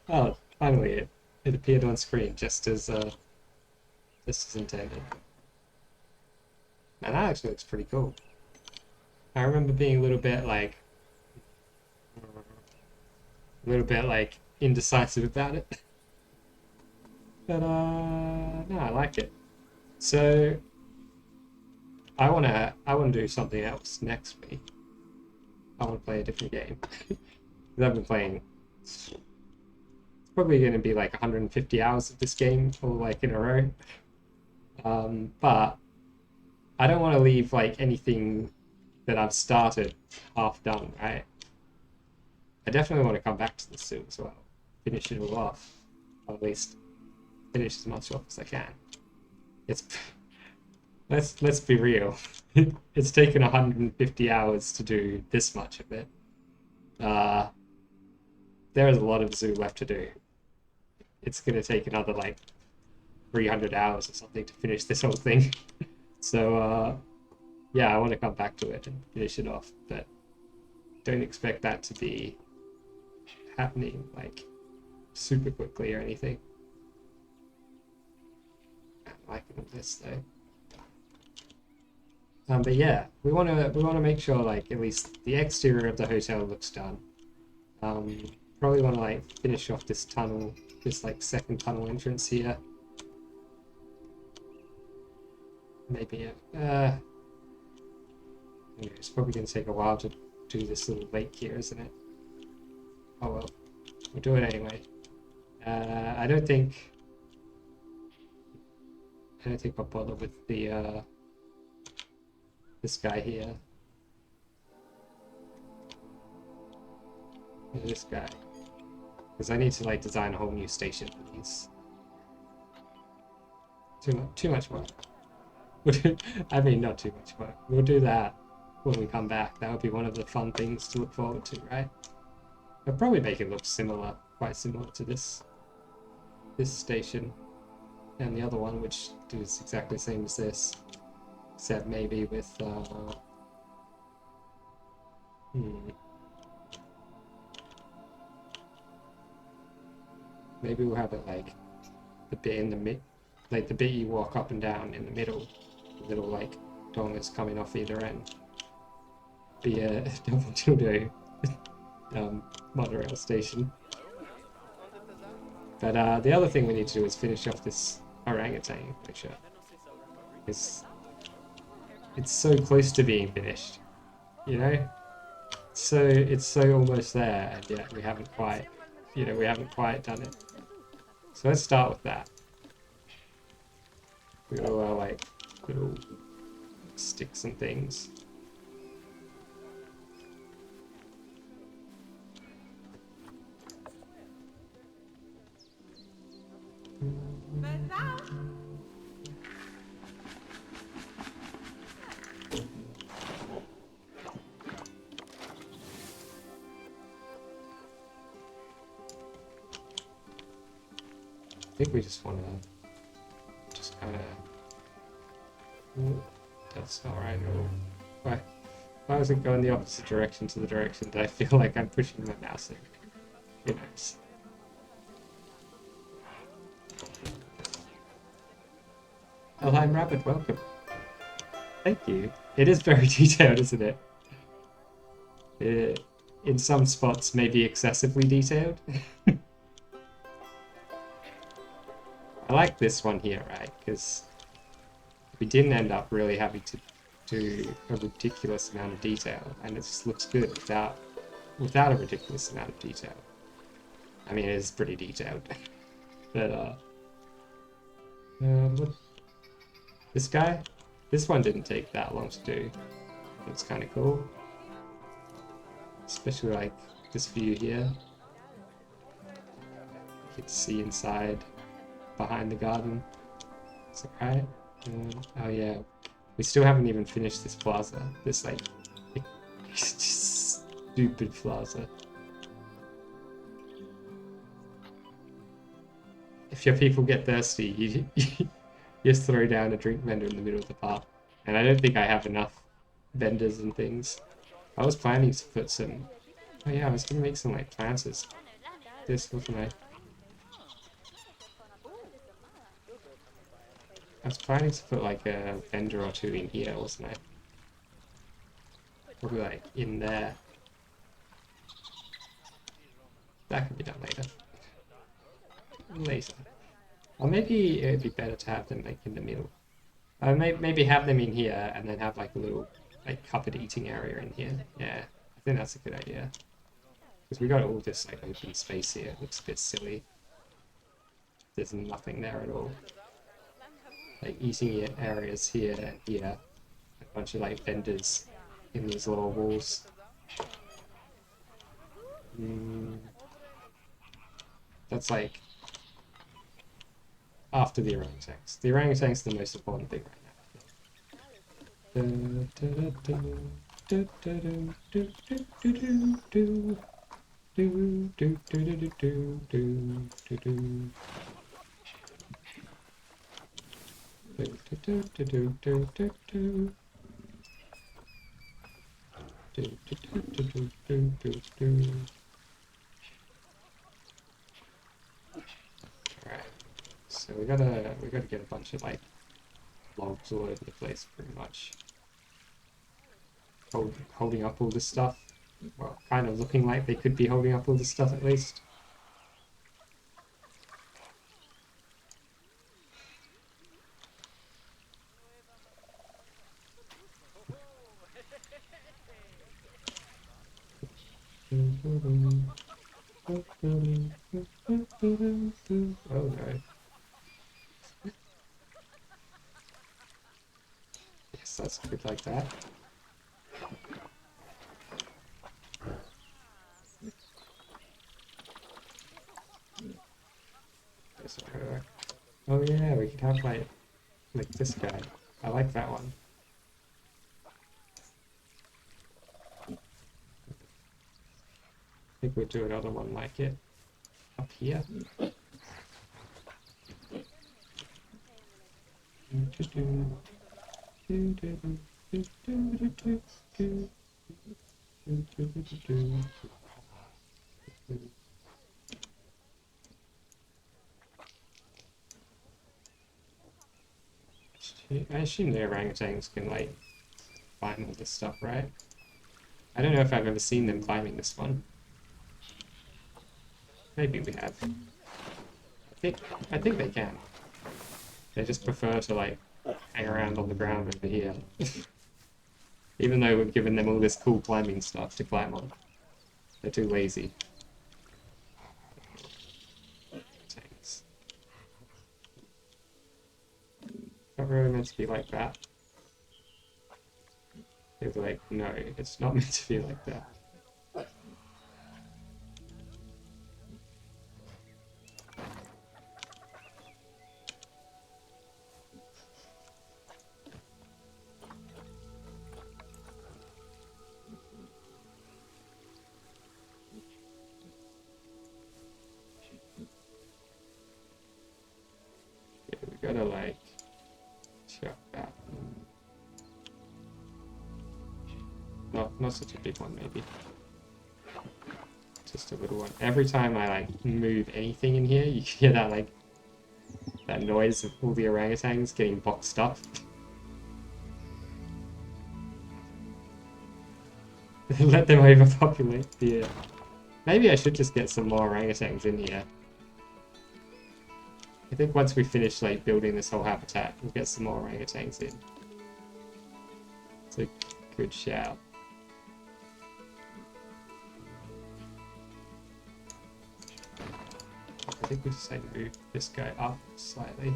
Oh, finally it appeared on screen just as intended. Man, that actually looks pretty cool. I remember being a little bit like indecisive about it. But no, I like it. So I wanna do something else next week. I wanna play a different game. I've been playing, it's probably gonna be like 150 hours of this game all like in a row. But I don't want to leave like anything that I've started half done, right? I definitely want to come back to this soon as well. Finish it all off. Or at least finish as much off as I can. It's let's be real. It's taken 150 hours to do this much of it. There is a lot of zoo left to do. It's gonna take another like 300 hours or something to finish this whole thing. So yeah, I want to come back to it and finish it off, but don't expect that to be happening like super quickly or anything. I'm liking all this though. But yeah, we want to make sure like at least the exterior of the hotel looks done. Probably want to like finish off this tunnel, this like second tunnel entrance here. Maybe it's probably going to take a while to do this little lake here, isn't it? Oh well, we'll do it anyway. I don't think I'll bother with the this guy here. This guy, because I need to like design a whole new station for these. Too much work. I mean, not too much work. We'll do that when we come back. That would be one of the fun things to look forward to, right? I'll probably make it look similar, quite similar to this station and the other one, which is exactly the same as this, except maybe with maybe we'll have it like the bit in the like the bit you walk up and down in the middle, little like dongas coming off either end. Be a double dildo monorail station. But the other thing we need to do is finish off this orangutan picture. It's so close to being finished, you know? it's so almost there, and yet we haven't quite, we haven't quite done it. So let's start with that. We got all our like little sticks and things. I think we just want to just kind of. That's not right at all. Why was it going the opposite direction to the direction that I feel like I'm pushing my mouse in? Who knows? Oh, hi, Rabbit, welcome. Thank you. It is very detailed, isn't it? In some spots, maybe excessively detailed. I like this one here, right? Because we didn't end up really having to do a ridiculous amount of detail, and it just looks good without a ridiculous amount of detail. I mean, it is pretty detailed, but this guy, this one didn't take that long to do. It's kind of cool, especially like this view here. You can see inside. Behind the garden. It's alright. Oh yeah, we still haven't even finished this plaza. This like stupid plaza. If your people get thirsty, you just throw down a drink vendor in the middle of the park. And I don't think I have enough vendors and things. I was planning to put some. Oh yeah, I was gonna make some like planters. This wasn't I? I was planning to put like a vendor or two in here, wasn't I? Probably like in there. That can be done later. Later. Or maybe it would be better to have them like in the middle. Maybe have them in here and then have like a little like cupboard eating area in here. Yeah, I think that's a good idea. Because we got all this like open space here. It looks a bit silly. There's nothing there at all. Like eating areas here and here, a bunch of like vendors in these lower walls. That's like after the orangutans. The orangutans are the most important thing right now. Alright, so we gotta get a bunch of like logs all over the place, pretty much. Holding up all this stuff. Well, kind of looking like they could be holding up all this stuff at least. Oh no. Yes, that's good like that. Oh yeah, we could have like this guy. I like that one. I think we'll do another one like it up here. I assume the orangutans can like climb all this stuff, right? I don't know if I've ever seen them climbing this one. Maybe we have. I think they can. They just prefer to like hang around on the ground over here. Even though we've given them all this cool climbing stuff to climb on. They're too lazy. Tanks. Not really meant to be like that. They're like, no, it's not meant to be like that. Yeah, we gotta like chuck that. Not such a big one, maybe. Just a little one. Every time I like move anything in here, you hear that like that noise of all the orangutans getting boxed up. Let them overpopulate here. Maybe I should just get some more orangutans in here. I think once we finish like building this whole habitat, we'll get some more orangutans in. It's a good shout. I think we just need to move this guy up slightly.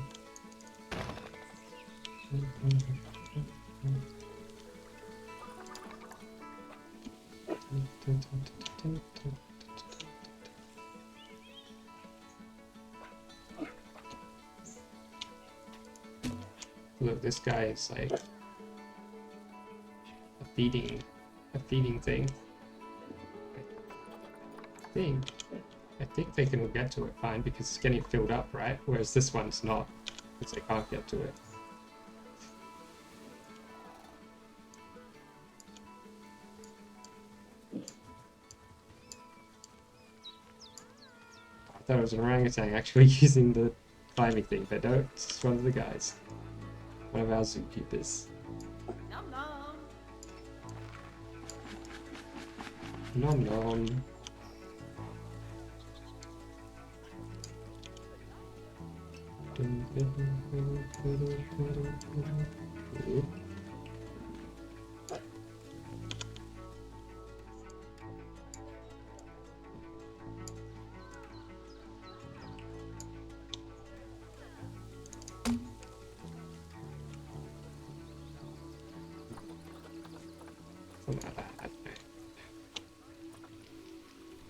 Look, this guy is like a feeding thing. I think they can get to it fine because it's getting filled up, right? Whereas this one's not, because they can't get to it. I thought it was an orangutan actually using the climbing thing, but no, it's just one of the guys. One of our zookeepers. Nom nom. Nom nom.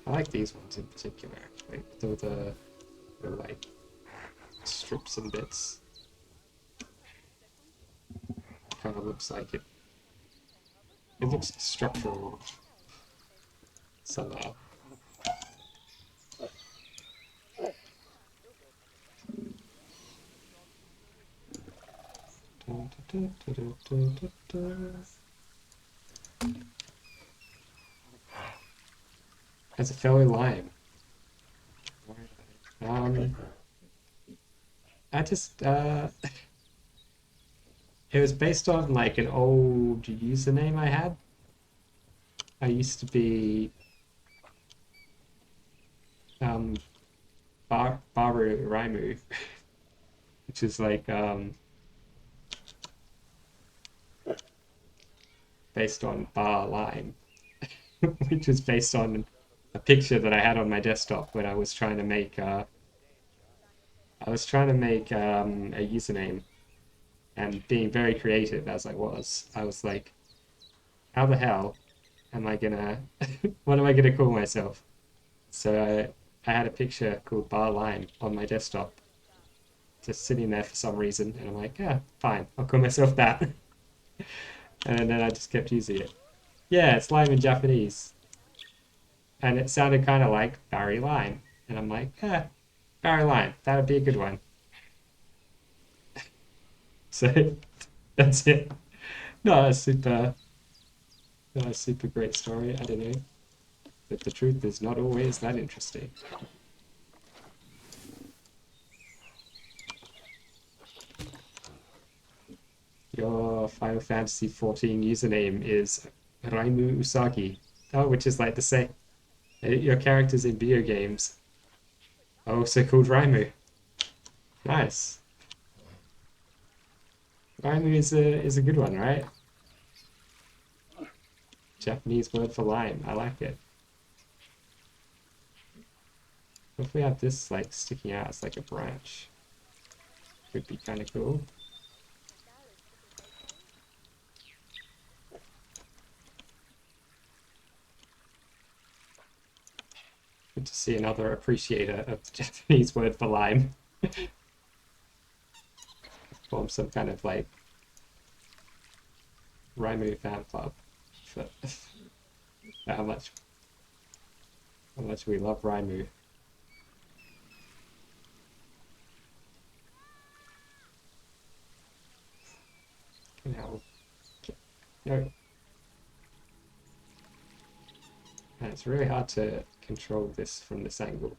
I like these ones in particular, actually. The like strips and bits. Kind of looks like it. It looks structural somehow. As a fellow lion. I just it was based on like an old username I had. I used to be Baru Raimu, which is like based on Bar Lime, which is based on a picture that I had on my desktop when I was trying to make a username, and being very creative as I was like, how the hell am I gonna what am I gonna call myself? So I had a picture called Bar Lime on my desktop, just sitting there for some reason, and I'm like, yeah, fine, I'll call myself that. And then I just kept using it. Yeah, it's lime in Japanese. And it sounded kind of like Barry Lime. And I'm like, yeah, Barry Lime, that would be a good one. So that's it. Not a super great story, I don't know. But the truth is not always that interesting. Your Final Fantasy XIV username is Raimu Usagi. Oh, which is like the same. Your characters in video games are also called Raimu. Nice. Raimu is a good one, right? Japanese word for lime. I like it. If we have this like sticking out as like a branch, would be kind of cool. Good to see another appreciator of the Japanese word for lime. Form some kind of like Raimu fan club for how much we love Raimu. Now, no. And it's really hard to control this from this angle.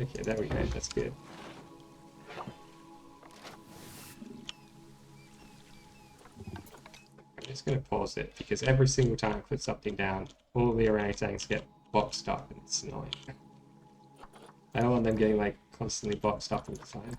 Okay, there we go, that's good. I'm just going to pause it because every single time I put something down, all the orangutans get boxed up and it's annoying. I don't want them getting like constantly boxed up all the time.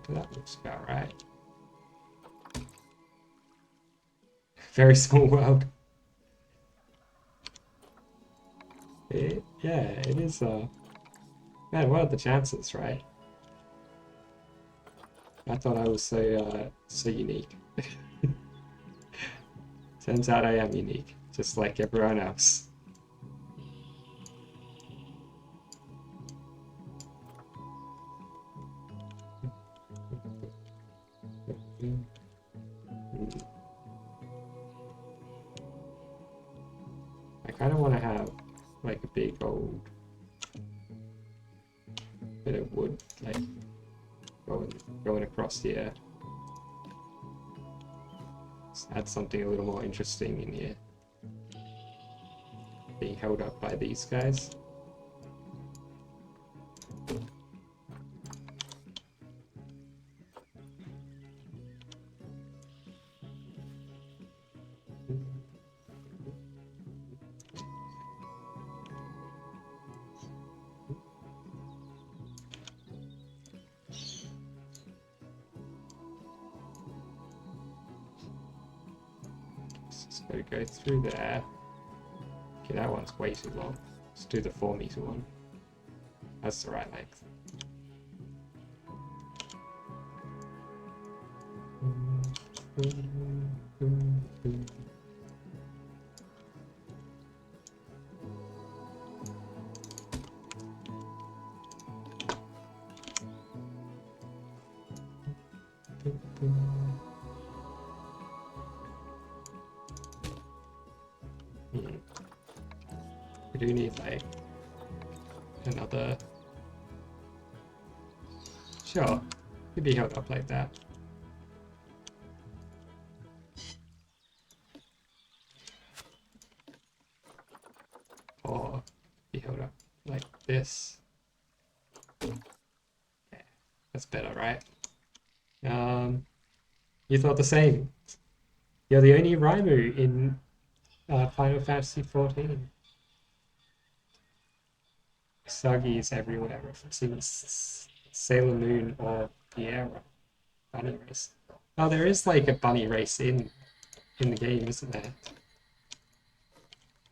That looks about right. Very small world. Yeah, it is, man, what are the chances, right? I thought I was so unique. Turns out I am unique, just like everyone else. I kind of want to have like a big old bit of wood like going across here. Let's add something a little more interesting in here. Being held up by these guys. So go through there. Okay, that one's way too long. Let's do the 4-meter one. That's the right length. We do need like another. Sure, could be held up like that. Or be held up like this. Yeah, that's better, right? You thought the same. You're the only Raimu in Final Fantasy XIV. Suggies everywhere, referencing Sailor Moon or Piera. Bunny race. Oh, there is like a bunny race in the game, isn't there?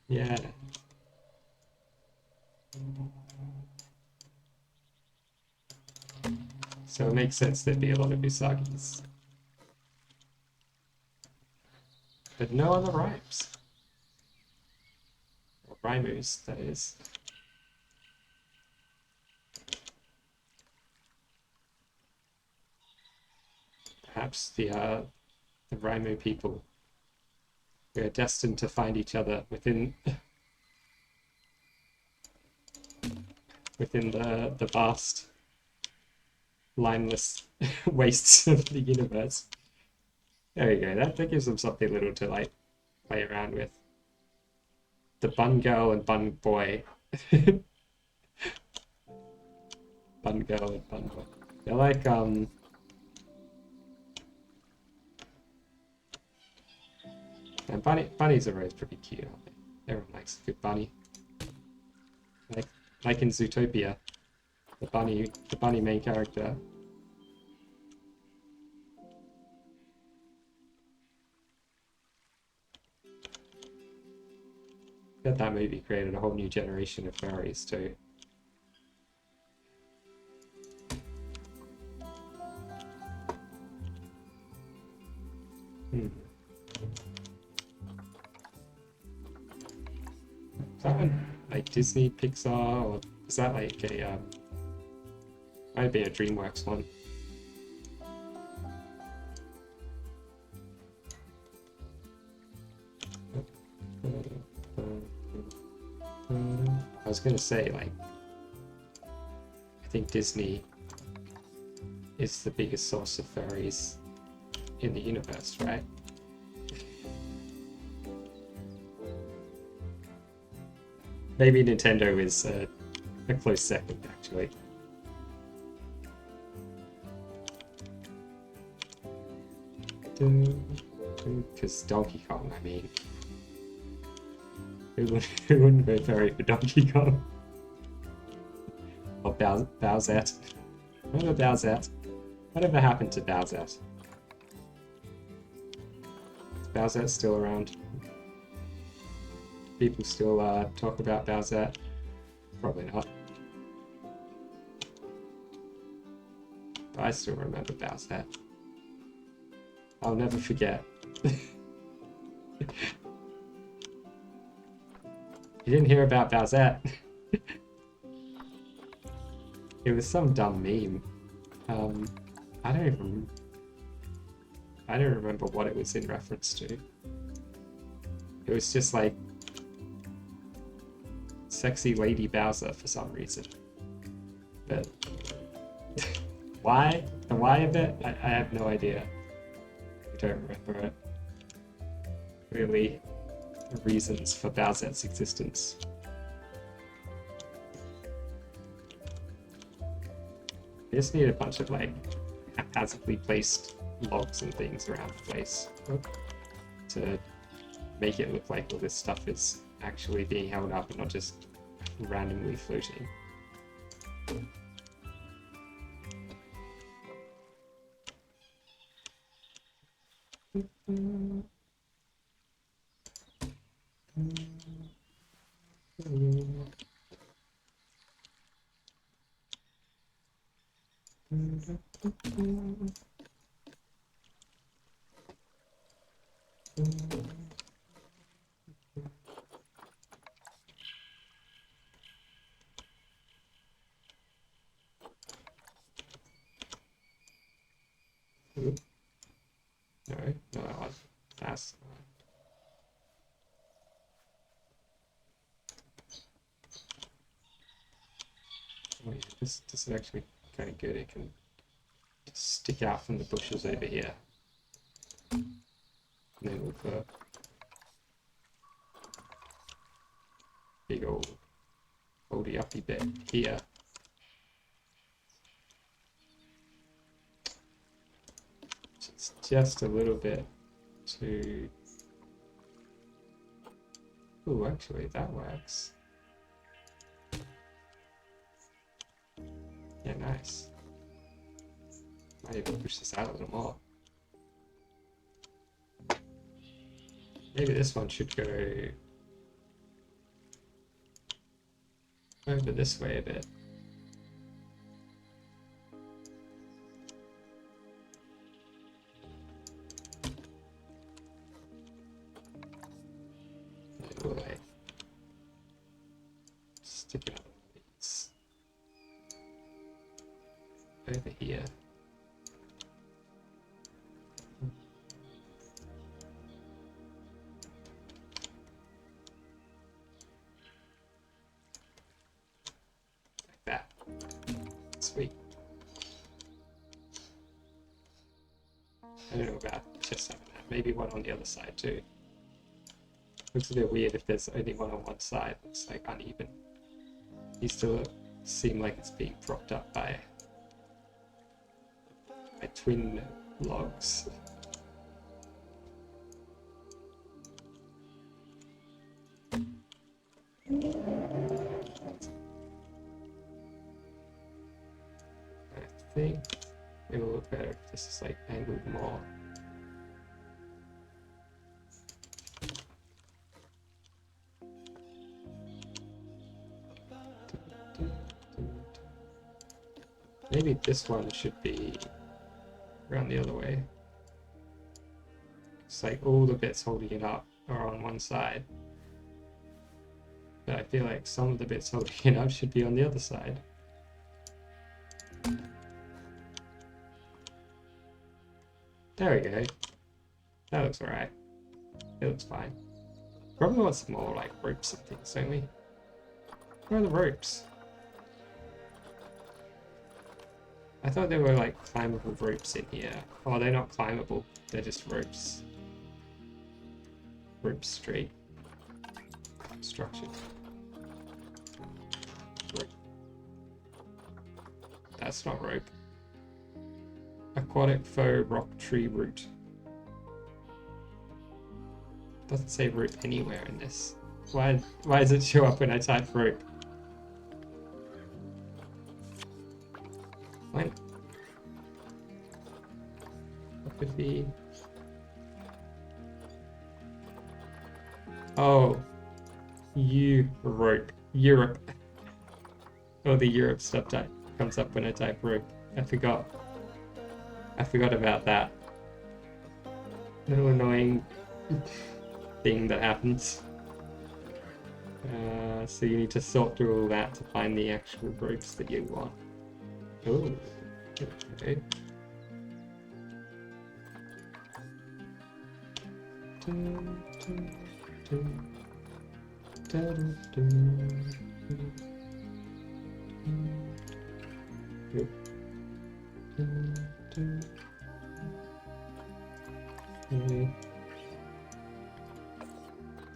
Yeah. So it makes sense there'd be a lot of Usagis. But no other rhymes. Or Raimus, that is. Perhaps the Raimu people, we are destined to find each other within the vast, limeless wastes of the universe. There we go. That gives them something little to like play around with. The bun girl and bun boy Bun girl and bun boy. They're like and bunnies are always pretty cute, aren't they? Everyone likes a good bunny. Like in Zootopia, the bunny main character. That movie created a whole new generation of furries too. Is that one like Disney, Pixar, or is that like a might be a DreamWorks one? I was gonna say, like, I think Disney is the biggest source of furries in the universe, right? Maybe Nintendo is a close second, actually. Because Donkey Kong, I mean, who wouldn't go furry for Donkey Kong? Or Bowsette. What about Bowsette? Whatever happened to Bowsette? Is Bowsette still around? People still talk about Bowsette? Probably not. But I still remember Bowsette. I'll never forget. You didn't hear about Bowsette? It was some dumb meme. I don't remember what it was in reference to. It was just like sexy lady Bowser for some reason. But why? The why of it? I have no idea. I don't remember it. Really, the reasons for Bowsette's existence. I just need a bunch of like haphazardly placed logs and things around the place to make it look like all this stuff is actually being held up and not just randomly floating. No, that was fast. Oh yeah, this is actually kind of good. It can just stick out from the bushes over here. And then we'll put a big old holdy uppy bit here. It's just a little bit too... Ooh, actually that works. Yeah, nice. Might even push this out a little more. Maybe this one should go over this way a bit. Maybe we'll like stick it on these over here. That. Sweet. I don't know about just having that. Maybe one on the other side too. Looks a bit weird if there's only one on one side. It's like uneven. Used to seem like it's being propped up by twin logs. I think it will look better if this is like angled more. Maybe this one should be around the other way. It's like all the bits holding it up are on one side. But I feel like some of the bits holding it up should be on the other side. There we go. That looks alright. It looks fine. Probably want some more like ropes and things, don't we? Where are the ropes? I thought there were like climbable ropes in here. Oh, they're not climbable. They're just ropes. Rope straight. Structure. Rope. That's not rope. Aquatic faux rock tree root. Doesn't say root anywhere in this. Why does it show up when I type rope? What could be? Oh, Europe. Oh, the Europe stuff comes up when I type rope. I forgot about that. Little annoying thing that happens. So you need to sort through all that to find the actual ropes that you want. Oh, okay.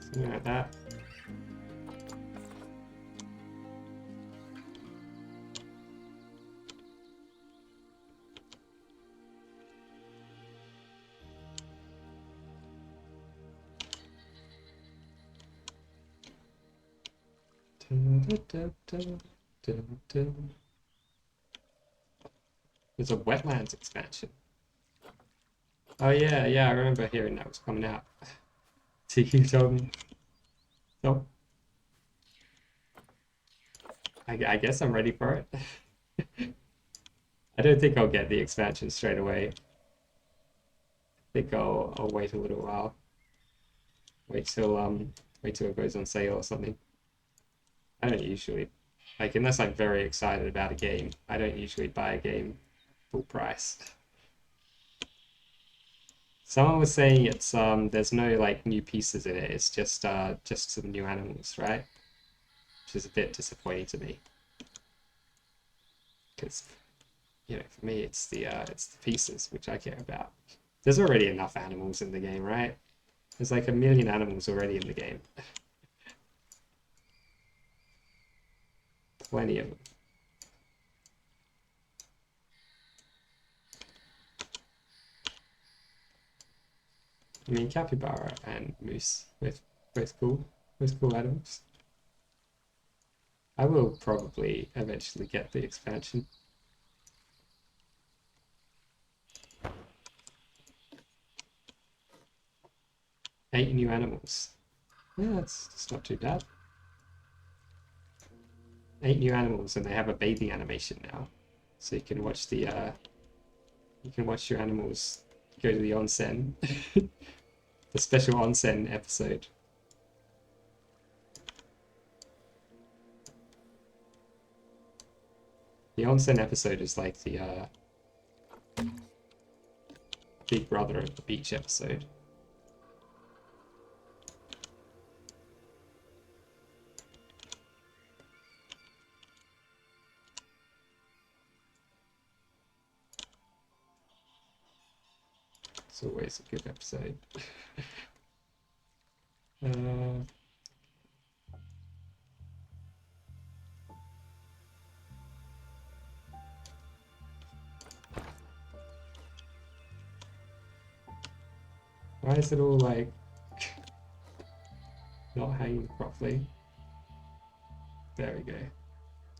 Something like that. There's a Wetlands Expansion. Oh yeah, I remember hearing that was coming out. TQ told me. So, I guess I'm ready for it. I don't think I'll get the expansion straight away. I think I'll wait a little while. Wait till it goes on sale or something. I don't usually, like, unless I'm very excited about a game, I don't usually buy a game full price. Someone was saying it's there's no like new pieces in it. It's just some new animals, right? Which is a bit disappointing to me. Because for me it's the pieces which I care about. There's already enough animals in the game, right? There's like 1 million animals already in the game. Plenty of them. I mean, capybara and moose, both cool animals. I will probably eventually get the expansion. Eight new animals. Yeah, that's not too bad. 8 new animals, and they have a bathing animation now, so you can watch your animals go to the onsen, the special onsen episode. The onsen episode is like the big brother of the beach episode. It's always a good episode. Why is it all like not hanging properly? There we go.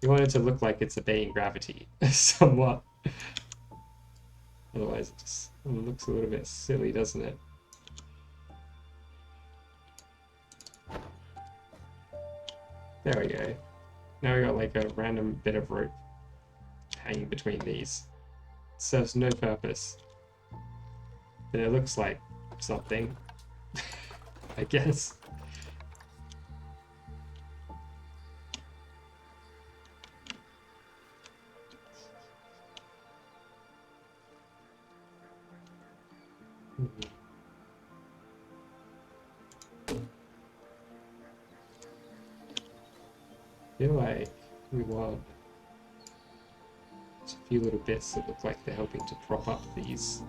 You want it to look like it's obeying gravity somewhat. Otherwise it just looks a little bit silly, doesn't it? There we go. Now we got like a random bit of rope hanging between these. It serves no purpose. But it looks like something, I guess. I feel like we want just a few little bits that look like they're helping to prop up these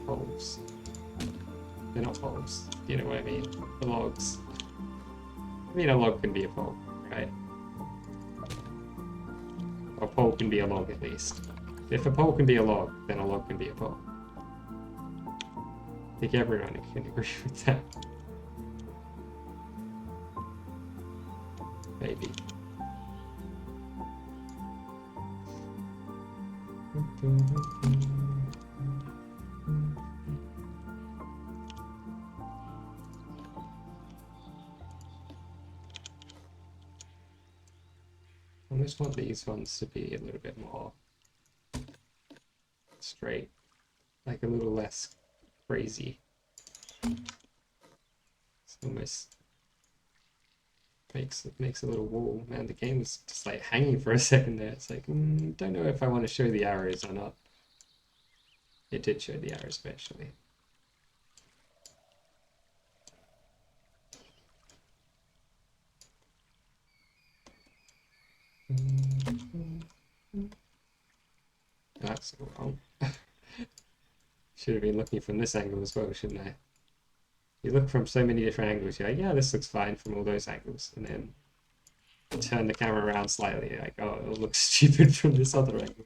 poles. They're not poles, you know what I mean? The logs. I mean, a log can be a pole, right? A pole can be a log at least. If a pole can be a log, then a log can be a pole. I think everyone can agree with that. Maybe. I just want these ones to be a little bit more straight, like a little less crazy. It's almost makes a little wall. Man, the game was just like hanging for a second there. It's like, don't know if I want to show the arrows or not. It did show the arrows eventually. That's wrong. Should have been looking from this angle as well, shouldn't I? You look from so many different angles, you're like, yeah, this looks fine from all those angles. And then turn the camera around slightly, you're like, oh, it'll look stupid from this other angle.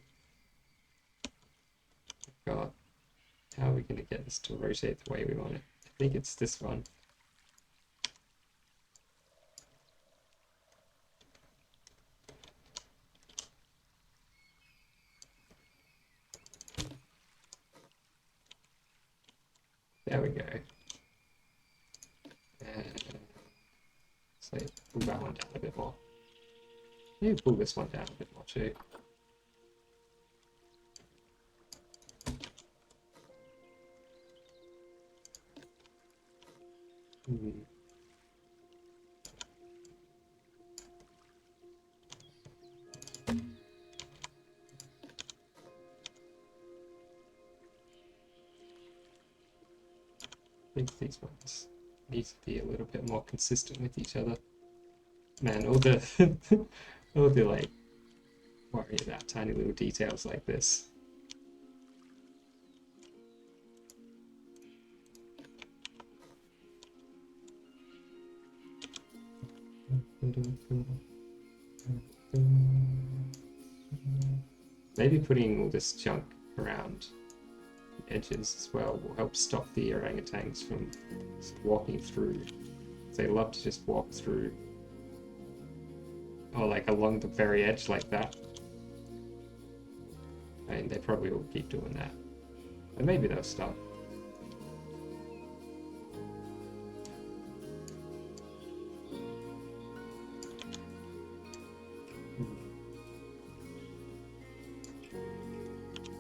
God, how are we going to get this to rotate the way we want it? I think it's this one. There we go. So pull that one down a bit more. Maybe pull this one down a bit more too. I think these ones need to be a little bit more consistent with each other. Man, all the all the like worry about tiny little details like this. Maybe putting all this junk around the edges as well will help stop the orangutans from walking through. They love to just walk through, or like along the very edge like that. I mean, they probably will keep doing that, but maybe they'll stop.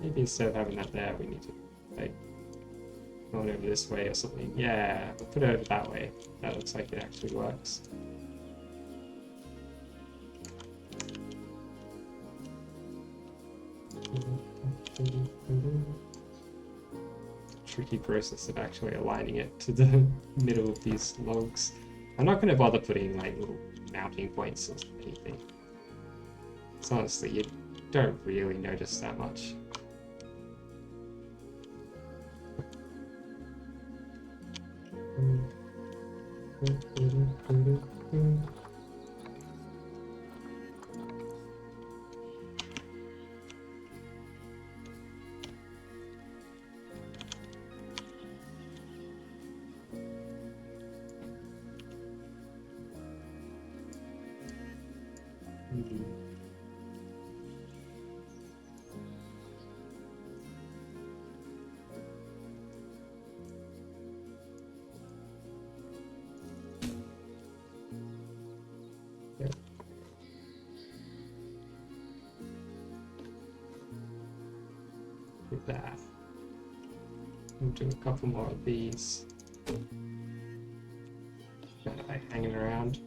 Maybe instead of having that there, we need to like go on over this way or something. Yeah, we'll put it over that way. That looks like it actually works. Tricky process of actually aligning it to the middle of these logs. I'm not going to bother putting like little mounting points or anything. So honestly, you don't really notice that much. Hmm. Yep. Do that. We'll do a couple more of these. Kind of like hanging around.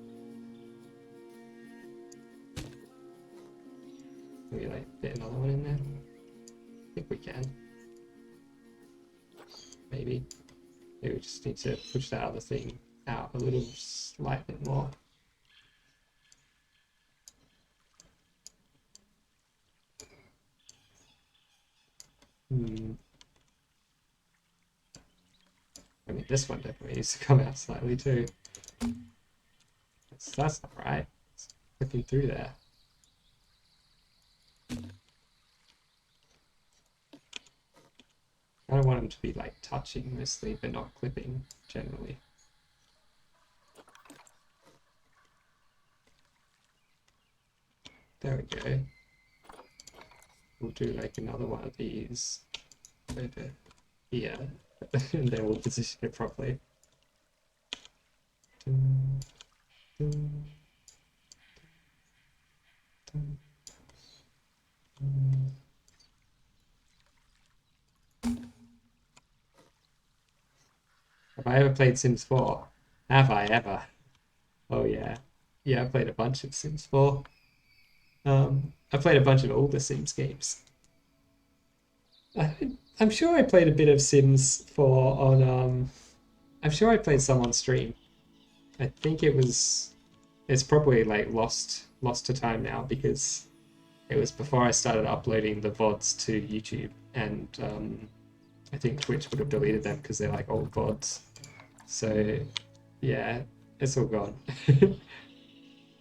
Can we like fit another one in there? I think we can. Maybe. Maybe we just need to push that other thing out a little slight bit more. I mean, this one definitely needs to come out slightly too. That's not right. It's clipping through there. I don't want them to be like touching mostly, but not clipping generally. There we go. We'll do like another one of these over here, and then we'll position it properly. Dun, dun, dun, dun. Have I ever played Sims 4? Have I ever? Oh yeah. Yeah, I played a bunch of Sims 4. I played a bunch of older Sims games. I'm sure I played a bit of Sims 4 on I'm sure I played some on stream. I think it's probably like lost to time now because it was before I started uploading the VODs to YouTube, and I think Twitch would have deleted them because they're like old VODs. So yeah, it's all gone.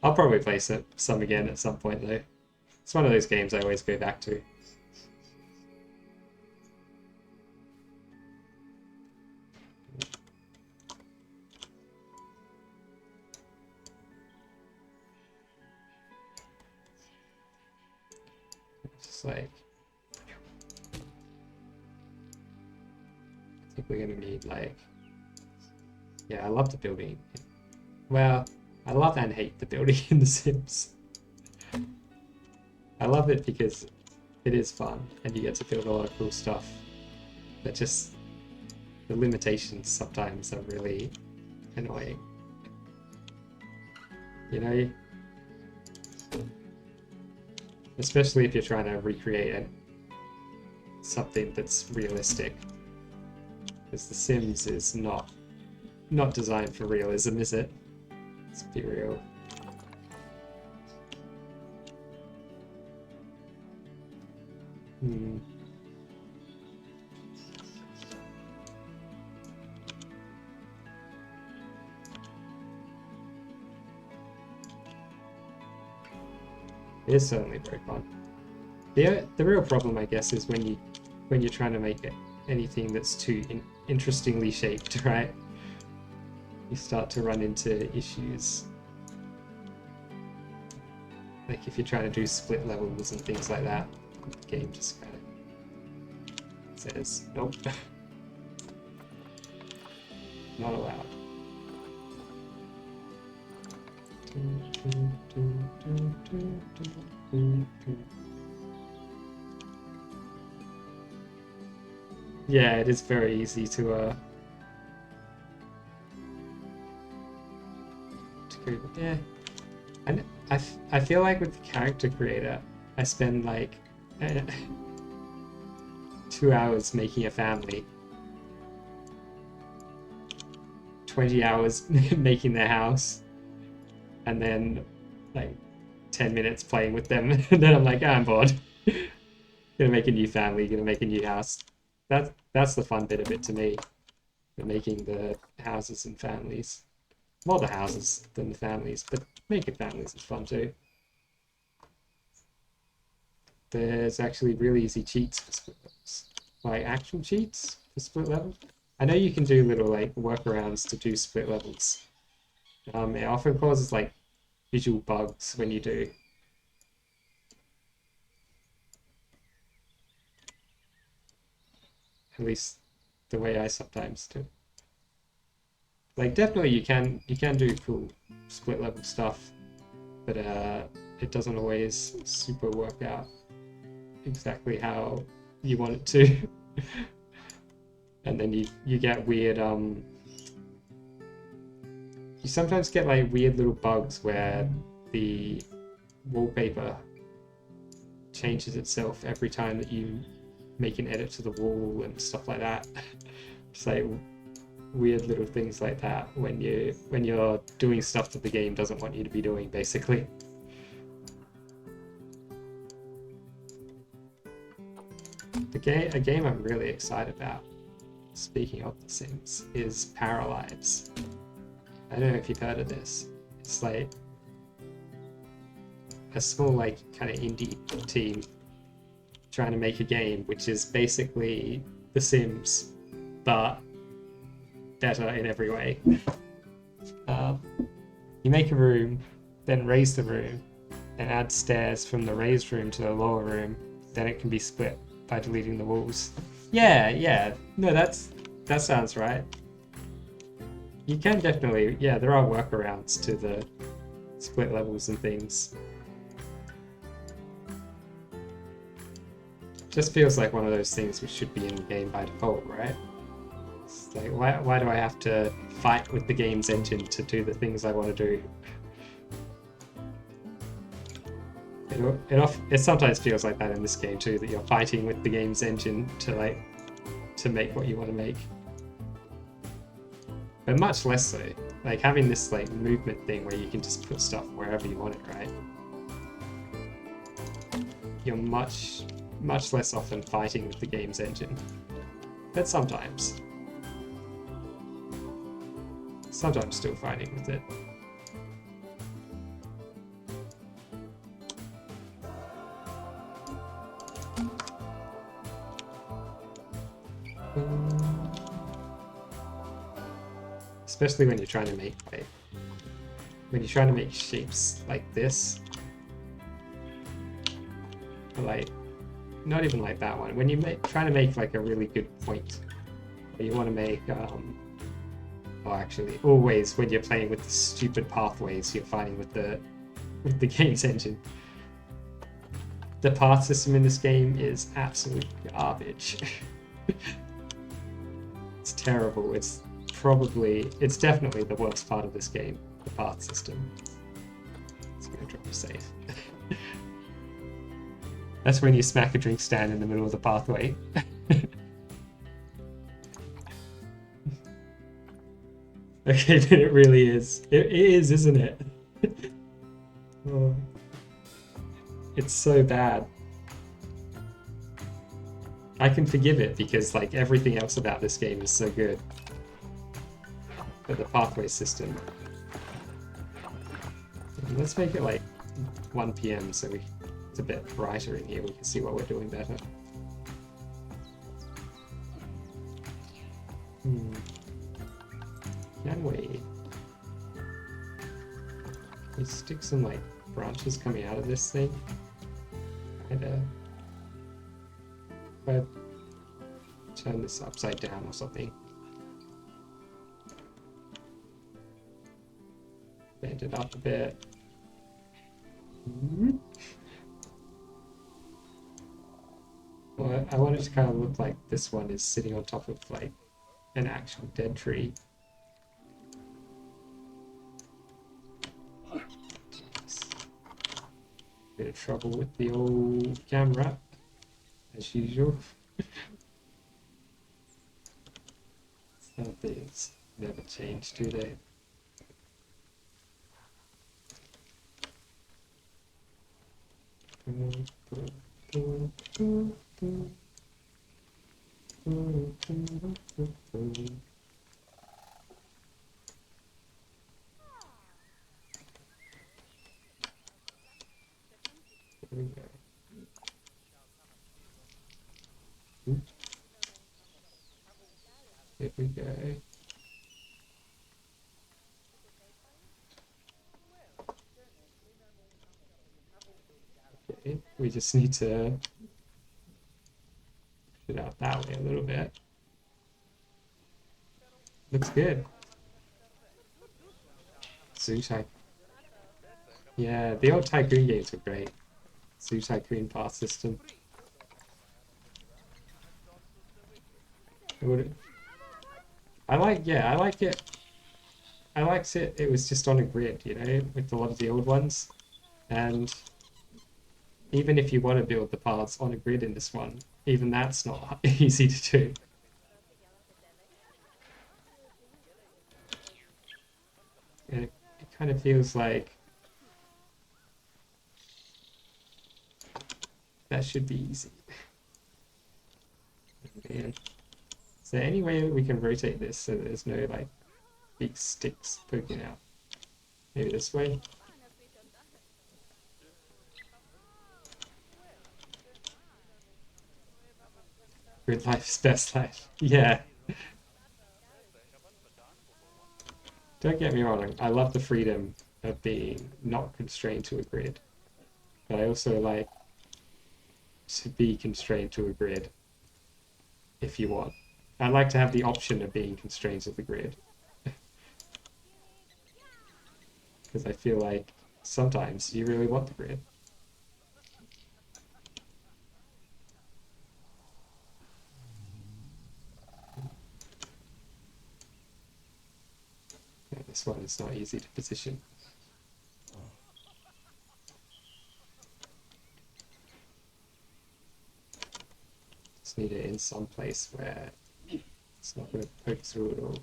I'll probably play some again at some point though. It's one of those games I always go back to. Just like, I think we're gonna need like, yeah, I love the building. Well, I love and hate the building in The Sims. I love it because it is fun and you get to build a lot of cool stuff, but just the limitations sometimes are really annoying. You know? Especially if you're trying to recreate something that's realistic. Because The Sims is not designed for realism, is it? Let's be real. It is certainly very fun. The real problem, I guess, is when you're trying to make anything that's too interestingly shaped, right? You start to run into issues. Like if you're trying to do split levels and things like that, the game just kind of says, nope. Not allowed. Yeah, it is very easy to go, yeah. And I feel like with the character creator, I spend like 2 hours making a family, 20 hours making their house, and then like 10 minutes playing with them, and then I'm like, I'm bored. Gonna make a new family, gonna make a new house. That's the fun bit of it to me. Making the houses and families. More the houses than the families, but making families is fun too. There's actually really easy cheats for split levels. Like actual cheats for split levels. I know you can do little like workarounds to do split levels. It often causes like visual bugs when you do. At least the way I sometimes do. Like definitely you can do cool split level stuff, but it doesn't always super work out exactly how you want it to. And then you get weird you sometimes get like weird little bugs where the wallpaper changes itself every time that you make an edit to the wall and stuff like that. Just like weird little things like that when you're doing stuff that the game doesn't want you to be doing, basically. A game I'm really excited about, speaking of The Sims, is Paralives. I don't know if you've heard of this. It's like a small, like, kind of indie team trying to make a game which is basically The Sims, but better in every way. You make a room, then raise the room, and add stairs from the raised room to the lower room. Then it can be split by deleting the walls. Yeah. No, that sounds right. You can definitely, yeah, there are workarounds to the split levels and things. Just feels like one of those things which should be in the game by default, right? It's like, why do I have to fight with the game's engine to do the things I want to do? It sometimes feels like that in this game too, that you're fighting with the game's engine to make what you want to make. But much less so. Like having this like movement thing where you can just put stuff wherever you want it, right? You're much less often fighting with the game's engine. But sometimes still fighting with it. Especially when you're trying to make shapes like this, or like not even like that one. When you trying to make like a really good point, or you want to make actually always when you're playing with the stupid pathways, you're fighting with the game's engine. The path system in this game is absolute garbage. It's terrible. It's definitely the worst part of this game, the path system. It's gonna drop a save. That's when you smack a drink stand in the middle of the pathway. Okay, but it really is. It is, isn't it? Oh. It's so bad. I can forgive it because like everything else about this game is so good. But the pathway system. Let's make it like 1 PM so it's a bit brighter in here. We can see what we're doing better. Can we stick some like branches coming out of this thing? And if I turn this upside down or something. Bend it up a bit. Well, I want it to kind of look like this one is sitting on top of like an actual dead tree. Bit of trouble with the old camera, as usual. Some things never change, do they? Here we go. Okay, we just need to push it out that way a little bit. Looks good. Zoo Tycoon. Yeah, the old Tycoon games were great. Zoo Tycoon pass system. I like it. I liked it. It was just on a grid, you know, with a lot of the old ones. And even if you want to build the paths on a grid in this one, even that's not easy to do. It kind of feels like that should be easy. Man. Is there any way that we can rotate this so that there's no like big sticks poking out? Maybe this way? Grid life is best life. Yeah. Don't get me wrong, I love the freedom of being not constrained to a grid. But I also like to be constrained to a grid if you want. I'd like to have the option of being constrained to the grid. Because I feel like sometimes you really want the grid. Yeah, this one is not easy to position. Just need it in some place where it's not going to poke through at all.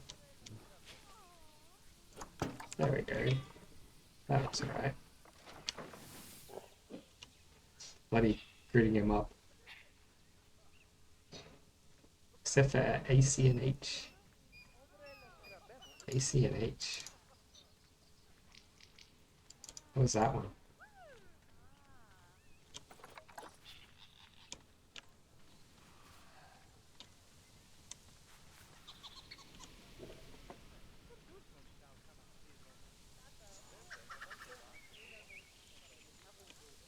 There we go. That looks alright. Bloody gridding him up. Except for AC and H. AC and H. What was that one?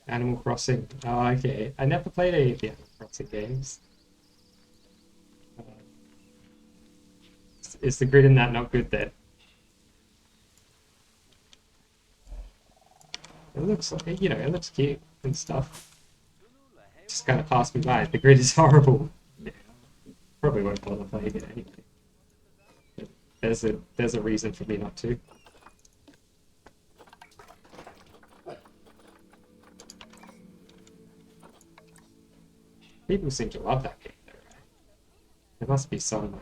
Animal Crossing. Oh, okay. I never played any of the Animal Crossing games. Is the grid in that not good then? It looks like, you know, it looks cute and stuff. Just kind of passed me by. The grid is horrible. Yeah. Probably won't bother playing it anyway. But there's a reason for me not to. People seem to love that game though, right? There must be some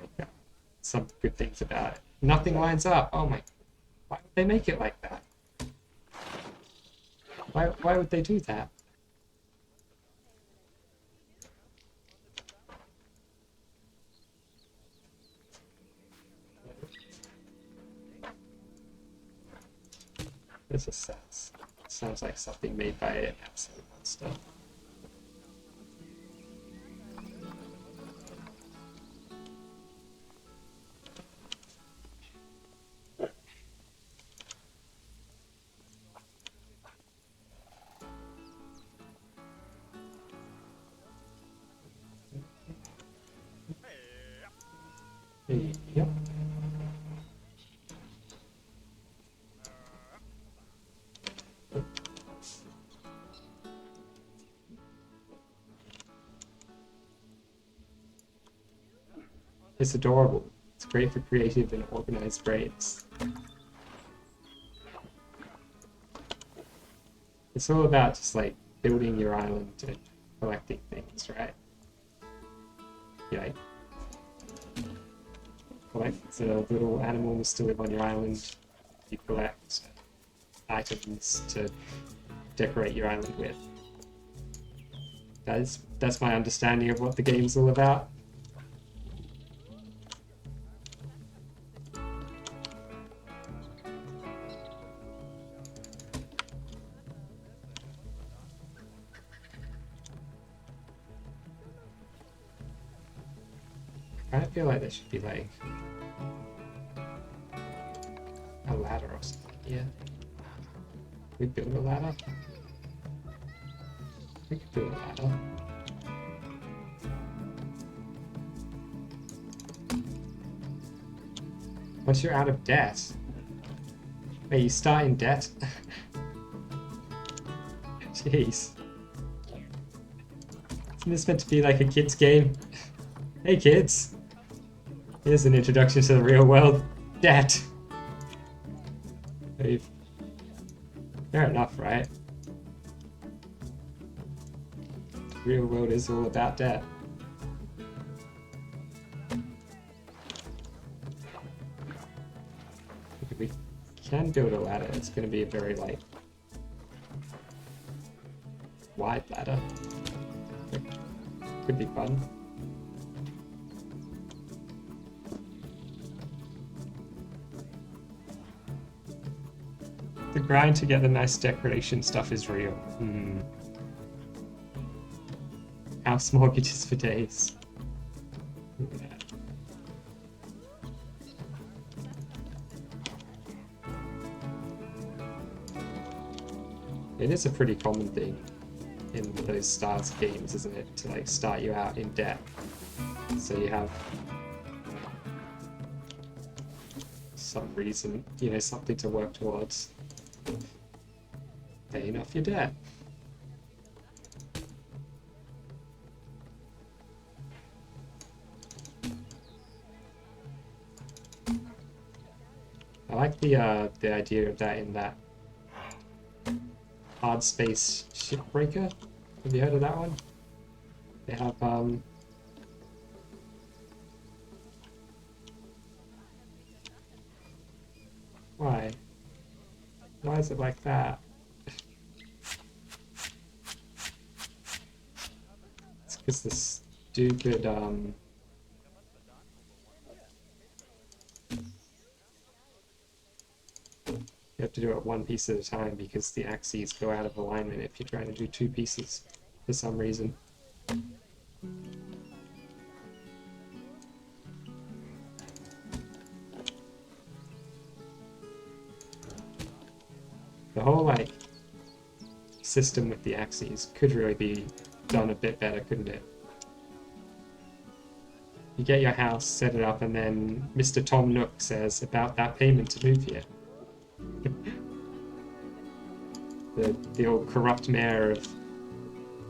good things about it. Nothing lines up. Oh my! Why would they make it like that? Why would they do that? This just sounds like something made by an absolute monster. Yep. It's adorable. It's great for creative and organized brains. It's all about just like building your island and collecting things, right? You know, collect little animals to live on your island. You collect items to decorate your island with. That's my understanding of what the game's all about. I feel like there should be like a ladder or something. Yeah. We build a ladder. We could build a ladder. Once you're out of debt. Wait, you start in debt? Jeez. Isn't this meant to be like a kid's game? Hey kids! Here's an introduction to the real world. Debt! Fair enough, right? Real world is all about debt. If we can build a ladder, it's going to be a very, like, wide ladder. Could be fun. The grind to get the nice decoration stuff is real. House mortgages for days. Yeah. It is a pretty common thing in those styles of games, isn't it? To like start you out in debt. So you have some reason, you know, something to work towards. Paying off your debt. I like the idea of that in that Hard Space Shipbreaker. Have you heard of that one? They have why? Why is it like that? It's because this stupid you have to do it one piece at a time because the axes go out of alignment if you're trying to do two pieces for some reason. The whole like system with the axes could really be done a bit better, couldn't it? You get your house, set it up, and then Mr. Tom Nook says about that payment to move here. the old corrupt mayor of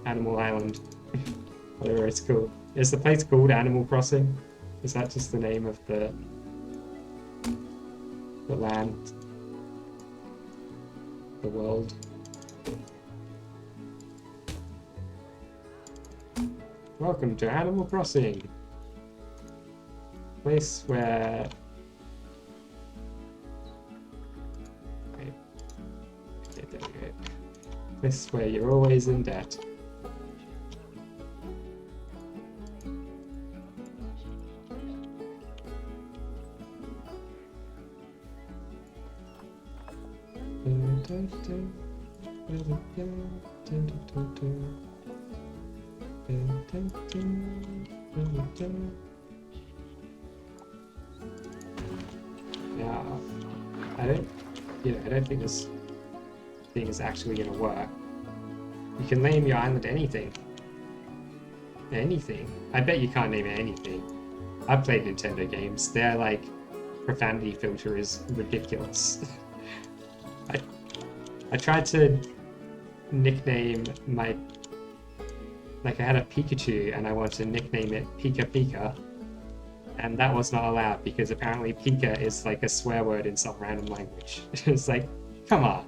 Animal Island, whatever it's called. Is the place called Animal Crossing? Is that just the name of the land? The world? Welcome to Animal Crossing. Place where... Wait. Okay, there we go. Place where you're always in debt. Yeah, I don't think this thing is actually going to work. You can name your island anything. Anything. I bet you can't name it anything. I've played Nintendo games. Their like profanity filter is ridiculous. I tried to nickname my... Like I had a Pikachu and I wanted to nickname it Pika Pika. And that was not allowed because apparently Pika is like a swear word in some random language. It's like, come on.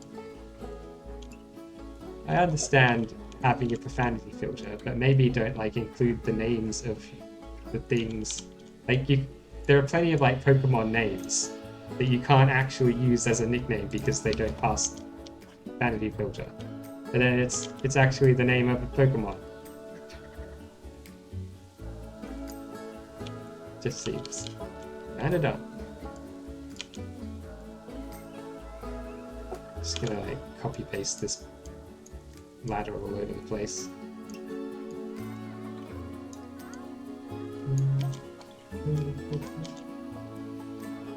I understand having a profanity filter, but maybe don't like include the names of the things. Like there are plenty of like Pokemon names that you can't actually use as a nickname because they don't pass profanity filter. But then it's actually the name of a Pokemon. Just seems kinda dumb. Just gonna like copy paste this ladder all over the place.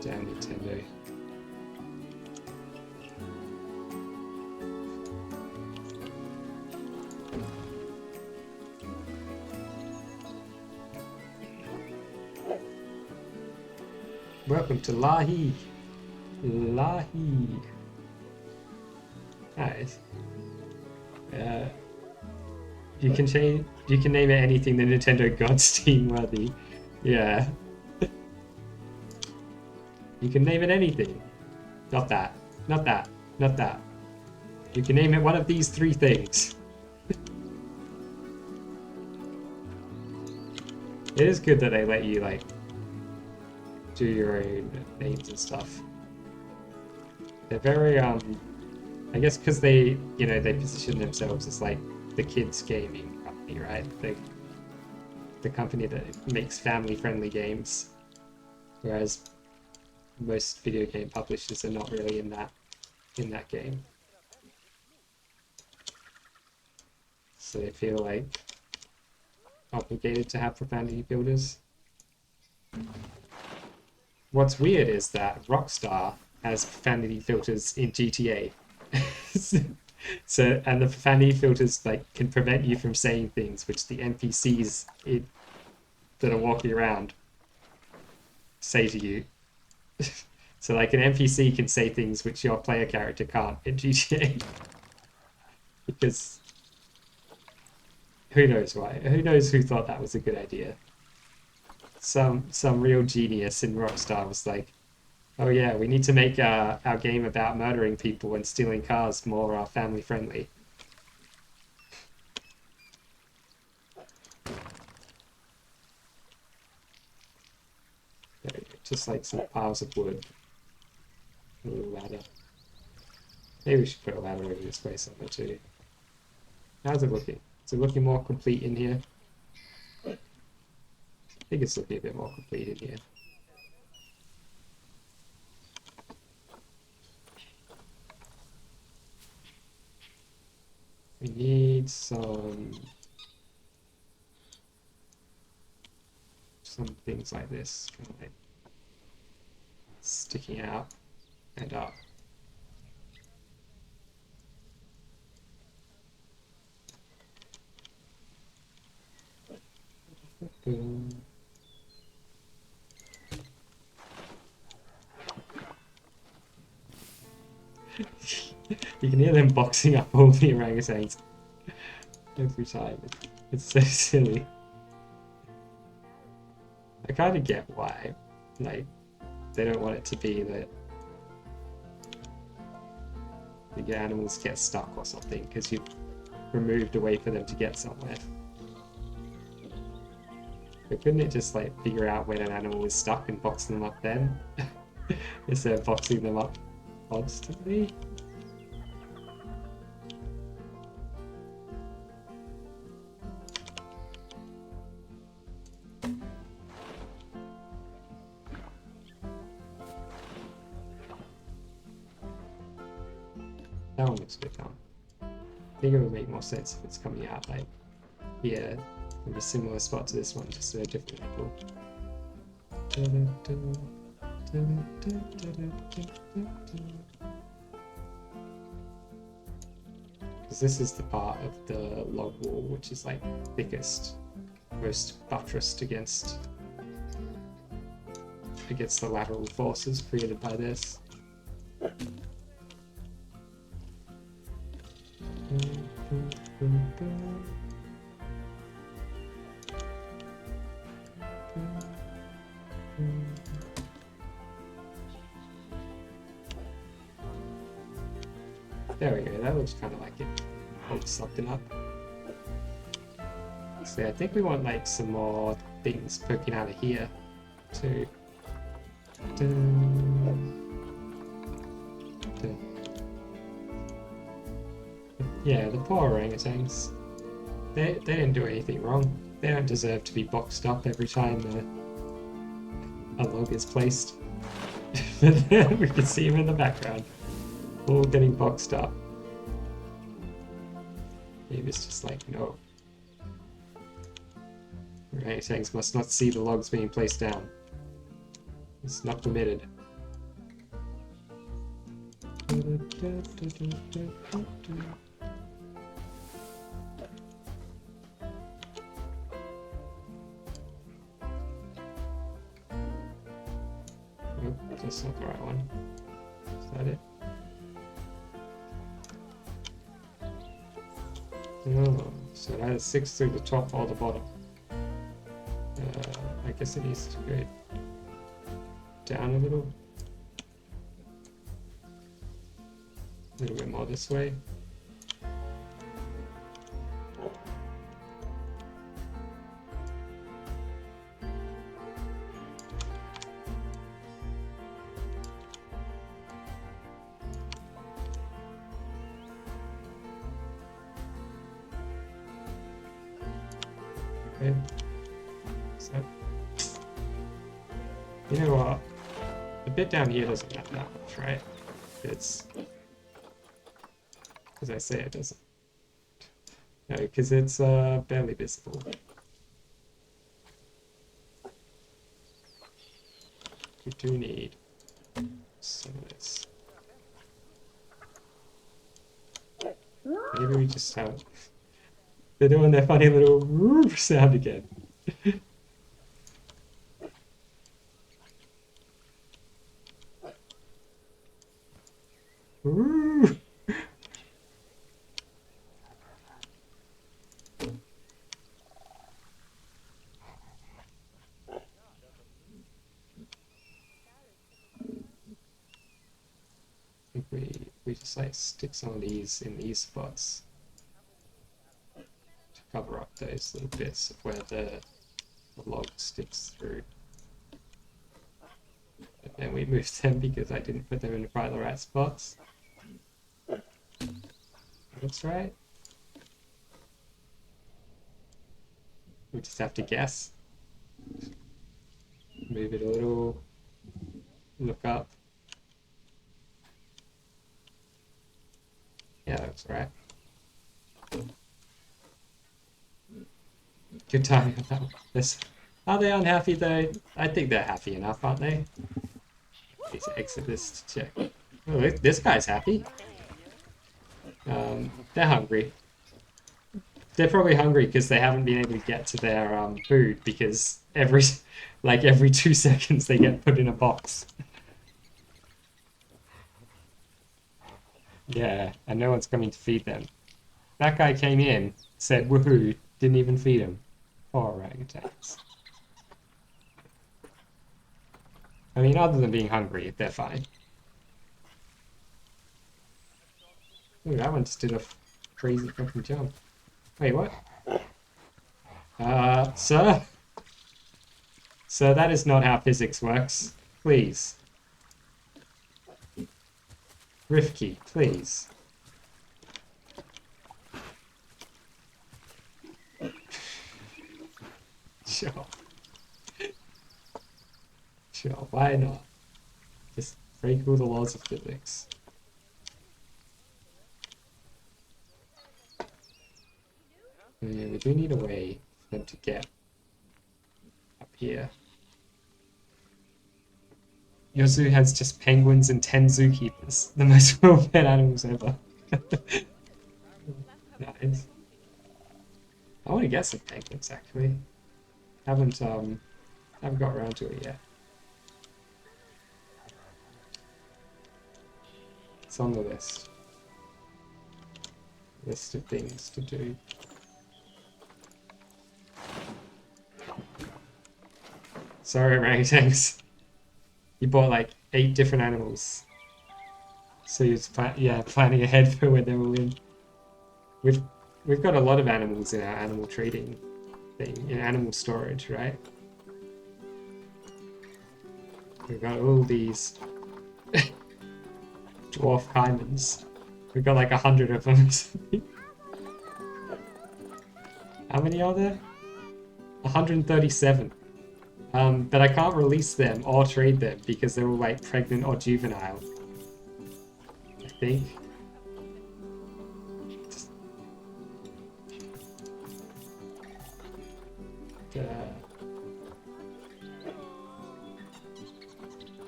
Damn Nintendo. Welcome to Lahi. Lahi. Nice. You can change. You can name it anything the Nintendo Gods Team worthy. Yeah. You can name it anything. Not that. Not that. Not that. You can name it one of these 3 things. It is good that they let you like do your own names and stuff. They're very I guess because they they position themselves as like the kids gaming company, right? The company that makes family friendly games, whereas most video game publishers are not really in that game. So they feel like obligated to have profanity builders. What's weird is that Rockstar has profanity filters in GTA. So, and the profanity filters like can prevent you from saying things which the NPCs that are walking around say to you. So like an NPC can say things which your player character can't in GTA. Because who knows why? Who knows who thought that was a good idea? Some real genius in Rockstar was like, oh yeah, we need to make our game about murdering people and stealing cars more family friendly. Just like some piles of wood. A little ladder. Maybe we should put a ladder over this way somewhere too. How's it looking? Is it looking more complete in here? I think it's looking a bit more complete in here. We need some things like this, kind of like sticking out and up. Boom. You can hear them boxing up all the orangutans every time. It's so silly. I kind of get why, like, they don't want it to be that the animals get stuck or something because you've removed a way for them to get somewhere. But couldn't it just like figure out when an animal is stuck and box them up then? Instead of boxing them up constantly? That one looks good now. I think it would make more sense if it's coming out like here from a similar spot to this one, just at a different angle. Because this is the part of the log wall which is like thickest, most buttressed against the lateral forces created by this. There we go, that looks kind of like it holds something up. So yeah, I think we want like some more things poking out of here too. Yeah, the poor orangutans. They didn't do anything wrong. They don't deserve to be boxed up every time a log is placed. But then we can see them in the background, all getting boxed up. Maybe it's just like, no. Orangutans must not see the logs being placed down. It's not permitted. That's not the right one. Is that it? Oh, so that is 6 through the top or the bottom. I guess it needs to go down a little. A little bit more this way. Okay. So, you know what? The bit down here doesn't matter that much, right? It's, as I say, it doesn't. No, because it's barely visible. We do need some of this. Maybe we just have. They're doing their funny little woof sound again. Woo! I think we just like stick some of these in these spots to cover up those little bits of where the log sticks through. And then we move them because I didn't put them in quite the right spots. Looks right. We just have to guess. Move it a little. Look up. Yeah, that's right. Good timing on that one. Are they unhappy though? I think they're happy enough, aren't they? Need to exit this to check. Oh, look, this guy's happy. They're hungry. They're probably hungry because they haven't been able to get to their food because every 2 seconds they get put in a box. Yeah, and no one's coming to feed them. That guy came in, said woohoo, didn't even feed him. Poor orangutans. I mean, other than being hungry, they're fine. Ooh, that one just did a crazy fucking jump. Wait, what? Sir? Sir, that is not how physics works. Please. Rifki, please. Sure. Sure, why not? Just break all the laws of physics. Yeah, we do need a way for them to get up here. Your zoo has just penguins and 10 zookeepers. The most well-fed animals ever. Nice. I want to get some penguins, actually. Haven't got around to it yet. It's on the list. List of things to do. Sorry, orangutans. You bought like 8 different animals. So you're planning ahead for when they're all in. We've got a lot of animals in our animal trading thing, in animal storage, right? We've got all these dwarf caimans. We've got like 100 of them. How many are there? 137. But I can't release them or trade them because they're all like pregnant or juvenile. I think.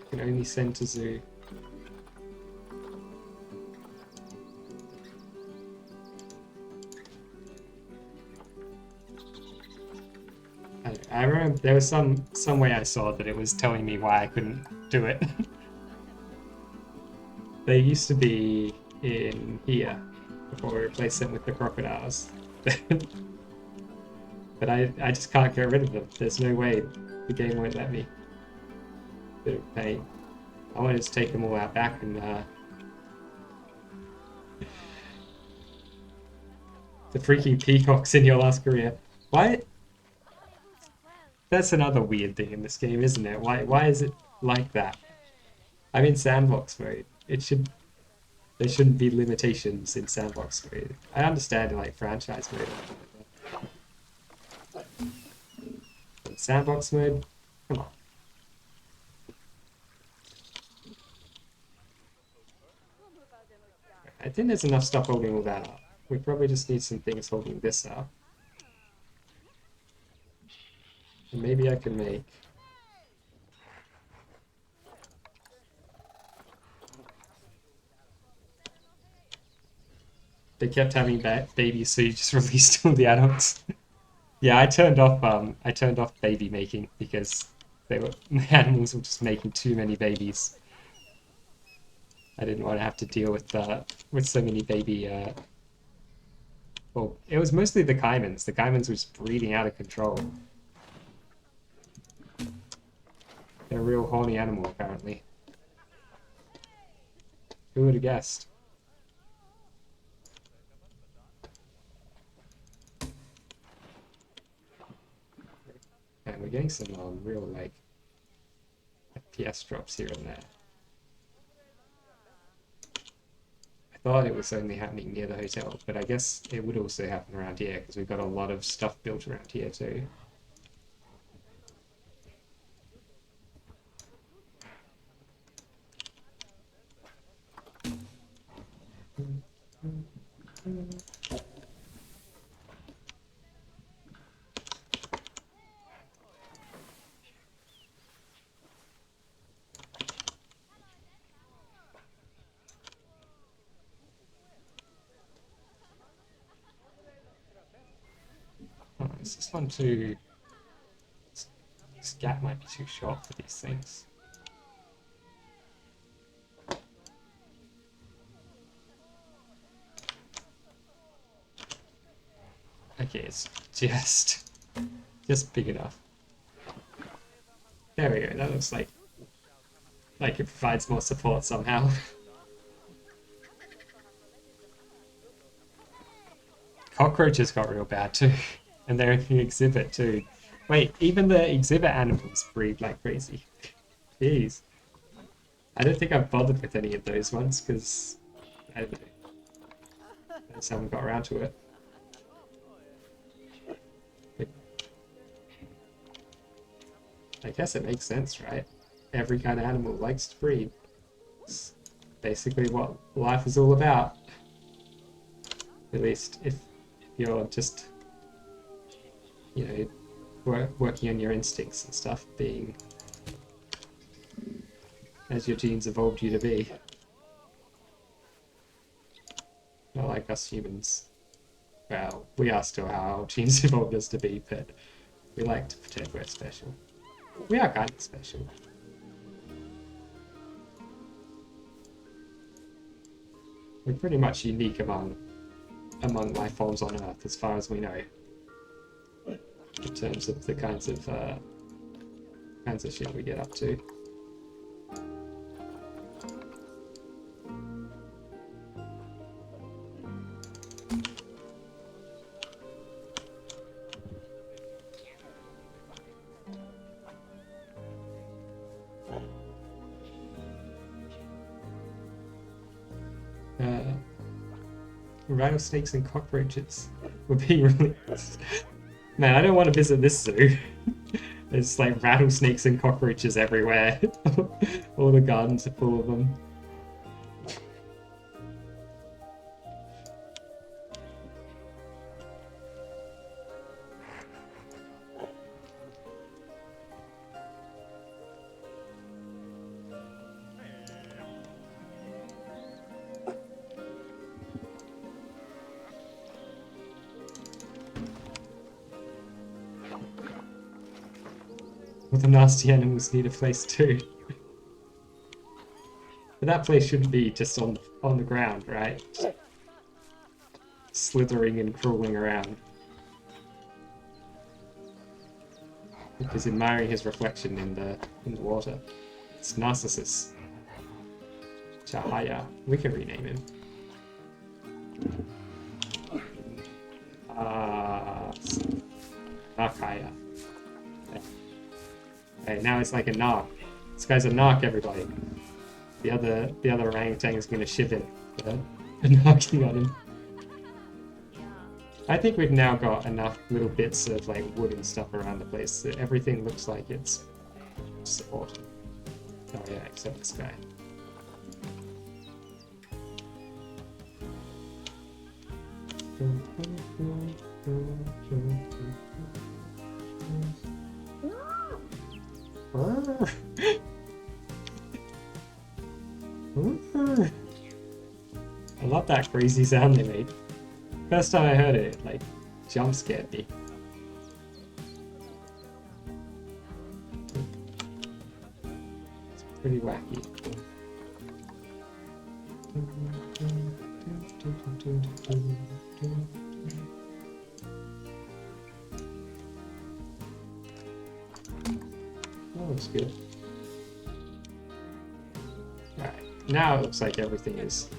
Can only send to zoo. I remember there was some way I saw that it was telling me why I couldn't do it. They used to be in here before we replaced them with the crocodiles. But I just can't get rid of them. There's no way. The game won't let me. Bit of pain. I want to just take them all out back and the freaking peacocks in your last career. Why? That's another weird thing in this game, isn't it? Why is it like that? I'm in sandbox mode. There shouldn't be limitations in sandbox mode. I understand like franchise mode. In sandbox mode, come on. I think there's enough stuff holding all that up. We probably just need some things holding this up. And maybe I can make... They kept having babies, so you just released all the adults. Yeah, I turned off baby making because the animals were just making too many babies. I didn't want to have to deal with so many baby. Well, it was mostly the caimans. The caimans were just breeding out of control. They're a real horny animal, apparently. Who would have guessed? And we're getting some real like FPS drops here and there. I thought it was only happening near the hotel, but I guess it would also happen around here because we've got a lot of stuff built around here too. Is this one too... This gap might be too short for these things. Okay, it's just big enough. There we go, that looks like it provides more support somehow. Cockroaches got real bad too. And they're in the exhibit too. Wait, even the exhibit animals breed like crazy. Jeez. I don't think I've bothered with any of those ones because I don't know. I just haven't got around to it. But I guess it makes sense, right? Every kind of animal likes to breed. It's basically what life is all about. At least if you're just, you know, working on your instincts and stuff, being as your genes evolved you to be. Not like us humans. Well, we are still how our genes evolved us to be, but we like to pretend we're special. We are kind of special. We're pretty much unique among life forms on Earth, as far as we know. In terms of the kinds of shit we get up to. Rattlesnakes and cockroaches were being released. Man, I don't want to visit this zoo. There's like rattlesnakes and cockroaches everywhere. All the gardens are full of them. All the nasty animals need a place too. But that place shouldn't be just on the ground, right? Just slithering and crawling around. He's admiring his reflection in the water. It's Narcissus. Chahaya. We can rename him. Narkaya. Okay, now it's like a narc. This guy's a narc, everybody. The other orangutan is gonna shiv him for knocking on him. I think we've now got enough little bits of like wood and stuff around the place that everything looks like it's support. Oh yeah, except this guy. I love that crazy sound they made. First time I heard it, it like jump scared me. It's pretty wacky. That looks good. Alright, now it looks like everything is.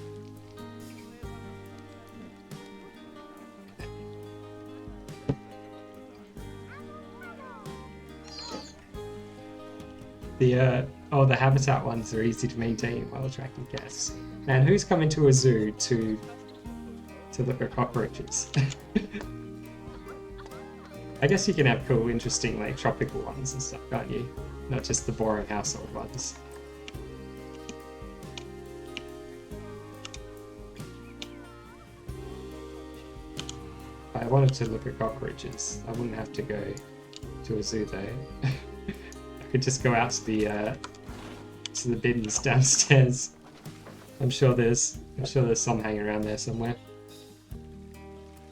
The habitat ones are easy to maintain while attracting guests. And who's coming to a zoo to look at cockroaches? I guess you can have cool, interesting, like tropical ones and stuff, can't you? Not just the boring household ones. If I wanted to look at cockroaches, I wouldn't have to go to a zoo though. I could just go out to the bins downstairs. I'm sure there's some hanging around there somewhere.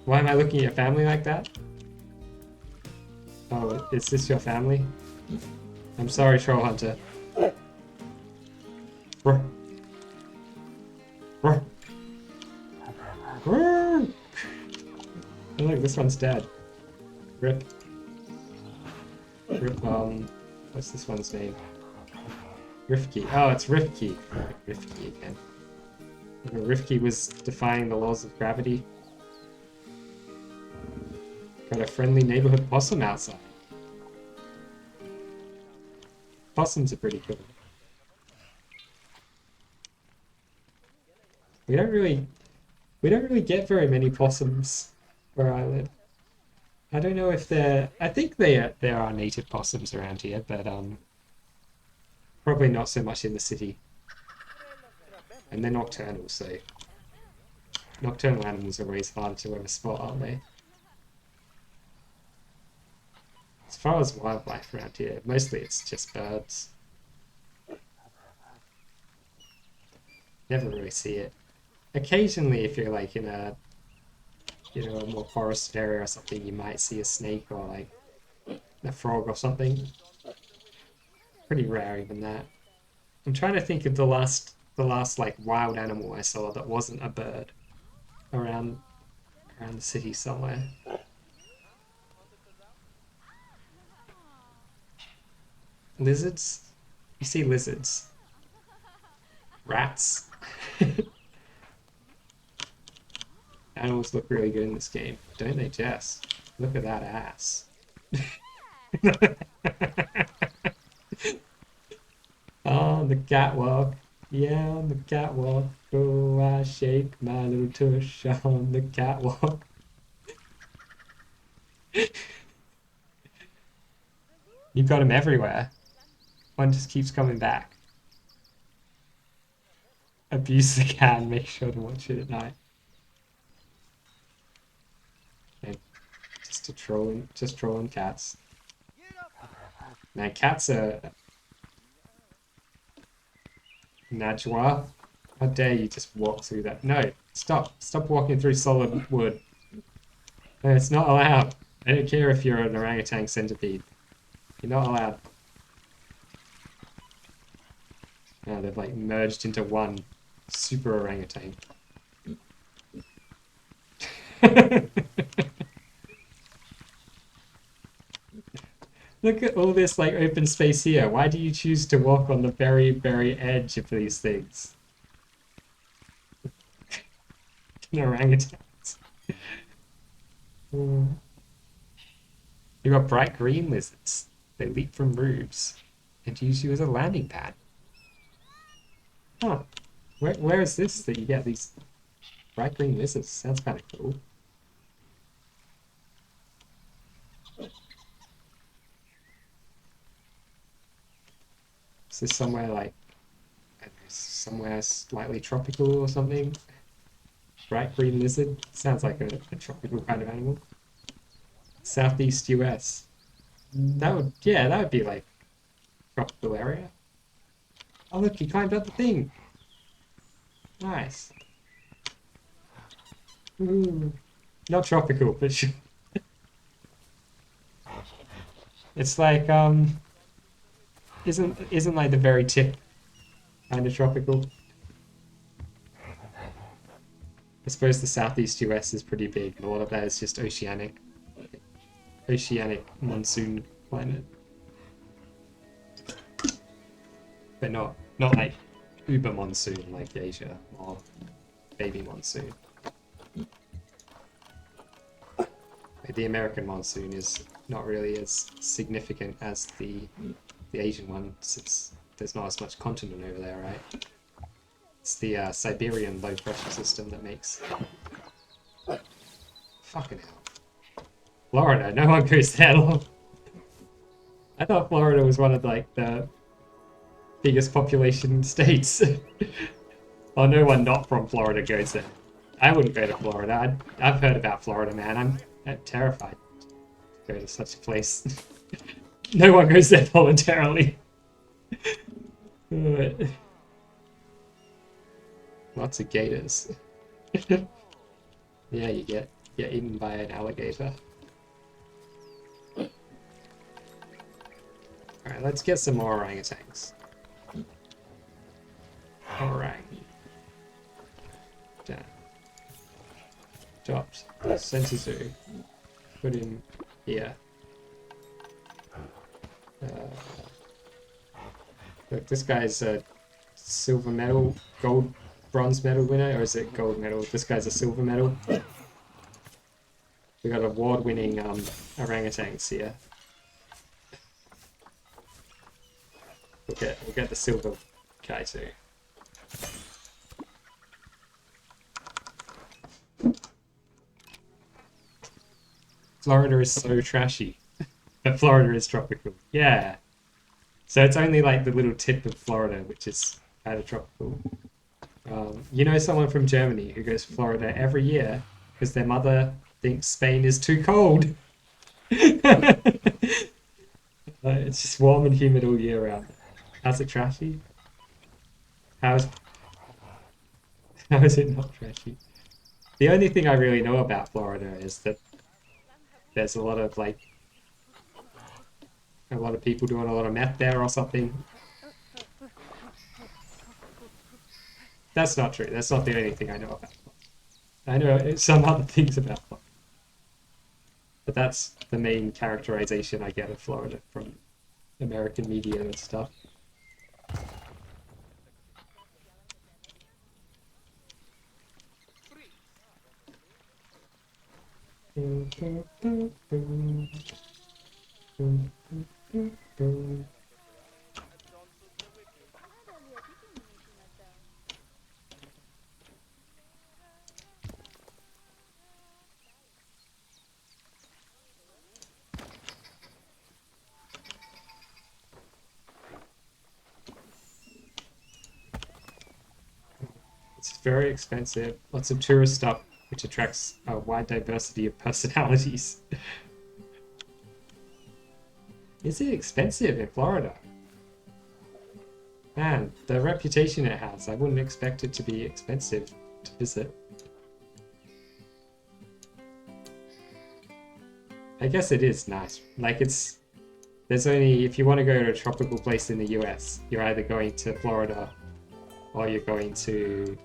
Why am I looking at your family like that? Oh, is this your family? I'm sorry, Troll Hunter. Ruh. Ruh. Ruh. Oh look, this one's dead. Rip. Rip, what's this one's name? Rifki. Oh, it's Rifki. Rifki again. Rifki was defying the laws of gravity. Got a friendly neighborhood possum outside. Possums are pretty cool. We don't really get very many possums where I live. I don't know if I think there are native possums around here, but probably not so much in the city. And they're nocturnal, so nocturnal animals are always hard to ever spot, aren't they? As far as wildlife around here, mostly it's just birds. Never really see it. Occasionally, if you're like in a a more forested area or something, you might see a snake or like a frog or something. Pretty rare, even that. I'm trying to think of the last like wild animal I saw that wasn't a bird around the city somewhere. Lizards? You see lizards. Rats. Animals look really good in this game, don't they, Jess? Look at that ass. On the catwalk. Yeah, on the catwalk. Oh, I shake my little tush on the catwalk. You've got them everywhere. One just keeps coming back. Abuse the cat and make sure to watch it at night. Okay. Just trolling cats. Now cats are... Najwa, how dare you just walk through that? No, stop walking through solid wood. No, it's not allowed. I don't care if you're an orangutan centipede. You're not allowed. Now they've like merged into one super orangutan. Look at all this like open space here. Why do you choose to walk on the very, very edge of these things? Orangutans. You got bright green lizards. They leap from roofs and use you as a landing pad. Huh. Where is this that you get these bright green lizards? Sounds kind of cool. Is this somewhere like, I don't know, somewhere slightly tropical or something? Bright green lizard? Sounds like a tropical kind of animal. Southeast US. That would be like tropical area. Oh look, he climbed up the thing. Nice. Ooh. Not tropical, but sure. It's like isn't like the very tip kind of tropical? I suppose the Southeast US is pretty big, and a lot of that is just oceanic monsoon climate. But not like uber monsoon like Asia, or baby monsoon. The American monsoon is not really as significant as the Asian one, since there's not as much continent over there, right? It's the Siberian low pressure system that makes. Fucking hell. Florida, no one goes there long. I thought Florida was one of like the biggest population states. Oh, no one not from Florida goes there. I wouldn't go to Florida. I've heard about Florida, man. I'm terrified to go to such a place. No one goes there voluntarily. Lots of gators. Yeah, you get eaten by an alligator. Alright, let's get some more orangutans. Orang. Down. Dropped. Center zoo. Put him here. Look, this guy's a silver medal, bronze medal winner, or is it gold medal? This guy's a silver medal. We got award-winning orangutans here. We'll get the silver guy too. Florida is so trashy, but Florida is tropical. Yeah. So it's only like the little tip of Florida, which is kind of tropical. You know someone from Germany who goes to Florida every year because their mother thinks Spain is too cold. It's just warm and humid all year round. How's it trashy? How is it not trashy? The only thing I really know about Florida is that there's a lot of people doing a lot of meth there or something. That's not true. That's not the only thing I know about Florida. I know some other things about Florida. But that's the main characterization I get of Florida from American media and stuff. It's very expensive. Lots of tourist stuff, which attracts a wide diversity of personalities. Is it expensive in Florida? Man, the reputation it has, I wouldn't expect it to be expensive to visit. I guess it is nice. Like, it's There's only, if you want to go to a tropical place in the US, you're either going to Florida or you're going to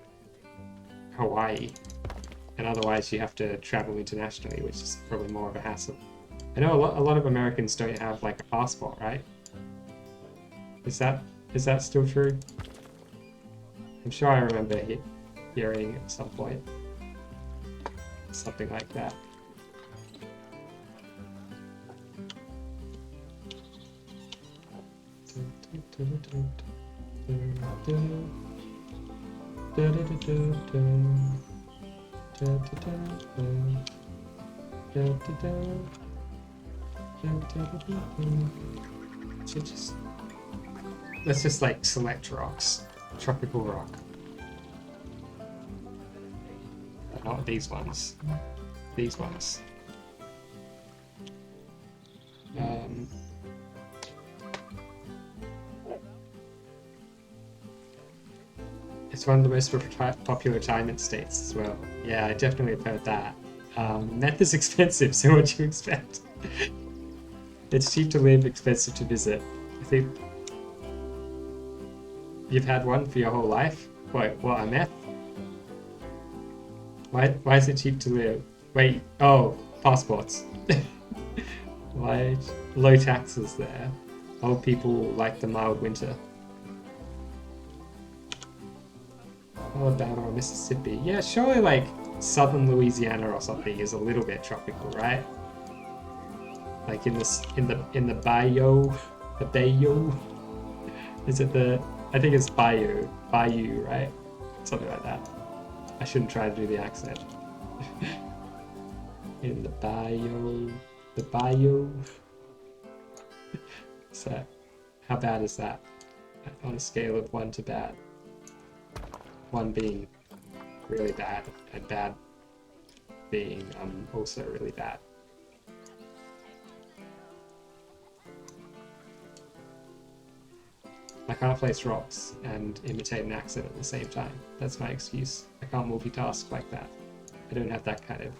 Hawaii. And otherwise you have to travel internationally, which is probably more of a hassle. I know a lot of Americans don't have like a passport, right? Is that still true? I'm sure I remember hearing at some point something like that. Let's just like select rocks. Tropical rock. Not these ones. These ones. It's one of the most popular retirement states as well. Yeah, I definitely have heard that. Meth is expensive, so what do you expect? It's cheap to live, expensive to visit. I think you've had one for your whole life? What, a meth? Why is it cheap to live? Wait, oh, passports. Why? Low taxes there. Old people like the mild winter. Alabama or Mississippi. Yeah, surely like southern Louisiana or something is a little bit tropical, right? Like in the bayou, the bayou. Is it the? I think it's bayou, right? Something like that. I shouldn't try to do the accent. In the bayou, the bayou. So, how bad is that? On a scale of 1 to bad. 1 being really bad, and bad being also really bad. I can't place rocks and imitate an accent at the same time. That's my excuse. I can't multitask like that. I don't have that kind of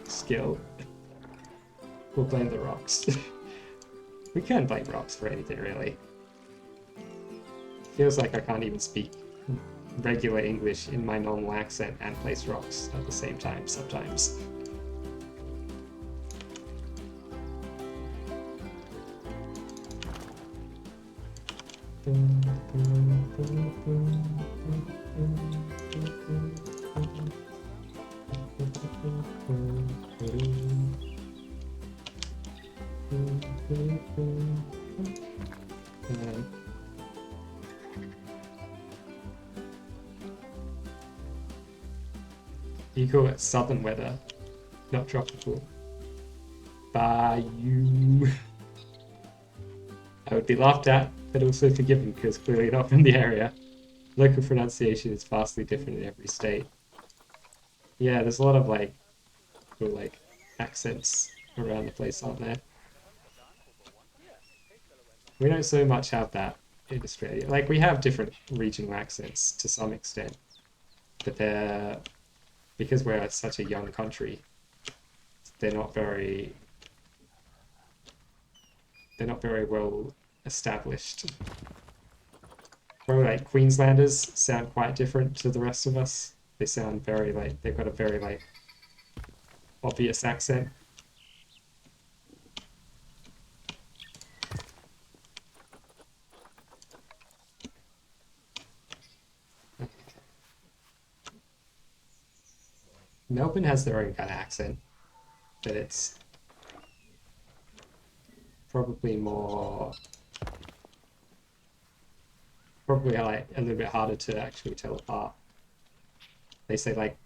skill. We'll blame the rocks. We can't blame rocks for anything, really. Feels like I can't even speak regular English in my normal accent and place rocks at the same time sometimes. You call it southern weather, not tropical. Bayou. I would be laughed at, but also forgiven because clearly not from the area. Local pronunciation is vastly different in every state. Yeah, there's a lot of like cool like accents around the place, aren't there? We don't so much have that in Australia. Like we have different regional accents to some extent, but they're, because we're such a young country, they're not very well established. Probably like Queenslanders sound quite different to the rest of us. They sound very like, they've got a very like obvious accent. Melbourne has their own kind of accent, but it's probably like a little bit harder to actually tell apart. They say like,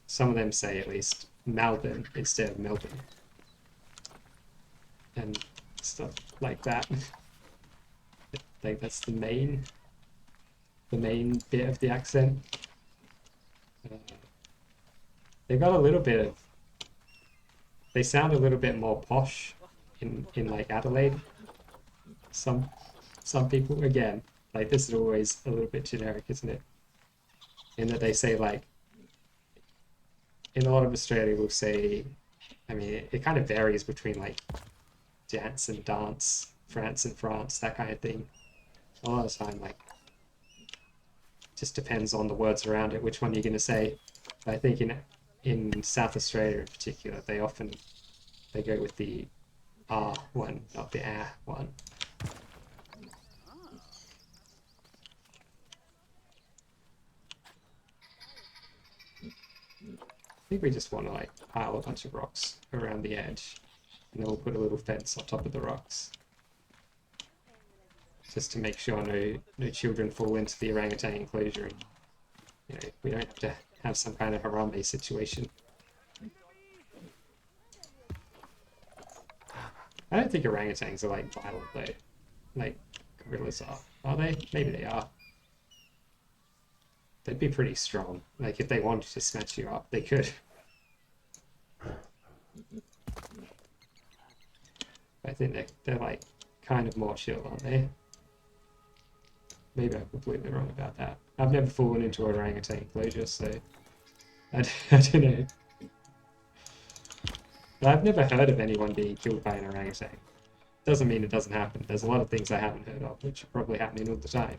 some of them say at least Melbourne instead of Melbourne and stuff like that. I think that's the main bit of the accent. They got a little bit of, they sound a little bit more posh in like Adelaide. Some people, again, like this is always a little bit generic, isn't it? In that they say like, in a lot of Australia we'll say, I mean it kind of varies between like dance and dance, France and France, that kind of thing. A lot of the time, like, just depends on the words around it, which one you're going to say. But I think in South Australia in particular, they go with the R one, not the ah one. I think we just want to like pile a bunch of rocks around the edge, and then we'll put a little fence on top of the rocks, just to make sure no children fall into the orangutan enclosure. And, you know, we don't have to have some kind of Harambe situation. I don't think orangutans are like violent though, like gorillas are. Are they? Maybe they are. They'd be pretty strong. Like if they wanted to snatch you up, they could. I think they're like kind of more chill, aren't they? Maybe I'm completely wrong about that. I've never fallen into an orangutan enclosure, so I don't know. But I've never heard of anyone being killed by an orangutan. Doesn't mean it doesn't happen. There's a lot of things I haven't heard of, which are probably happening all the time.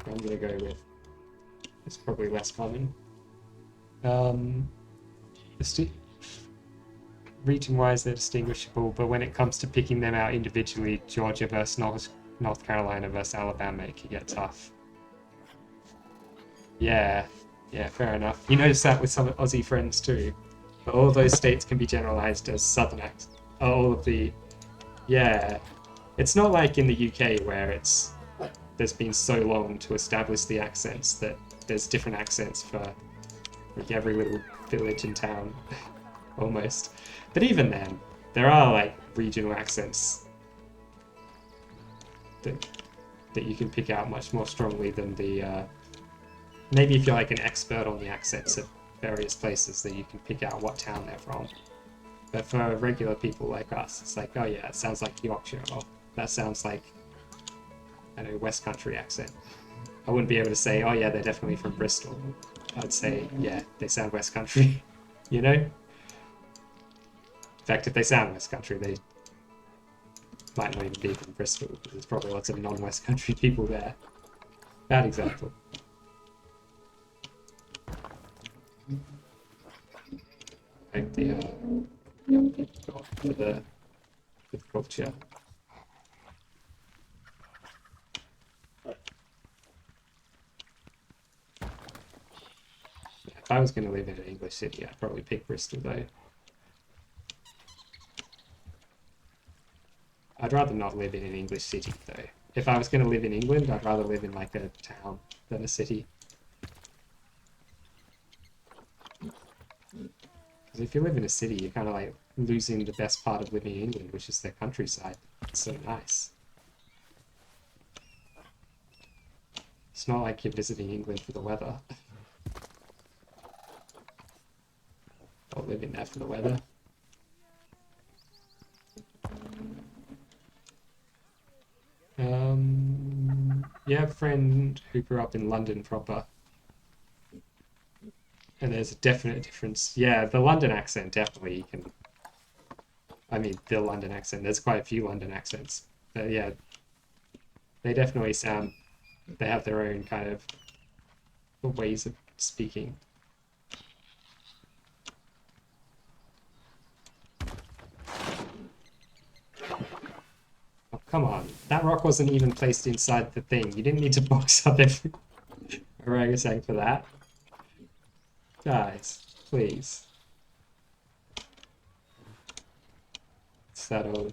I'm gonna go with it's probably less common. Region-wise, they're distinguishable, but when it comes to picking them out individually, Georgia versus North Carolina versus Alabama, it can get tough. Yeah, fair enough. You notice that with some Aussie friends too. But all of those states can be generalized as southern accents. All of the... Yeah. It's not like in the UK where there's been so long to establish the accents that there's different accents for like every little village and town, almost. But even then, there are like regional accents that you can pick out much more strongly than the... maybe if you're like an expert on the accents of various places, that you can pick out what town they're from. But for regular people like us, it's like, oh yeah, it sounds like Yorkshire, or that sounds like, I don't know, West Country accent. I wouldn't be able to say, oh yeah, they're definitely from Bristol. I'd say, yeah, they sound West Country, you know? In fact, if they sound West Country, they might not even be from Bristol, because there's probably lots of non-West Country people there. Bad example. I hope the young people got for the culture. If I was going to live in an English city, I'd probably pick Bristol though. I'd rather not live in an English city though. If I was going to live in England, I'd rather live in like a town than a city. Because if you live in a city, you're kind of like losing the best part of living in England, which is the countryside. It's so nice. It's not like you're visiting England for the weather. Or living there for the weather. You have a friend who grew up in London proper. And there's a definite difference. Yeah, the London accent definitely can... I mean, the London accent. There's quite a few London accents. But yeah, they definitely sound... They have their own kind of ways of speaking. Oh, come on. That rock wasn't even placed inside the thing. You didn't need to box up every orangutan for that. Guys, please. Settle.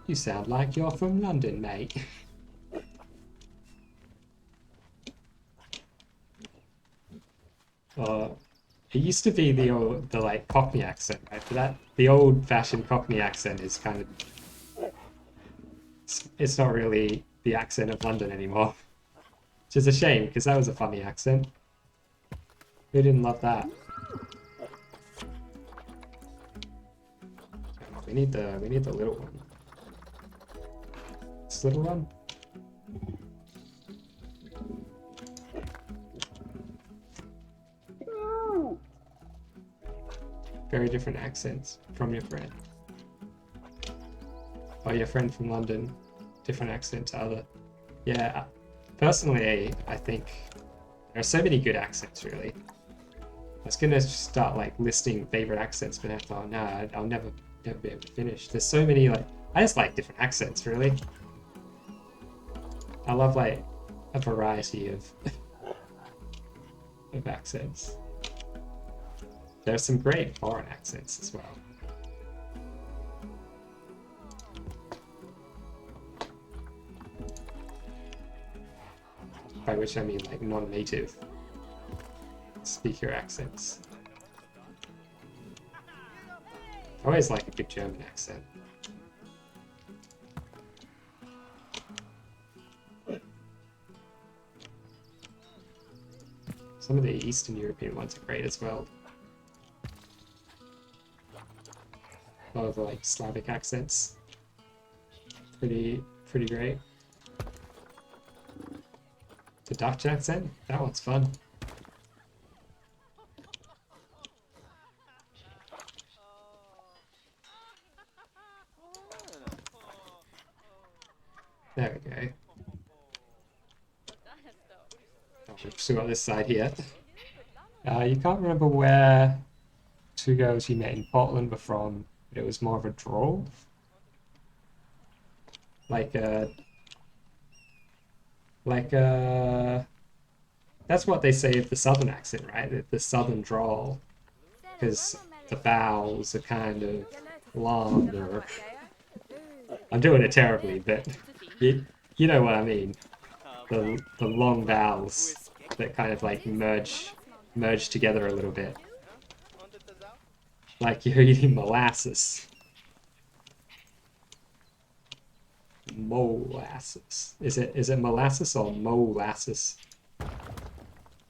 You sound like you're from London, mate. It used to be the like Cockney accent, right? But the old-fashioned Cockney accent is kind of... It's not really the accent of London anymore. Which is a shame, because that was a funny accent. Who didn't love that? We need the little one. This little one? Very different accents from your friend. Or your friend from London, different accent to other. Yeah, personally, I think there are so many good accents, really. I was gonna start like listing favorite accents, but I thought, no, I'll never be able to finish. There's so many, like, I just like different accents, really. I love like a variety of of accents. There's some great foreign accents as well. By which I mean like non-native speaker accents. I always like a good German accent. Some of the Eastern European ones are great as well. A lot of like Slavic accents. Pretty great. The Dutch accent? That one's fun. There we go. We've still got this side here. You can't remember where two girls you met in Portland were from, but it was more of a drawl. That's what they say of the southern accent, right? The southern drawl, because the vowels are kind of longer. I'm doing it terribly, but you know what I mean. The long vowels that kind of like merge together a little bit. Like you're eating molasses. Molasses. Is it molasses or molasses?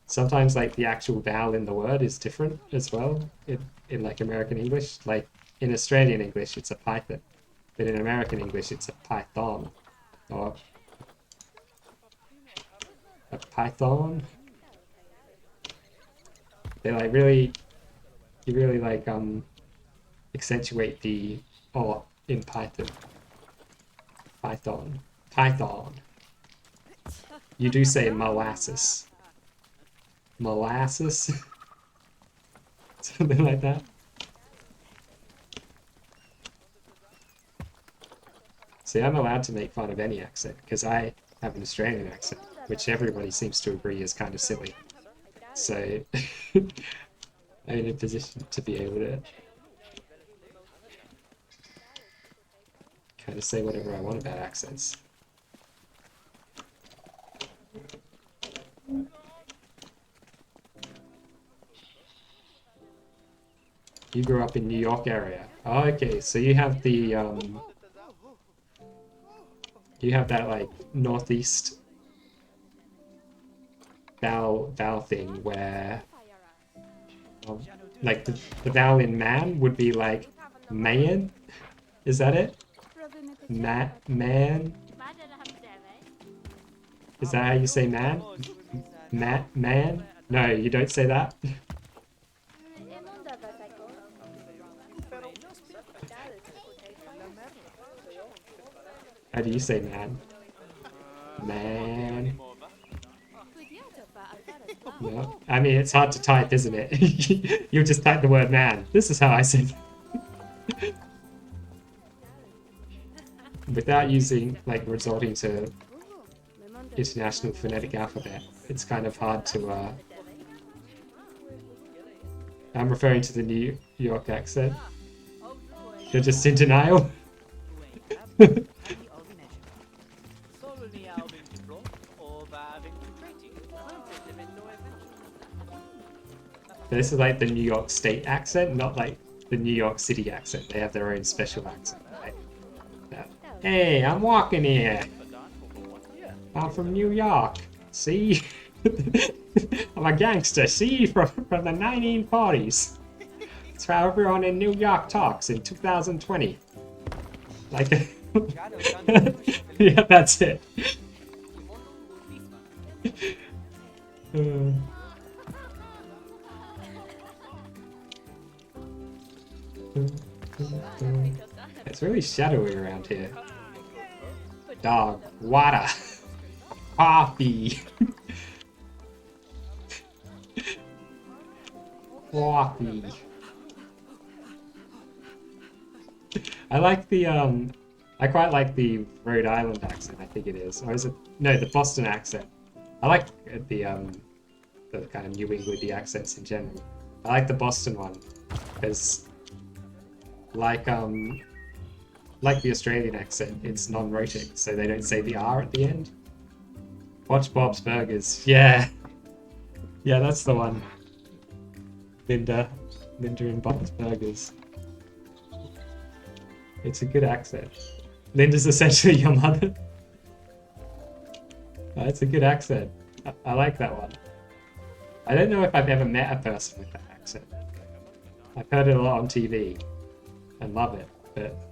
Sometimes like the actual vowel in the word is different as well in like American English. Like in Australian English it's a python, but in American English it's a python or a python. They like you really like accentuate the "or" in Python. Python. You do say molasses. Molasses? Something like that. See, I'm allowed to make fun of any accent because I have an Australian accent, which everybody seems to agree is kind of silly. So I'm in a position to be able to kind of say whatever I want about accents. You grew up in New York area. Oh, okay, so you have the you have that like northeast vowel thing where like the vowel in man would be like man. Is that it? Man? Is that how you say man? Man? No, you don't say that. How do you say man? Man. No. I mean, it's hard to type, isn't it? You just type the word man. This is how I say it. Without using, like, resorting to international phonetic alphabet, it's kind of hard to, I'm referring to the New York accent. You're just in denial? This is like the New York State accent, not like the New York City accent. They have their own special accent, right? Yeah. Hey, I'm walking here. I'm from New York. See? I'm a gangster, see? From the 1940s. That's how everyone in New York talks in 2020. Like, yeah, that's it. It's really shadowy around here. Dog, water, coffee, coffee. I like the I quite like the Rhode Island accent. I think it is, or is it? No, the Boston accent. I like the kind of New Englandy accents in general. I like the Boston one because, like the Australian accent, it's non-rhotic, so they don't say the R at the end. Watch Bob's Burgers. Yeah, yeah, that's the one. Linda and Bob's Burgers. It's a good accent. Linda's essentially your mother. It's a good accent. I like that one. I don't know if I've ever met a person with that accent. I've heard it a lot on TV and love it, but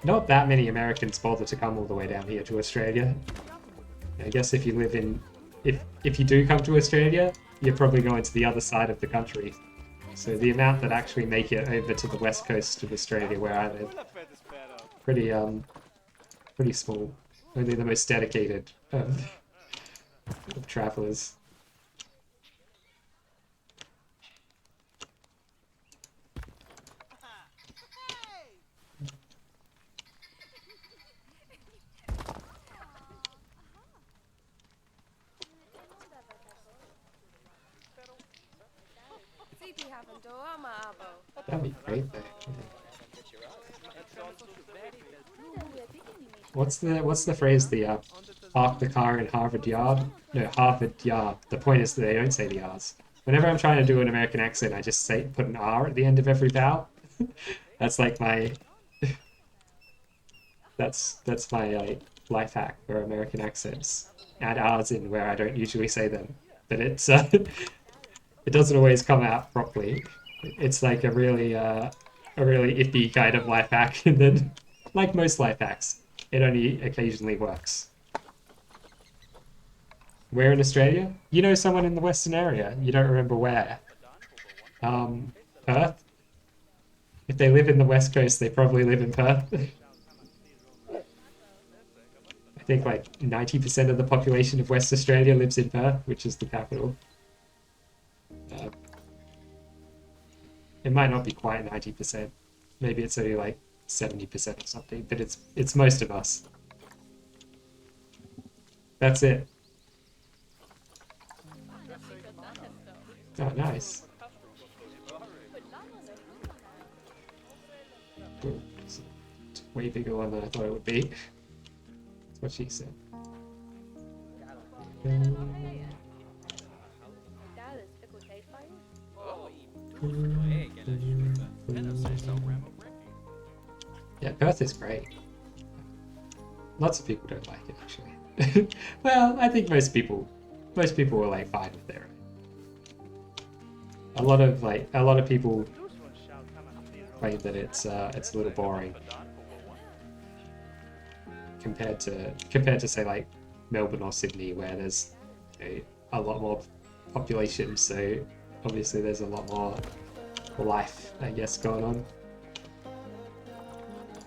not that many Americans bother to come all the way down here to Australia. I guess if you live in, if you do come to Australia, you're probably going to the other side of the country. So the amount that actually make it over to the west coast of Australia, where I live, pretty small. Only the most dedicated of travellers. That'd be great though. What's the phrase? The park the car in Harvard Yard? No, Harvard Yard. The point is that they don't say the R's. Whenever I'm trying to do an American accent, I just put an R at the end of every vowel. That's like my that's my life hack for American accents. Add R's in where I don't usually say them, but it's it doesn't always come out properly. It's like a really iffy kind of life hack, and then, like most life hacks, it only occasionally works. Where in Australia? You know someone in the Western area. You don't remember where. Perth? If they live in the West Coast, they probably live in Perth. I think like 90% of the population of West Australia lives in Perth, which is the capital. It might not be quite 90%. Maybe it's only like 70% or something, but it's most of us. That's it. Oh, nice. Cool. It's a way bigger one than I thought it would be. That's what she said. Yeah, Perth is great. Lots of people don't like it, actually. Well, I think most people are like fine with it. A lot of people claim that it's a little boring compared to say like Melbourne or Sydney, where there's a lot more population, so obviously there's a lot more life, I guess, going on.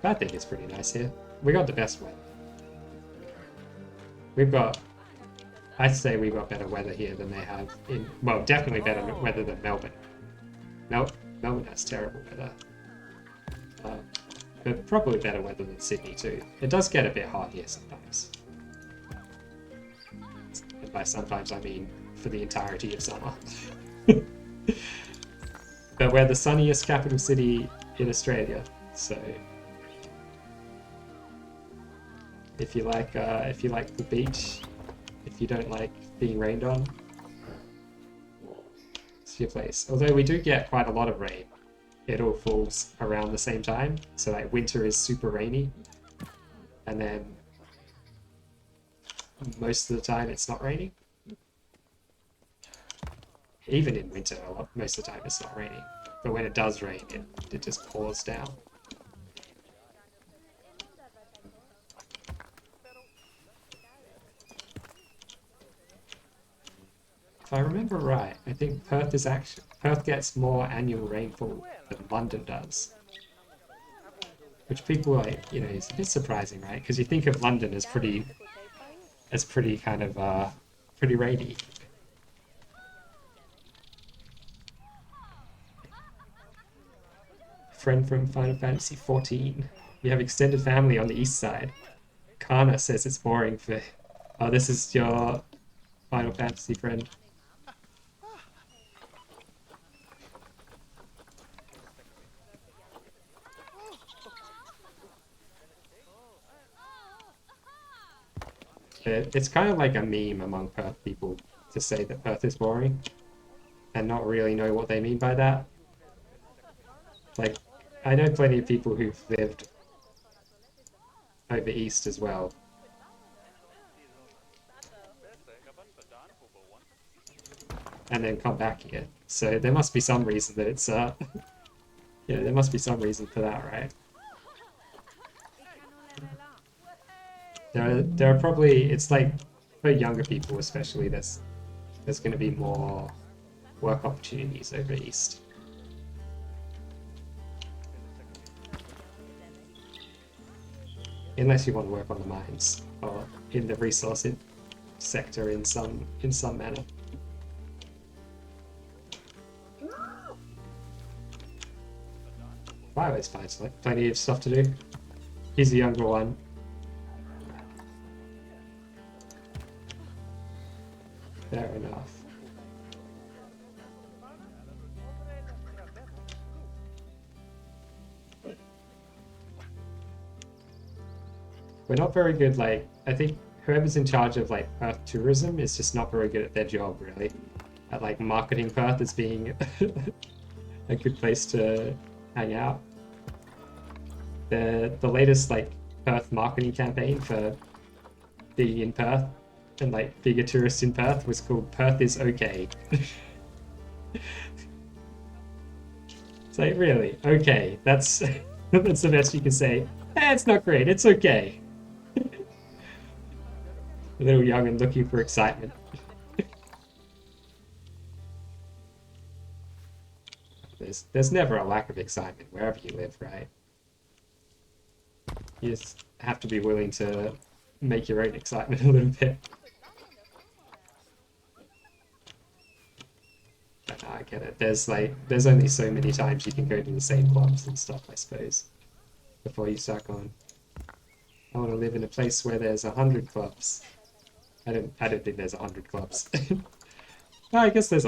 But I think it's pretty nice here. We got the best weather. I'd say we've got better weather here than they have in, well, definitely better weather than Melbourne. Melbourne has terrible weather. But probably better weather than Sydney too. It does get a bit hot here sometimes. And by sometimes I mean for the entirety of summer. But we're the sunniest capital city in Australia, so if you like the beach, if you don't like being rained on, it's your place. Although we do get quite a lot of rain. It all falls around the same time, so like winter is super rainy, and then most of the time it's not raining. Even in winter, most of the time it's not raining. But when it does rain, it just pours down. If I remember right, I think Perth gets more annual rainfall than London does. which people like, you know, is a bit surprising, right? Because you think of London as pretty kind of pretty rainy. Friend from Final Fantasy 14. You have extended family on the east side. Kana says it's boring for. Oh, this is your Final Fantasy friend. It's kind of like a meme among Perth people to say that Perth is boring and not really know what they mean by that. Like, I know plenty of people who've lived over east as well. And then come back here. So there must be some reason that it's, yeah, there must be some reason for that, right? There are probably, it's like, for younger people especially, there's going to be more work opportunities over east. Unless you want to work on the mines or in the resource sector in some manner. Wow, it's fine. It's like plenty of stuff to do. He's the younger one. Fair enough. We're not very good, like, I think whoever's in charge of, like, Perth tourism is just not very good at their job, really. At, like, marketing Perth as being a good place to hang out. The latest, like, Perth marketing campaign for being in Perth and, like, being a tourist in Perth was called Perth is Okay. It's like, really? Okay, that's, that's the best you can say. It's not great, it's okay. A little young and looking for excitement. There's never a lack of excitement wherever you live, right? You just have to be willing to make your own excitement a little bit. But no, I get it. There's only so many times you can go to the same clubs and stuff, I suppose, before you start going, I want to live in a place where there's 100 clubs. I don't think there's 100 clubs. Well, I guess there's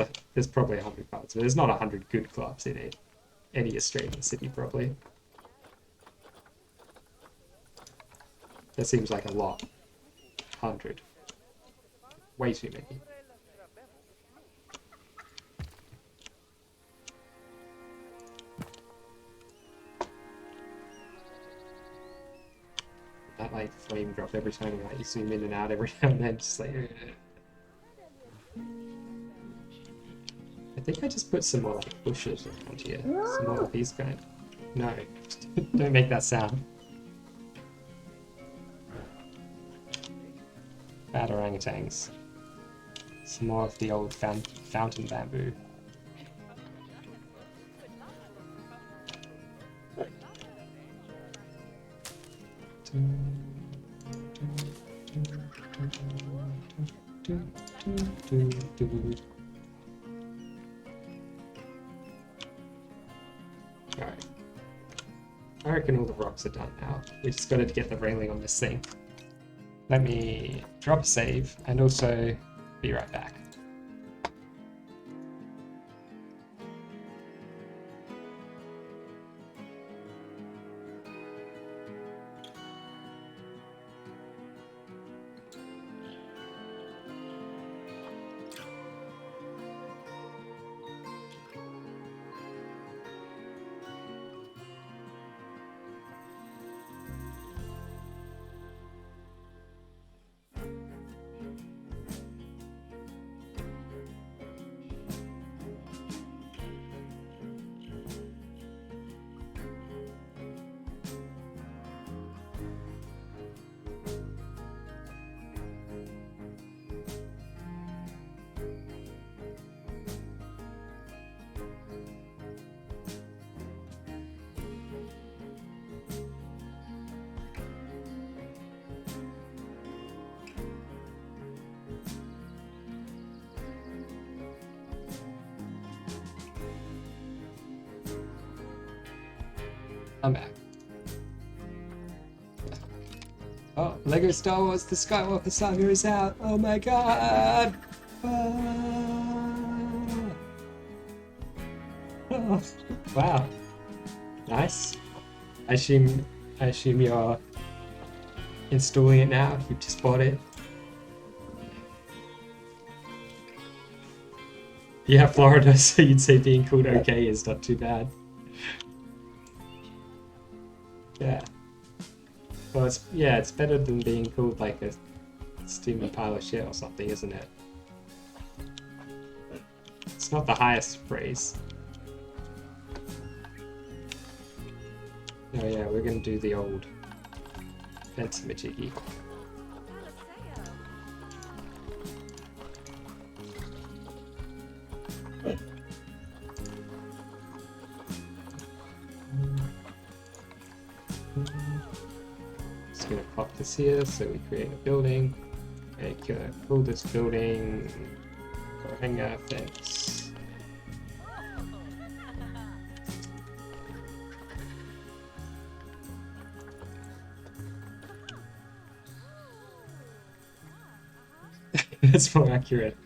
probably 100 clubs, but there's not 100 good clubs in any Australian city, probably. That seems like a lot. 100. Way too many. That like flame drop every time you zoom in and out every now and then, just like. I think I just put some more like bushes around here. Some more of these kind. No, don't make that sound. Bad orangutans. Some more of the old fountain bamboo. Alright. I reckon all the rocks are done now. We just gotta get the railing on this thing. Let me drop a save and also be right back. I'm back. Oh, Lego Star Wars The Skywalker Saga is out! Oh my god! Ah. Oh, wow. Nice. I assume you're installing it now. You just bought it. Yeah, Florida, so you'd say being called okay is not too bad. Yeah. Well, it's better than being called like a steaming pile of shit or something, isn't it? It's not the highest praise. Oh yeah, we're gonna do the old fence majiggy. Just gonna pop this here so we create a building. Call this building for hangar fence. That's more accurate.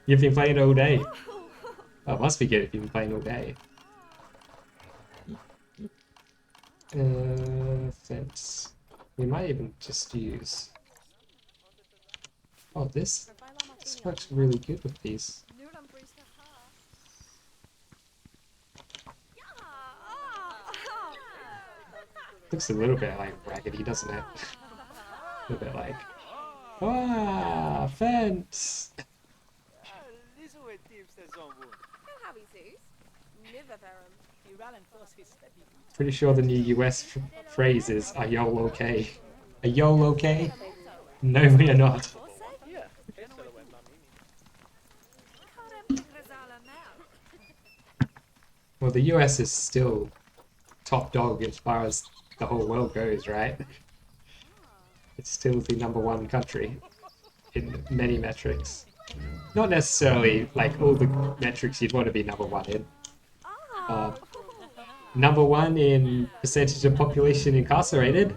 You've been playing all day. Oh, it must be good if you've been playing all day. Fence. We might even just use... Oh, this works really good with these. Looks a little bit like raggedy, doesn't it? A little bit like... Ah, fence! Pretty sure the new US phrase is "Are y'all okay?" Are y'all okay? No, we are not. Well, the US is still top dog as far as the whole world goes, right? It's still the #1 country in many metrics. Not necessarily like all the metrics you'd want to be #1 in. #1 in percentage of population incarcerated.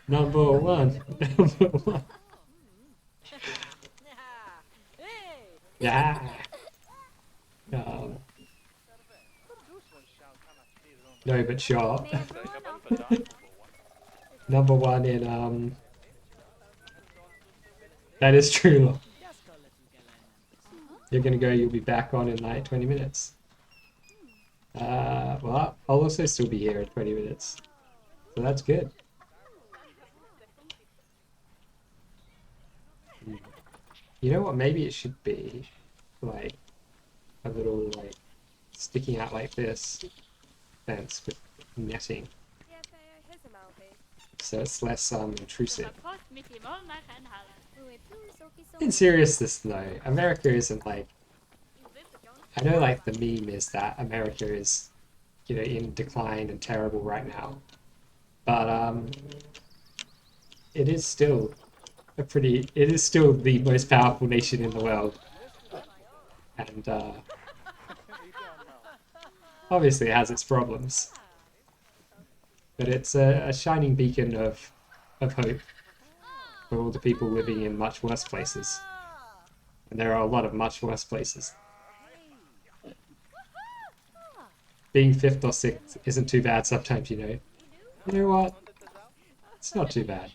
#1. #1. Yeah. No, but sure. #1 in That is true. You're gonna go. You'll be back on in like 20 minutes. Well, I'll also still be here in 20 minutes, so that's good. You know what? Maybe it should be like a little like sticking out like this fence with netting, so it's less intrusive. In seriousness though, America isn't like... I know like the meme is that America is, you know, in decline and terrible right now, but it is still it is still the most powerful nation in the world, and obviously it has its problems, but it's a shining beacon of hope for all the people living in much worse places, and there are a lot of much worse places. Being 5th or 6th isn't too bad sometimes, you know. You know what? It's not too bad.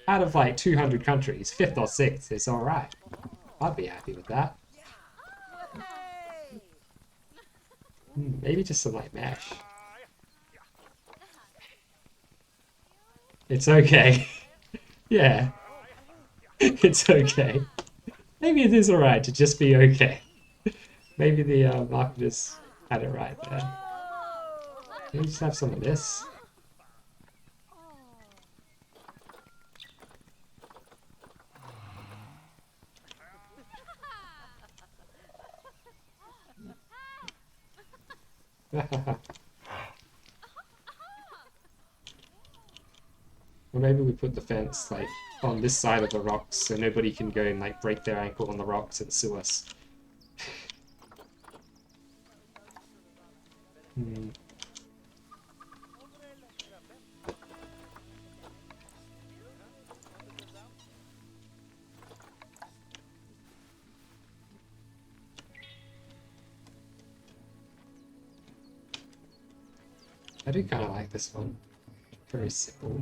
Out of like 200 countries, 5th or 6th is alright. I'd be happy with that. Maybe just some like mesh. It's okay. Yeah. It's okay. Maybe it is alright to just be okay. Maybe the marketers had it right there. Maybe just have some of this. Or maybe we put the fence like on this side of the rocks so nobody can go and like break their ankle on the rocks and sue us. I do kind of like this one. Very simple.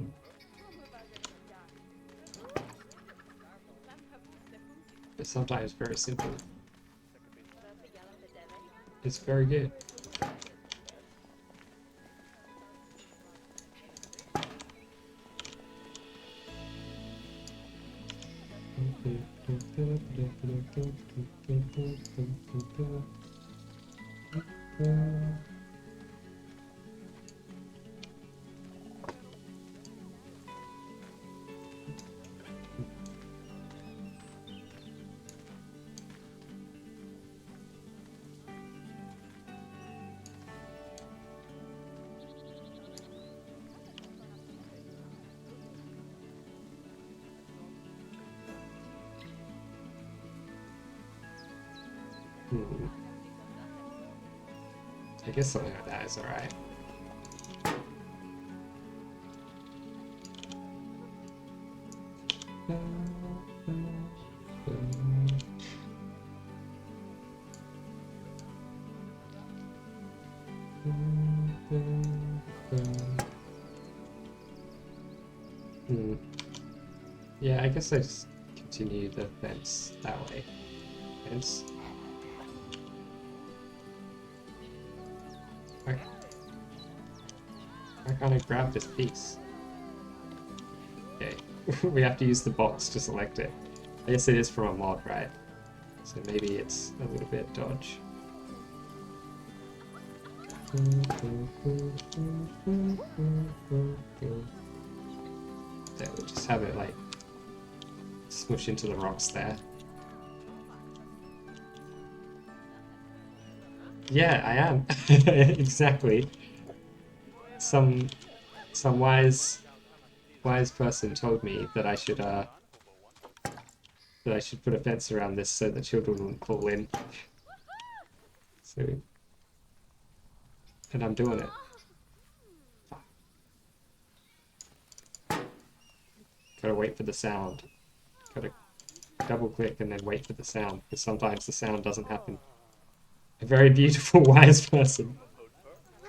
But sometimes very simple. It's very good. I guess something like that is alright. Yeah, I guess I just continue the fence that way. Fence. I can't I grab this piece? Okay, we have to use the box to select it. I guess it is from a mod, right? So maybe it's a little bit dodge. There, we'll just have it like smush into the rocks there. Yeah, I am. Exactly. Some wise person told me that I should put a fence around this so that children wouldn't fall in. So, and I'm doing it. Gotta wait for the sound. Gotta double click and then wait for the sound, because sometimes the sound doesn't happen. A very beautiful, wise person.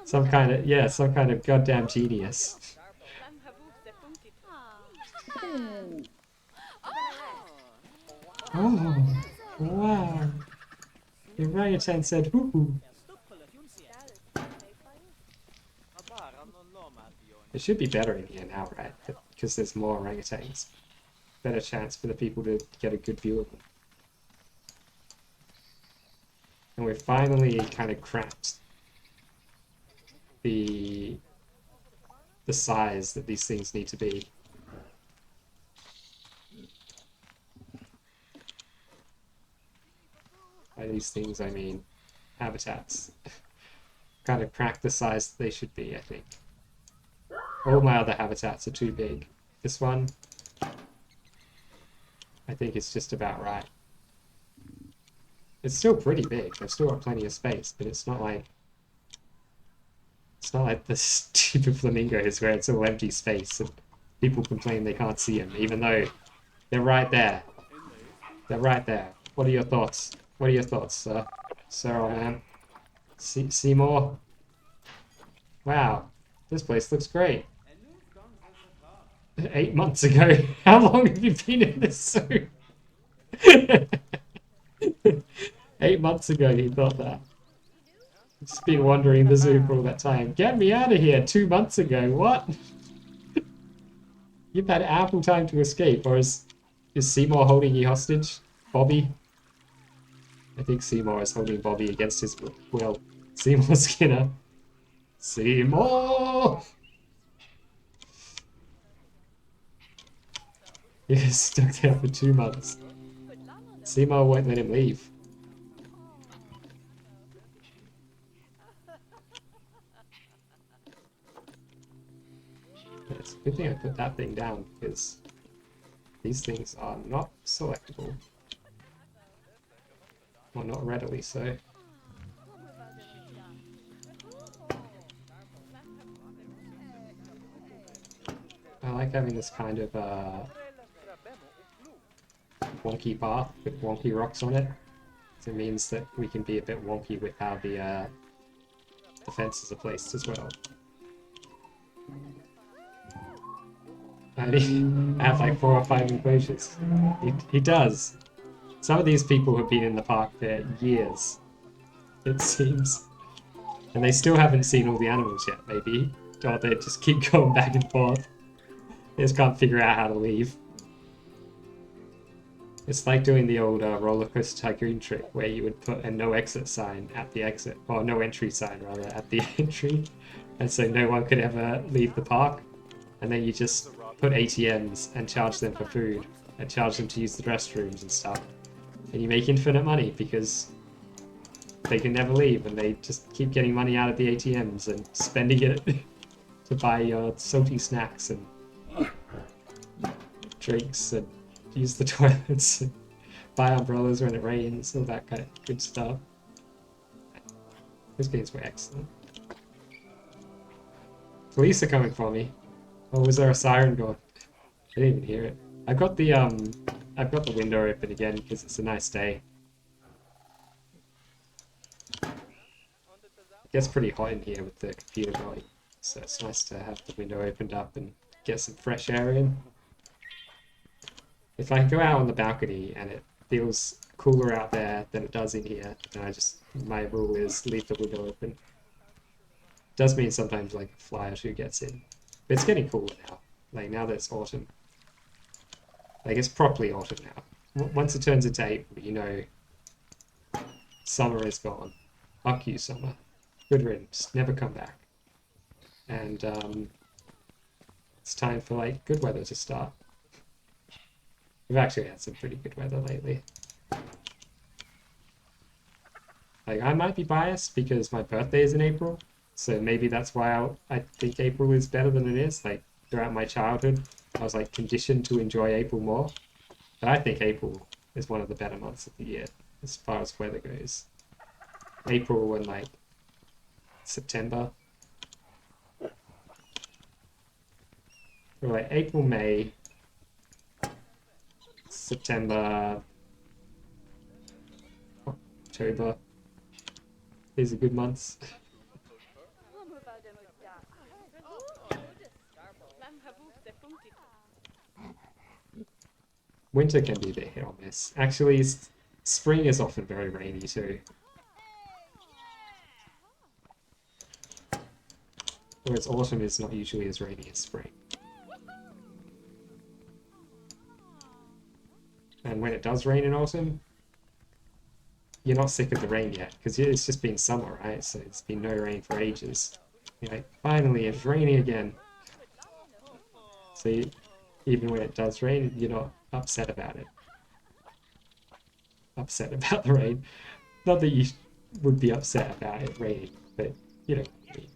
Some kind of goddamn genius. Oh, wow. The orangutan said, hoo-hoo. It should be better in here now, right? Because there's more orangutans. Better chance for the people to get a good view of them. And we've finally kind of cracked the size that these things need to be. By these things, I mean habitats. Kind of cracked the size that they should be, I think. All my other habitats are too big. This one, I think it's just about right. It's still pretty big. They've still got plenty of space, but it's not like the stupid flamingos where it's all empty space and people complain they can't see them, even though they're right there. They're right there. What are your thoughts? What are your thoughts, sir? Sir, old man. See more? Wow, this place looks great. 8 months ago. How long have you been in this zoo? 8 months ago he thought that. Just been wandering the zoo for all that time. Get me out of here 2 months ago. What? You've had ample time to escape, or is Seymour holding you hostage? Bobby? I think Seymour is holding Bobby against his will. Seymour Skinner. Seymour! He was stuck there for 2 months. Seymour won't let him leave. It's a good thing I put that thing down, because these things are not selectable. Well, not readily so. I like having this kind of wonky path with wonky rocks on it. It means that we can be a bit wonky with how the fences are placed as well. I have like 4 or 5 enclosures. He does. Some of these people have been in the park for years, it seems. And they still haven't seen all the animals yet, maybe. Or they just keep going back and forth. They just can't figure out how to leave. It's like doing the old roller coaster tycoon trick where you would put a no exit sign at the exit, or no entry sign rather, at the entry. And so no one could ever leave the park. And then you just put ATMs and charge them for food and charge them to use the restrooms and stuff. And you make infinite money because they can never leave and they just keep getting money out of the ATMs and spending it to buy your salty snacks and drinks and use the toilets and buy umbrellas when it rains, all that kind of good stuff. Those games were excellent. Police are coming for me. Oh, was there a siren going? I didn't even hear it. I've got the window open again because it's a nice day. It gets pretty hot in here with the computer going, so it's nice to have the window opened up and get some fresh air in. If I can go out on the balcony and it feels cooler out there than it does in here, then my rule is leave the window open. Does mean sometimes like a fly or two gets in. But it's getting cooler now. Like now that it's autumn. Like it's properly autumn now. Once it turns into April, you know summer is gone. Fuck you, summer. Good riddance. Never come back. And it's time for like good weather to start. We've actually had some pretty good weather lately. Like I might be biased because my birthday is in April. So maybe that's why I think April is better than it is. Like throughout my childhood, I was like conditioned to enjoy April more. But I think April is one of the better months of the year as far as weather goes. April and like September. Or like April, May, September, October. These are good months. Winter can be a bit hit or miss. Actually, spring is often very rainy too. Whereas autumn is not usually as rainy as spring. And when it does rain in autumn, you're not sick of the rain yet, because it's just been summer, right? So it's been no rain for ages. You're like, finally, it's raining again. So even when it does rain, you're not upset about it. Upset about the rain. Not that you would be upset about it raining, but you know what I mean.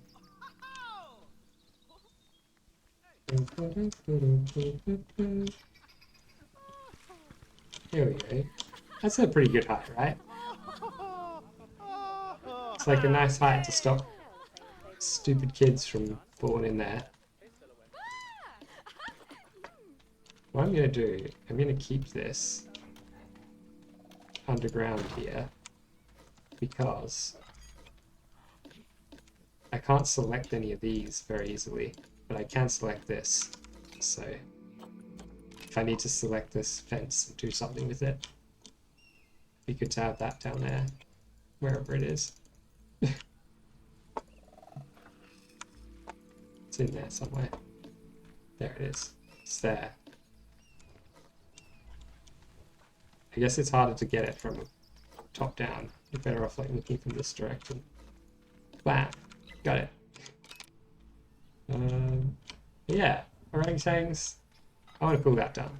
Here we go. That's a pretty good height, right? It's like a nice height to stop stupid kids from falling in there. What I'm going to do, I'm going to keep this underground here because I can't select any of these very easily, but I can select this. So if I need to select this fence and do something with it, it'd be good to have that down there, wherever it is. It's in there somewhere. There it is. It's there. I guess it's harder to get it from top down. You're better off like looking from this direction. Bam! Got it. Yeah, orangutans. I want to pull that down.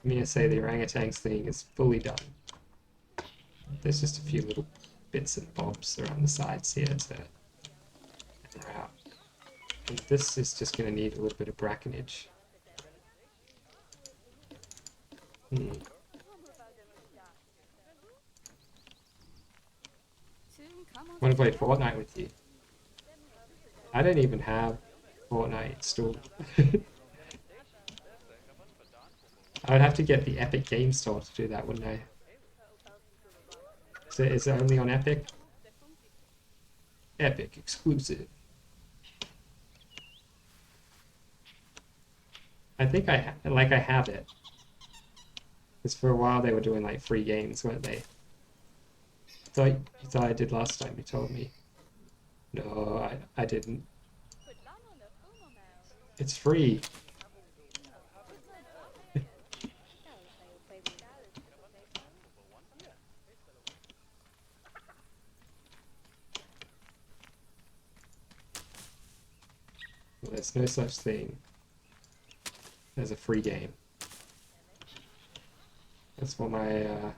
I'm going to say the orangutans thing is fully done. There's just a few little bits and bobs around the sides here to hammer out. And this is just going to need a little bit of brackenage. Want to play Fortnite with you? I don't even have Fortnite installed. I would have to get the Epic Game Store to do that, wouldn't I? Is it only on Epic? Epic exclusive. I think I have it. Because for a while they were doing like free games, weren't they? You thought I did last time, you told me. No, I didn't. It's free. Well, there's no such thing as a free game. That's what my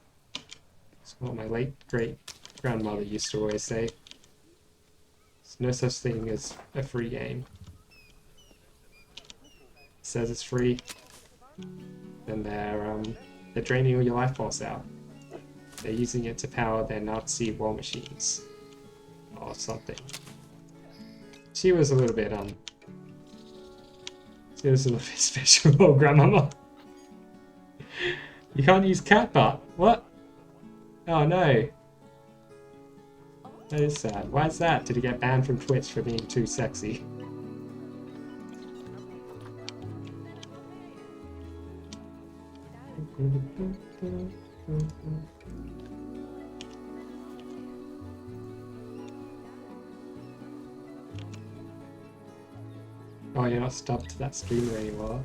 late great grandmother used to always say. There's no such thing as a free game. It says it's free, then they're draining all your life force out. They're using it to power their Nazi war machines or something. She was a little bit special, old grandmama. You can't use cat butt. What? Oh no. That is sad. Why is that? Did he get banned from Twitch for being too sexy? Oh, you're not stubbed to that streamer anymore.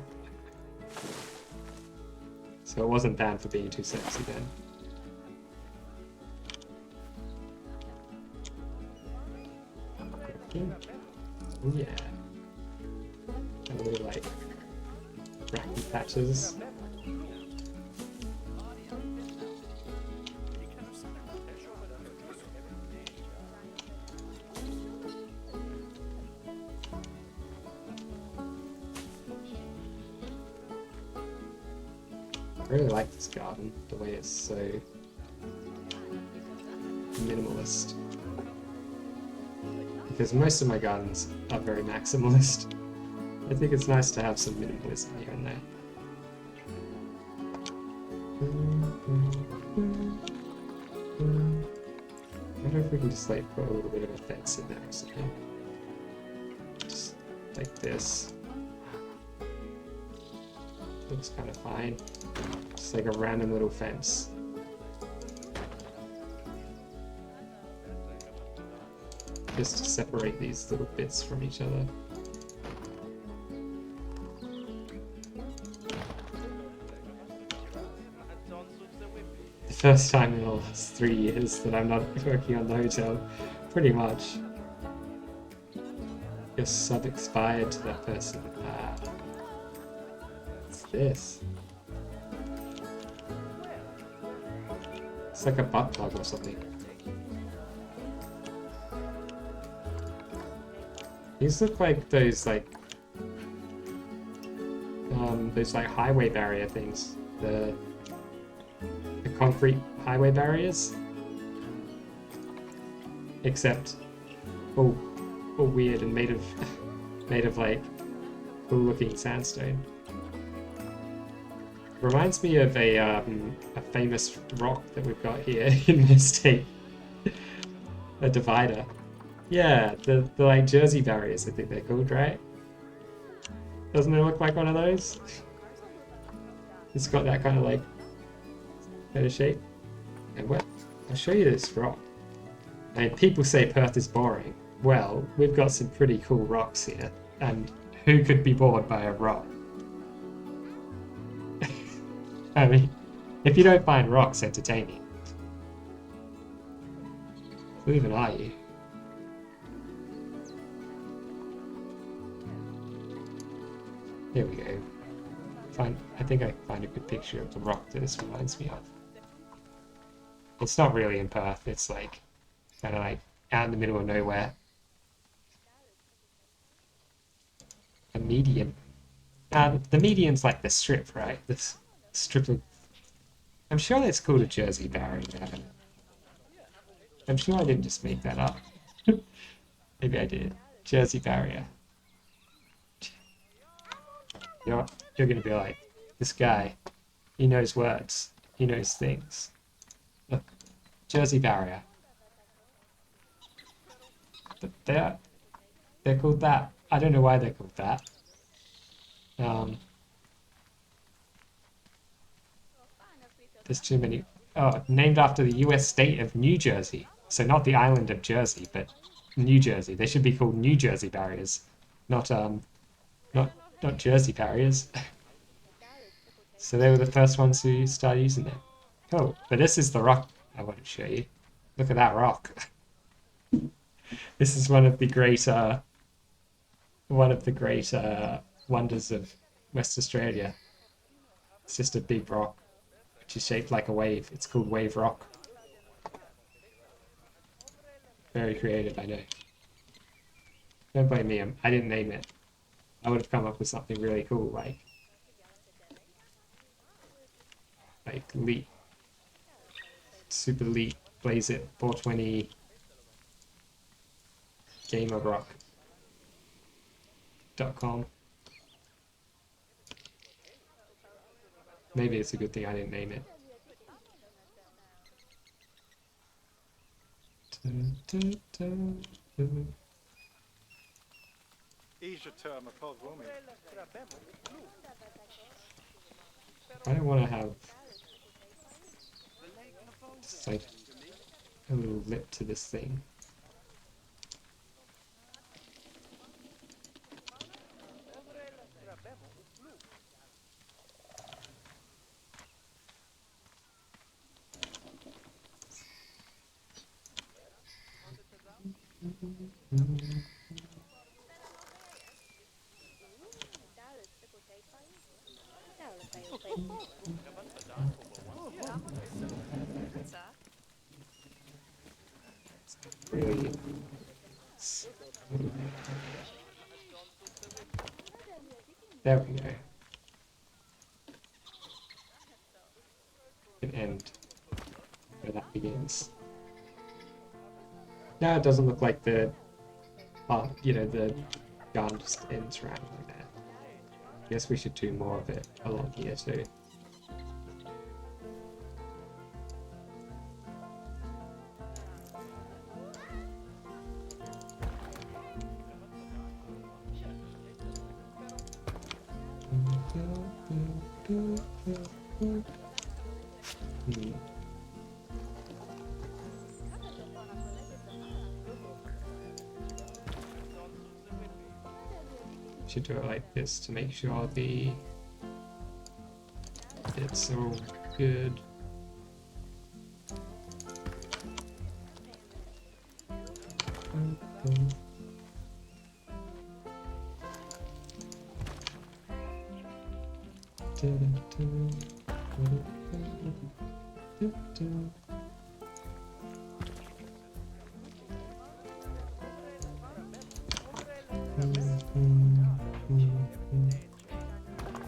So it wasn't banned for being too sexy then. Oh yeah. And little like racky patches. I really like this garden, the way it's so minimalist. Because most of my gardens are very maximalist. I think it's nice to have some minimalism here and there. I wonder if we can just like put a little bit of a fence in there or something. Just like this. Looks kind of fine. Just like a random little fence. Just to separate these little bits from each other. The first time in the last 3 years that I'm not working on the hotel, pretty much. Your sub expired to that person. What's this? It's like a butt plug or something. These look like those like highway barrier things. The concrete highway barriers. Except all weird and made of like cool looking sandstone. Reminds me of a famous rock that we've got here in this state. A divider. Yeah, the like Jersey barriers, I think they're called, right? Doesn't it look like one of those? It's got that kind of like shape. And what? I'll show you this rock. I mean, people say Perth is boring. Well, we've got some pretty cool rocks here, and who could be bored by a rock? I mean, if you don't find rocks entertaining, who even are you? There we go. I think I can find a good picture of the rock that this reminds me of. It's not really in Perth, it's like kind of like out in the middle of nowhere. A median. The median's like the strip, right? This strip of... I'm sure that's called a Jersey barrier. I'm sure I didn't just make that up. Maybe I did. Jersey barrier. You're gonna be like, this guy, he knows words, he knows things. Look, Jersey barrier. But they're called that. I don't know why they're called that. There's too many. Oh, named after the U.S. state of New Jersey. So not the island of Jersey, but New Jersey. They should be called New Jersey barriers, not not not Jersey barriers. So they were the first ones who started using them. Oh, but this is the rock I want to show you. Look at that rock. This is one of the great wonders of West Australia. It's just a big rock, which is shaped like a wave. It's called Wave Rock. Very creative, I know. Don't blame me. I didn't name it. I would have come up with something really cool, like Leap, Super Leap, Blaze It, 420, GamerRock.com. Maybe it's a good thing I didn't name it. I don't want to have just like a little lip to this thing. Really. There we go. An end where that begins. Now it doesn't look like the, the garden just ends right like that. Guess we should do more of it along here too. Should do it like this to make sure it's all good.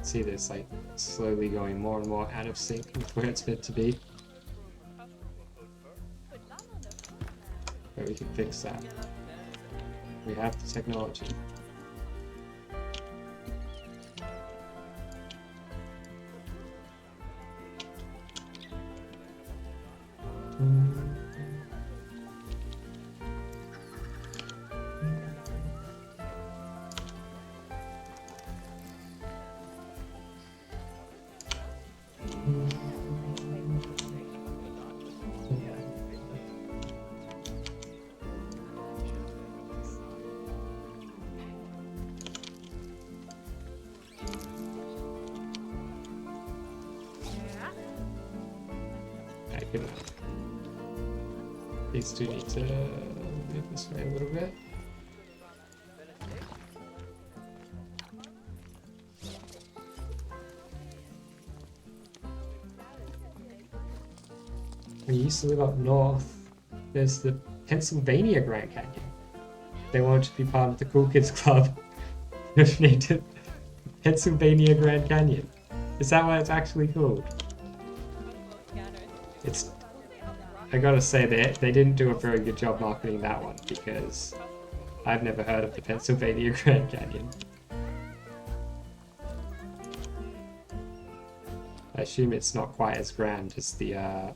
See this like slowly going more and more out of sync with where it's meant to be. But we can fix that. We have the technology. These two need to move this way a little bit. When you used to live up north, there's the Pennsylvania Grand Canyon. They wanted to be part of the Cool Kids Club. They've named it Pennsylvania Grand Canyon. Is that what it's actually called? It's. I gotta say, they didn't do a very good job marketing that one, because I've never heard of the Pennsylvania Grand Canyon. I assume it's not quite as grand as the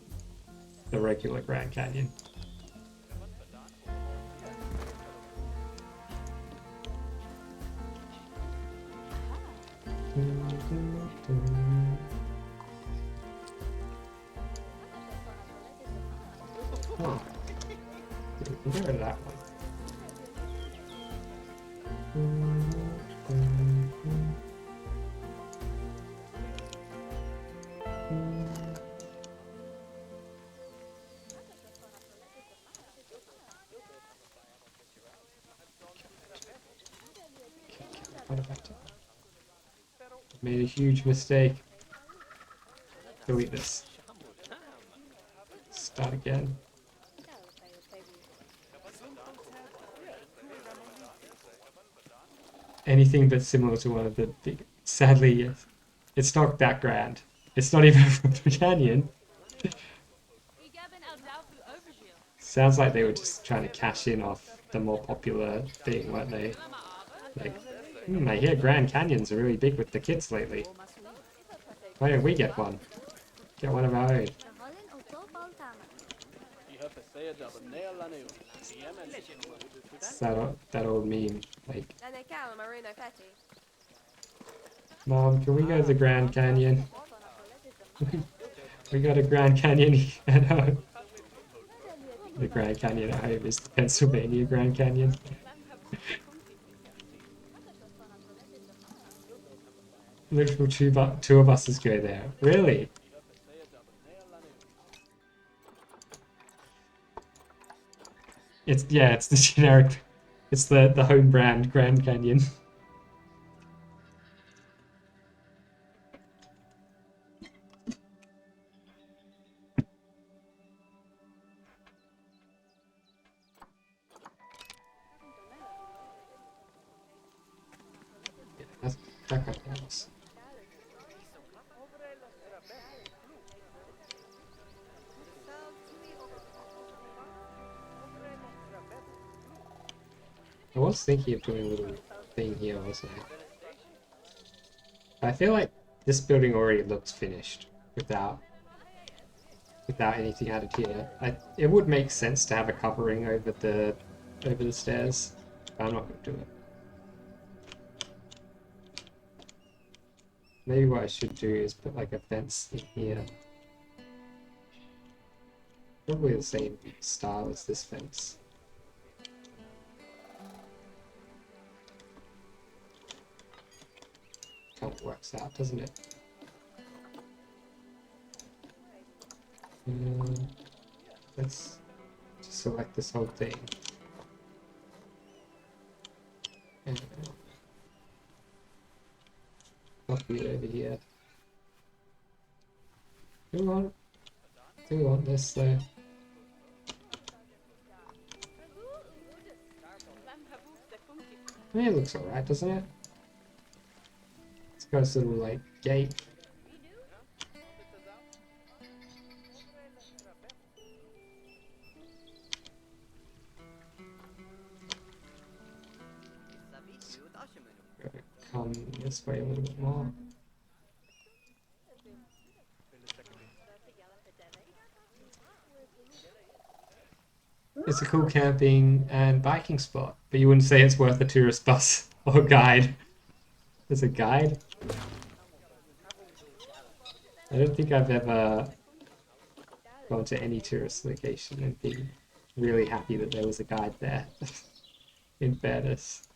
regular Grand Canyon. Oh. We can get rid of that one. Made a huge mistake. Delete this. Start again. Anything but similar to one of the big. Sadly, yes. It's not that grand. It's not even from the canyon. Sounds like they were just trying to cash in off the more popular thing, weren't they? Like, I hear Grand Canyons are really big with the kids lately. Why don't we get one? Get one of our own. It's that old meme. Like, Mom, can we go to the Grand Canyon? We got a Grand Canyon at home. The Grand Canyon at home is the Pennsylvania Grand Canyon. Literal two of us go there. Really? It's the generic. It's the home brand Grand Canyon. That's that kind of house. I was thinking of doing a little thing here also. I feel like this building already looks finished without anything added here. It would make sense to have a covering over the stairs, but I'm not going to do it. Maybe what I should do is put like a fence in here. Probably the same style as this fence. Kind of works out, doesn't it? Let's just select this whole thing. And copy it over here. Do we want this though? I mean, it looks alright, doesn't it? It's got this little like gate. Gotta come this way a little bit more. It's a cool camping and biking spot, but you wouldn't say it's worth a tourist bus or guide. There's a guide? I don't think I've ever gone to any tourist location and been really happy that there was a guide there. In fairness.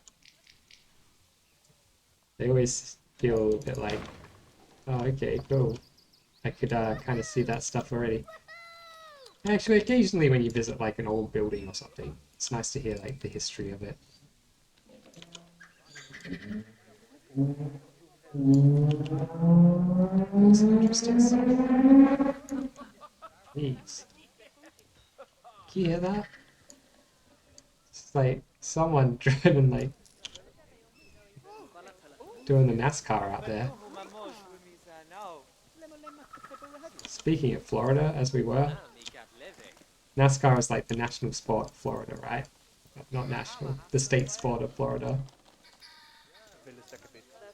They always feel a bit like, oh, okay, cool. I could kind of see that stuff already. Actually, occasionally when you visit like an old building or something, it's nice to hear like the history of it. That's interesting stuff. Jeez. Can you hear that? It's like someone driving like doing the NASCAR out there. Speaking of Florida, as we were, NASCAR is like the national sport of Florida, right? Not national, the state sport of Florida.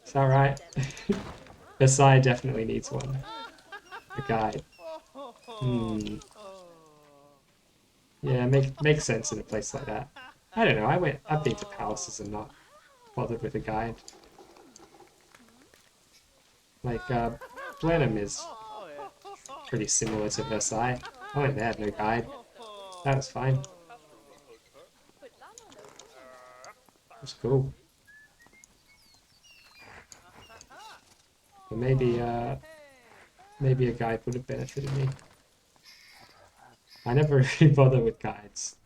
Is that right? Versailles definitely needs one. A guide. Yeah, makes sense in a place like that. I don't know, I've been to palaces and not bothered with a guide. Like, Blenheim is pretty similar to Versailles. I went there, no guide. That was fine. It was cool. But maybe a guide would have benefited me. I never really bother with guides.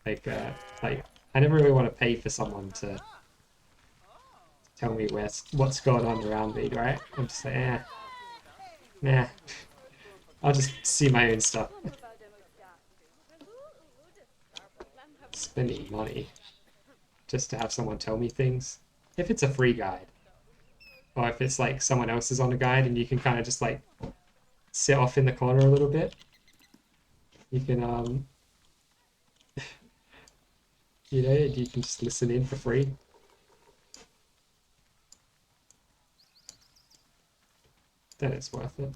Like I never really want to pay for someone to tell me what's going on around me, right? I'm just like, nah. I'll just see my own stuff. Spending money just to have someone tell me things. If it's a free guide, or if it's like someone else is on a guide and you can kind of just like sit off in the corner a little bit, you can you can just listen in for free. Then it's worth it.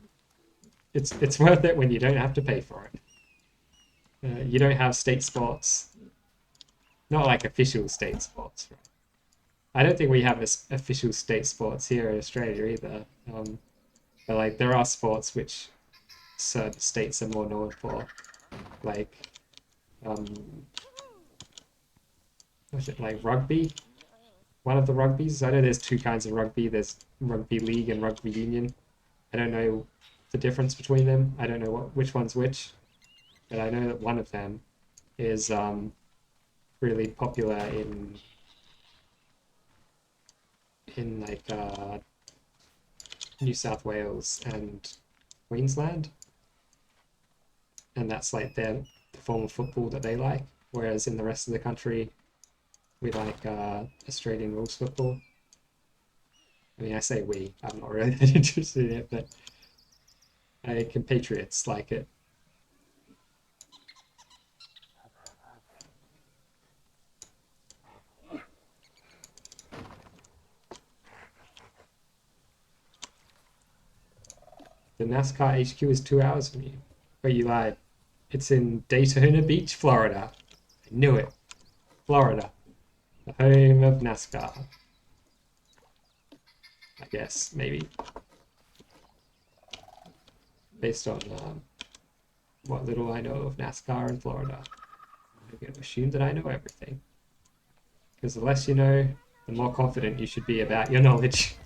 It's worth it when you don't have to pay for it. You don't have state sports, not like official state sports. Right? I don't think we have official state sports here in Australia either. But like there are sports which certain states are more known for, like what's it, like rugby? One of the rugbies. I know there's two kinds of rugby. There's rugby league and rugby union. I don't know the difference between them. I don't know which one's which, but I know that one of them is really popular in like New South Wales and Queensland, and that's like the form of football that they like. Whereas in the rest of the country, we like Australian rules football. I mean, I say we. I'm not really that interested in it, but my compatriots like it. The NASCAR HQ is 2 hours from you. But you lied. It's in Daytona Beach, Florida. I knew it. Florida. The home of NASCAR. I guess, maybe. Based on what little I know of NASCAR in Florida. I'm going to assume that I know everything. Because the less you know, the more confident you should be about your knowledge.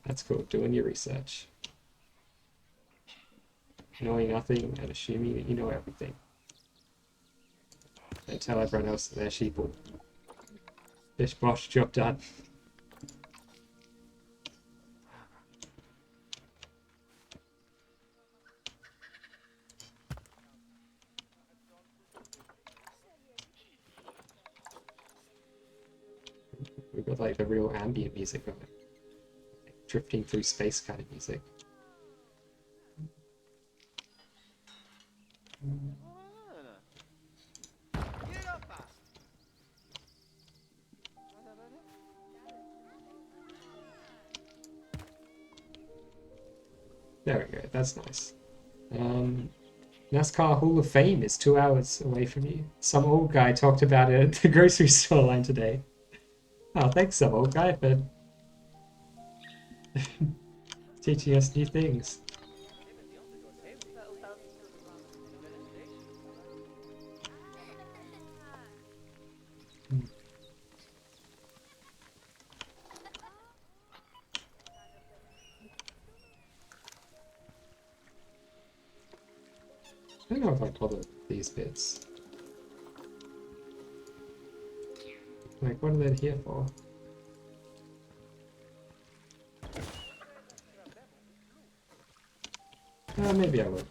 That's cool, doing your research. Knowing nothing and assuming that you know everything. And tell everyone else that they're sheeple. Bish bosh, job done. We've got like the real ambient music of it. Like drifting through space kind of music. There we go, that's nice. NASCAR Hall of Fame is 2 hours away from you. Some old guy talked about it at the grocery store line today. Oh, thanks, some old guy, for teaching us new things. I don't know if I bother with these bits. Like, what are they here for? Maybe I will.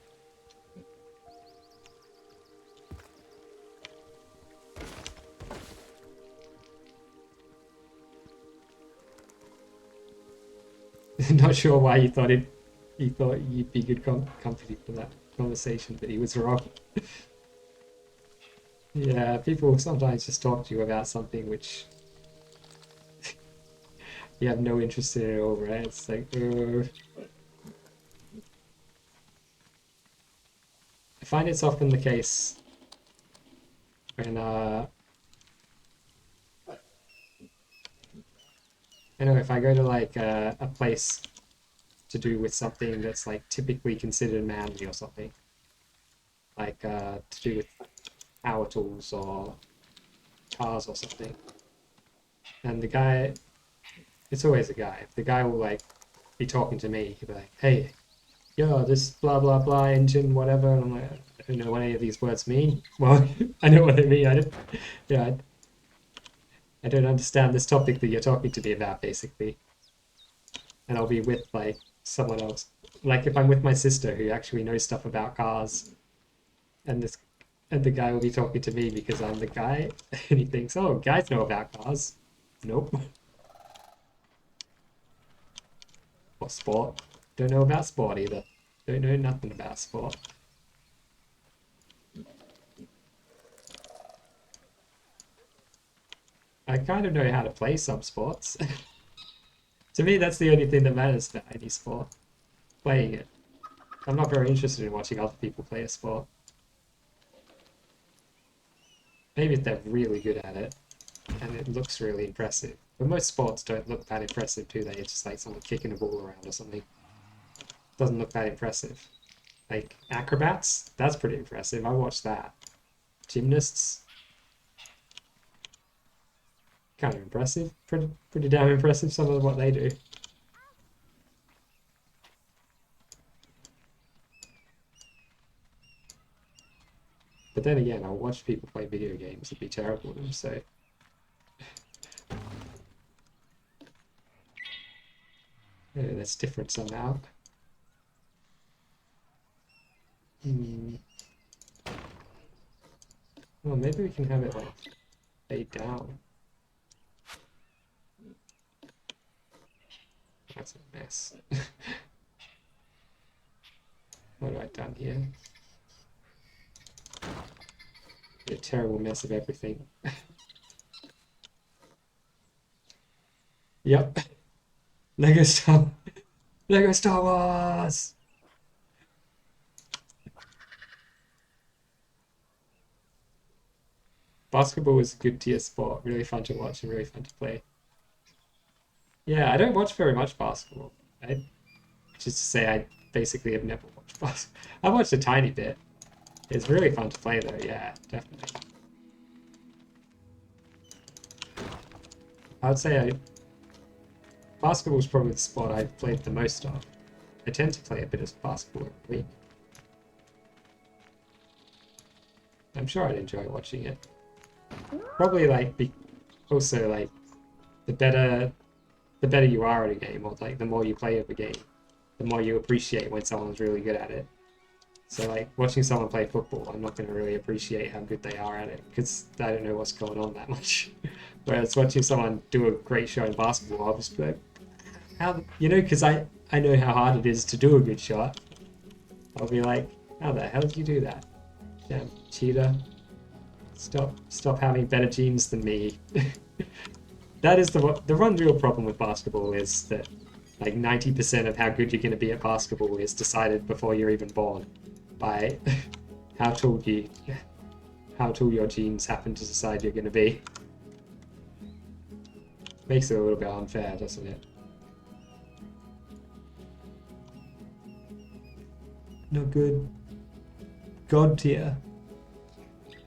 Not sure why you thought you'd be good company for that conversation, but he was wrong. Yeah, people sometimes just talk to you about something which you have no interest in at all, right? It's like, I find it's often the case when I know if I go to like a place to do with something that's like typically considered manly or something. Like to do with power tools or cars or something. And the guy, it's always a guy. The guy will like be talking to me. He'll be like, "Hey, yeah, this blah blah blah engine, whatever." And I'm like, "I don't know what any of these words mean." Well, I know what they mean. Yeah, I don't understand this topic that you're talking to me about, basically. And I'll be with like someone else. Like if I'm with my sister who actually knows stuff about cars, and the guy will be talking to me because I'm the guy, and he thinks, "Oh, guys know about cars." Nope. Or sport. Don't know about sport either. Don't know nothing about sport. I kind of know how to play some sports. To me, that's the only thing that matters for any sport. Playing it. I'm not very interested in watching other people play a sport. Maybe if they're really good at it, and it looks really impressive. But most sports don't look that impressive, do they? It's just like someone kicking a ball around or something. Doesn't look that impressive. Like acrobats, that's pretty impressive. I watched that. Gymnasts, kind of impressive. Pretty damn impressive, some of what they do. But then again, I'll watch people play video games and be terrible at them, so... Yeah, that's different somehow. Well, maybe we can have it, like, fade down. That's a mess. What have I done here? A terrible mess of everything. Yep. Lego Star Wars! Basketball is a good tier sport, really fun to watch and really fun to play. Yeah, I don't watch very much basketball. Just to say, I basically have never watched basketball. I watched a tiny bit. It's really fun to play though, yeah, definitely. I would say basketball is probably the sport I've played the most of. I tend to play a bit of basketball every week. I'm sure I'd enjoy watching it. Probably like also like the better you are at a game, or like the more you play of a game, the more you appreciate when someone's really good at it. So like watching someone play football, I'm not going to really appreciate how good they are at it because I don't know what's going on that much. Whereas watching someone do a great shot in basketball, I'll just be like, how, you know, because I know how hard it is to do a good shot. I'll be like, how the hell did you do that? Damn, cheater. Stop having better genes than me. That is the one real problem with basketball is that like 90% of how good you're going to be at basketball is decided before you're even born by how tall your genes happen to decide you're going to be. Makes it a little bit unfair, doesn't it? Not good. God tier.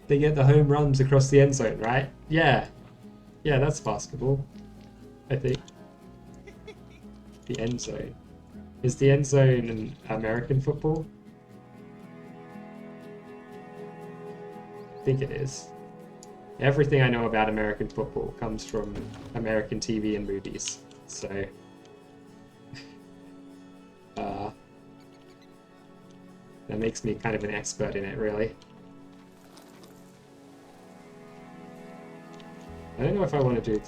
They get the home runs across the end zone, right? Yeah. Yeah, that's basketball. I think. The end zone. Is the end zone in American football? I think it is. Everything I know about American football comes from American TV and movies, so... that makes me kind of an expert in it, really. I don't know if I want to do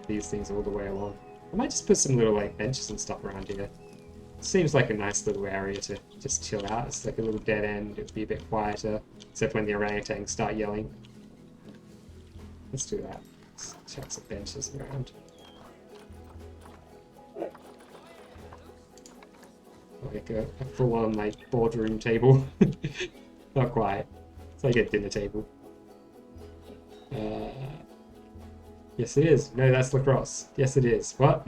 these things all the way along. I might just put some little like benches and stuff around here. Seems like a nice little area to just chill out. It's like a little dead end. It'd be a bit quieter, except when the orangutans start yelling. Let's do that. Let's chuck some benches around. Like a full-on like boardroom table. Not quite. It's like a dinner table. Yes, it is. No, that's lacrosse. Yes, it is. What?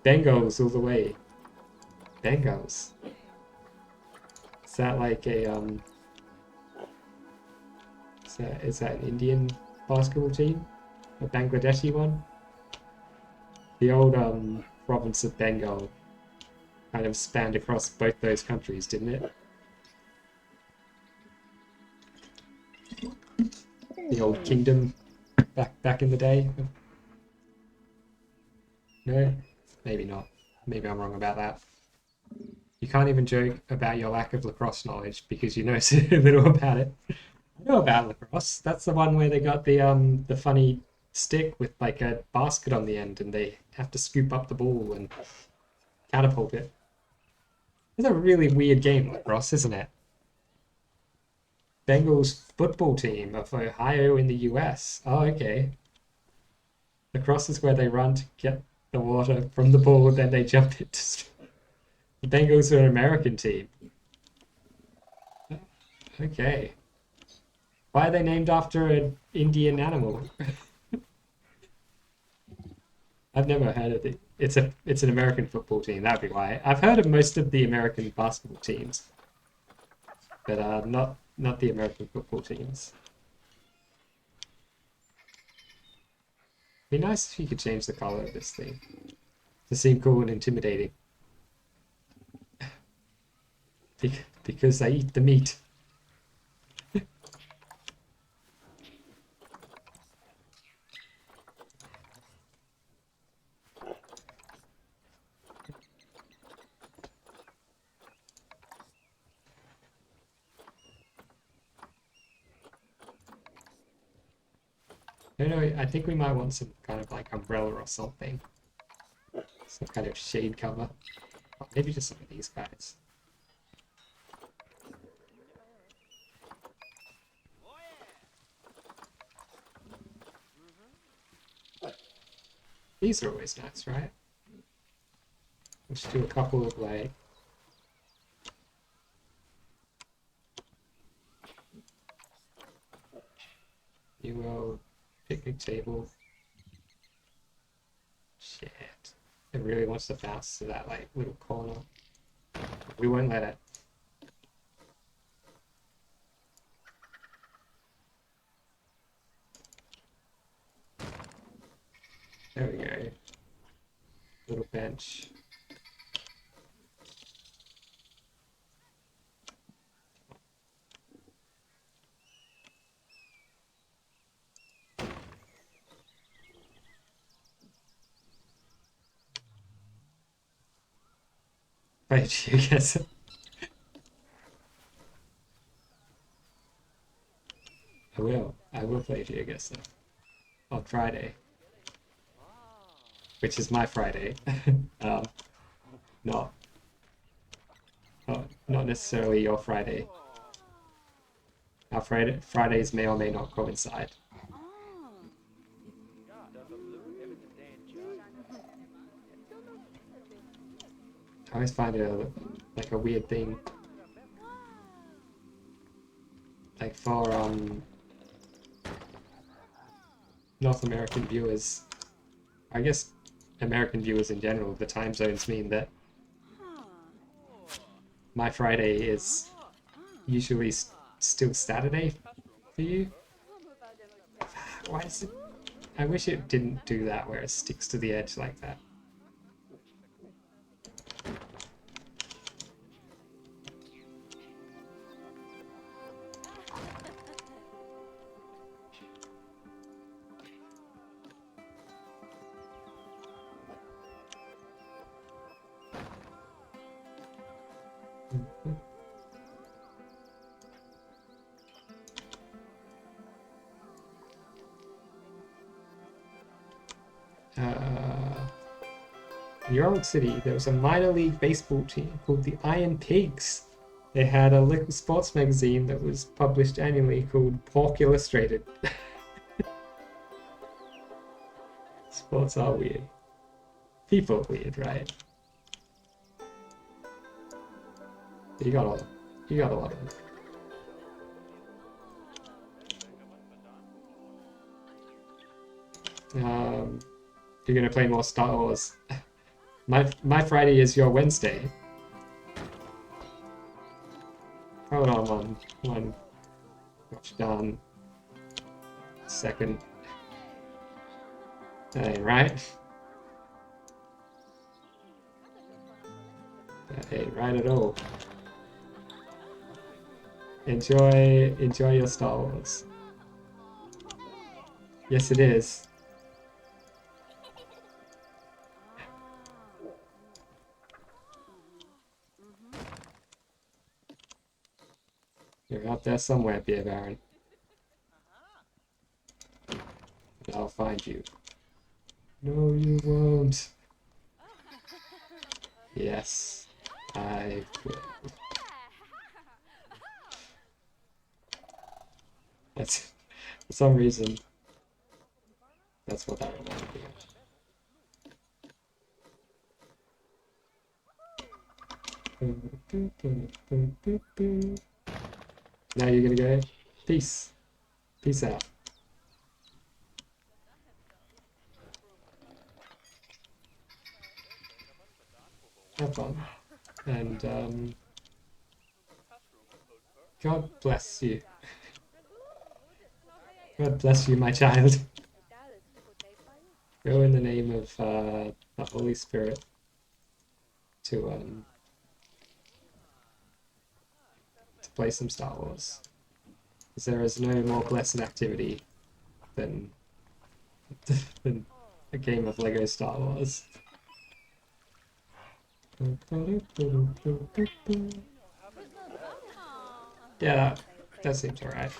Bengals all the way. Bengals. Is that like a is that an Indian basketball team? A Bangladeshi one? The old province of Bengal kind of spanned across both those countries, didn't it? The old kingdom back in the day. No? Maybe not. Maybe I'm wrong about that. You can't even joke about your lack of lacrosse knowledge because you know so little about it. I know about lacrosse. That's the one where they got the funny stick with like a basket on the end and they have to scoop up the ball and catapult it. It's a really weird game, lacrosse, isn't it? Bengals football team of Ohio in the US. Oh, okay. Lacrosse is where they run to get the water from the ball, then they jump it. The Bengals are an American team. Okay. Why are they named after an Indian animal? I've never heard of it. It's an American football team. That'd be why. I've heard of most of the American basketball teams, but not the American football teams. Be nice if you could change the color of this thing to seem cool and intimidating. Because I eat the meat. No, I think we might want some kind of like umbrella or something. Some kind of shade cover. Or maybe just some of these guys. These are always nice, right? Let's do a couple of like... You will... Picnic table. Shit. It really wants to bounce to that like little corner. We won't let it. There we go. Little bench. Right, you guess. I will play GeoGuessr on Friday, which is my Friday. um, not, not necessarily your Friday. Our Fridays may or may not coincide. I always find it like a weird thing. Like for North American viewers, I guess American viewers in general, the time zones mean that my Friday is usually still Saturday for you. Why is it? I wish it didn't do that where it sticks to the edge like that. In your old city, there was a minor league baseball team called the Iron Pigs. They had a local sports magazine that was published annually called Pork Illustrated. Sports are weird. People are weird, right? You got a lot of them. You're gonna play more Star Wars. My Friday is your Wednesday, Hold on one gosh darn second. That ain't right. That ain't right at all. Enjoy your Star Wars. Yes, it is. You're out there somewhere, Beer Baron. And I'll find you. No, you won't. Yes, I will. That's, for some reason, that's what that reminded me of. Now you're gonna go. Peace. Peace out. Have fun. And God bless you. God bless you, my child. Go in the name of the Holy Spirit to play some Star Wars. Because there is no more blessed activity than a game of Lego Star Wars. Yeah, that seems alright.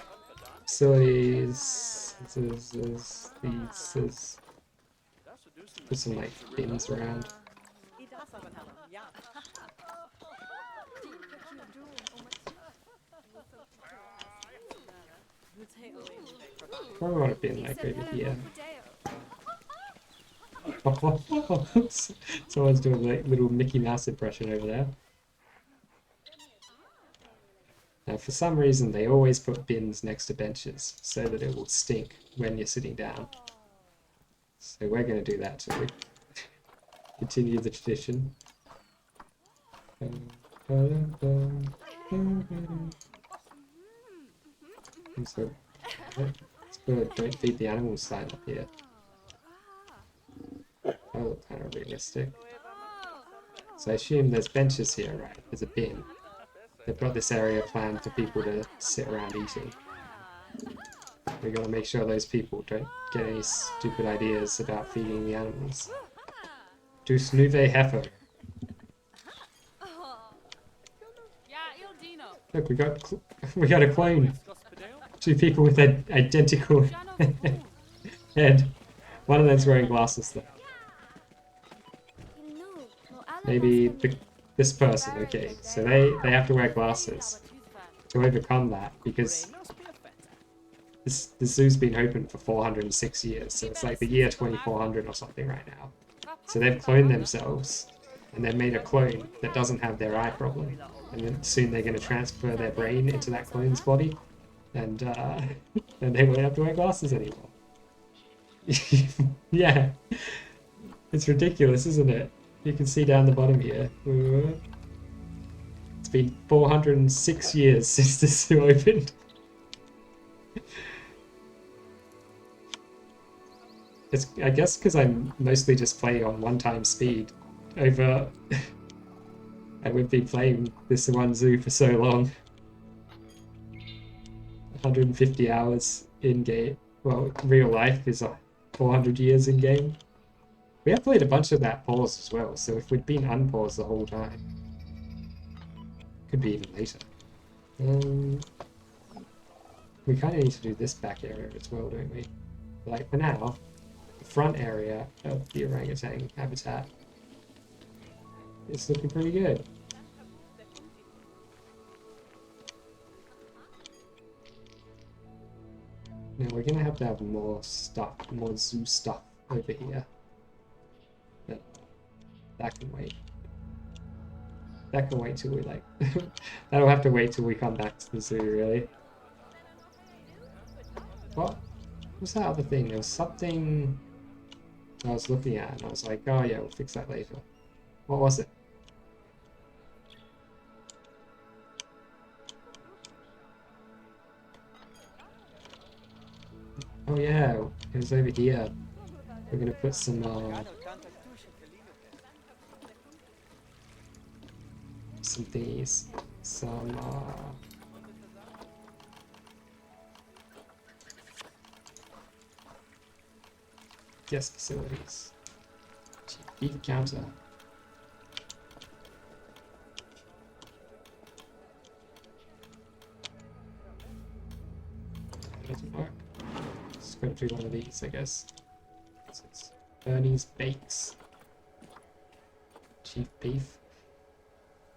Facilities, these, put some like bins around. Probably want a bin like over here. Someone's doing like little Mickey Mouse impression over there. Now, for some reason, they always put bins next to benches so that it will stink when you're sitting down. So we're going to do that too. Continue the tradition. So, let's put a don't feed the animals sign up here. That looks kind of realistic. So I assume there's benches here, right? There's a bin. They've got this area planned for people to sit around eating. We gotta make sure those people don't get any stupid ideas about feeding the animals. Dus nuve heifer. Look, we got a clone. Two people with an identical head. One of them's wearing glasses though. Maybe this person, okay. So they have to wear glasses to overcome that because this zoo's been open for 406 years, so it's like the year 2400 or something right now. So they've cloned themselves and they've made a clone that doesn't have their eye problem. And then soon they're going to transfer their brain into that clone's body, and they won't have to wear glasses anymore. Yeah, it's ridiculous, isn't it? You can see down the bottom here. It's been 406 years since this zoo opened. It's, I guess, because I'm mostly just playing on one-time speed over. And we've been playing this one zoo for so long. 150 hours in game. Well, real life is 400 years in game. We have played a bunch of that paused as well, so if we'd been unpaused the whole time, could be even later. We kind of need to do this back area as well, don't we? Like for now, the front area of the orangutan habitat is looking pretty good. Now we're gonna have to have more stuff, more zoo stuff over here. But that can wait. That can wait till we like. That'll have to wait till we come back to the zoo, really. What? What's that other thing? There was something I was looking at, and I was like, oh yeah, we'll fix that later. What was it? Oh yeah, it was over here. We're gonna put some things, some guest facilities. Beef counter. That doesn't work. Just going to do one of these, I guess. So it's Ernie's Bakes. Chief beef.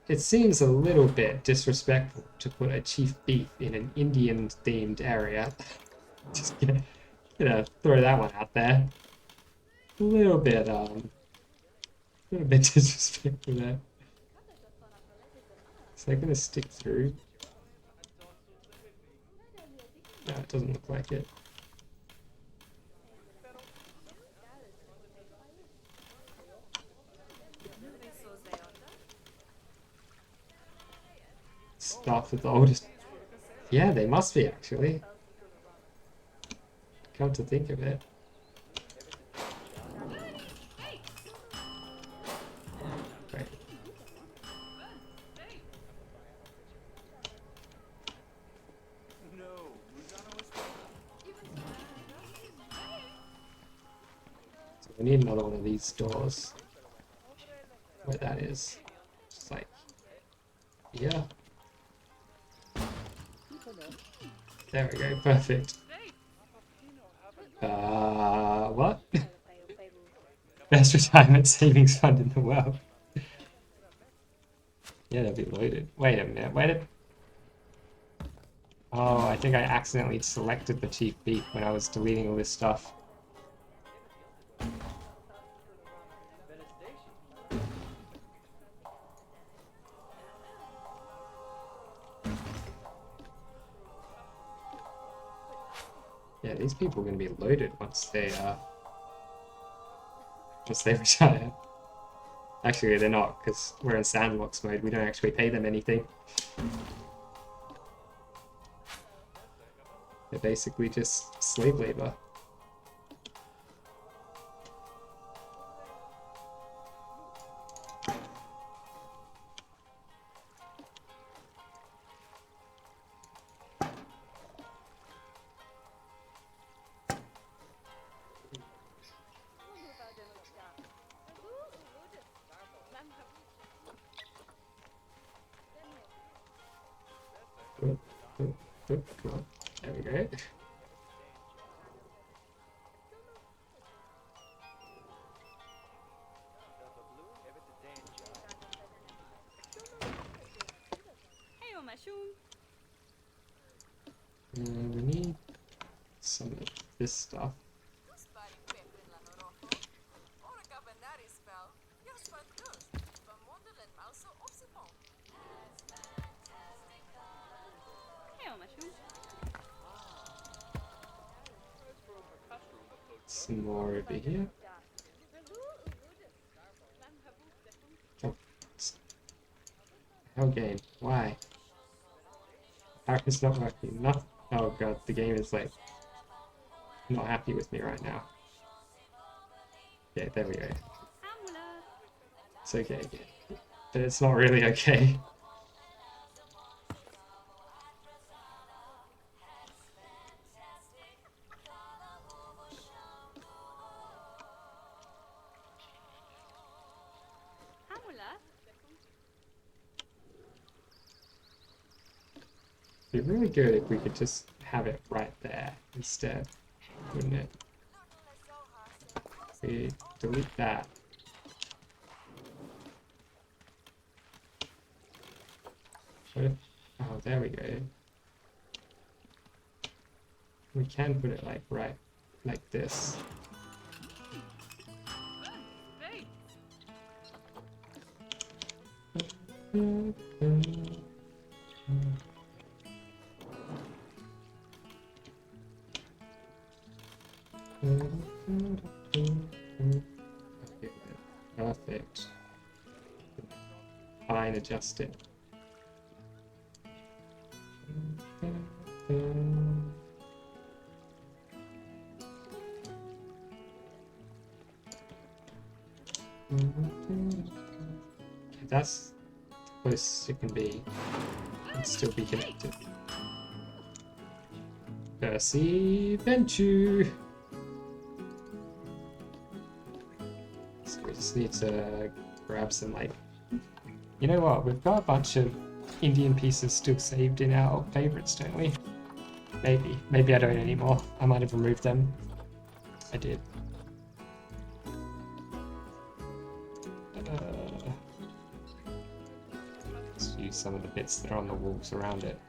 It seems a little bit disrespectful to put a chief beef in an Indian themed area. Just gonna throw that one out there. A little bit disrespectful there. Is that gonna stick through? No, it doesn't look like it. Start with the oldest. Yeah, they must be actually. Come to think of it. Right. So we need another one of these doors. Where that is. Just like, yeah. There we go, perfect. What? Best retirement savings fund in the world. Yeah, they'll be loaded. Wait a minute, wait a... Oh, I think I accidentally selected the chief beef when I was deleting all this stuff. Yeah, these people are going to be loaded once they retire. Actually, they're not, because we're in sandbox mode. We don't actually pay them anything. They're basically just slave labor. Come on. There we go. We need some of this stuff. Some more over here. Oh, hell game. Why? How is not working? Not. Oh god, the game is like not happy with me right now. Yeah, there we go. It's okay, but it's not really okay. It'd be really good if we could just have it right there instead, wouldn't it? We delete that. What if, oh, there we go. We can put it like right, like this. Okay, perfect. Fine, adjust it. That's the closest it can be. And still be connected. Percy Venture! So we just need to grab some, like... You know what? We've got a bunch of Indian pieces still saved in our favorites, don't we? Maybe. Maybe I don't anymore. I might have removed them. I did. Let's use some of the bits that are on the walls around it.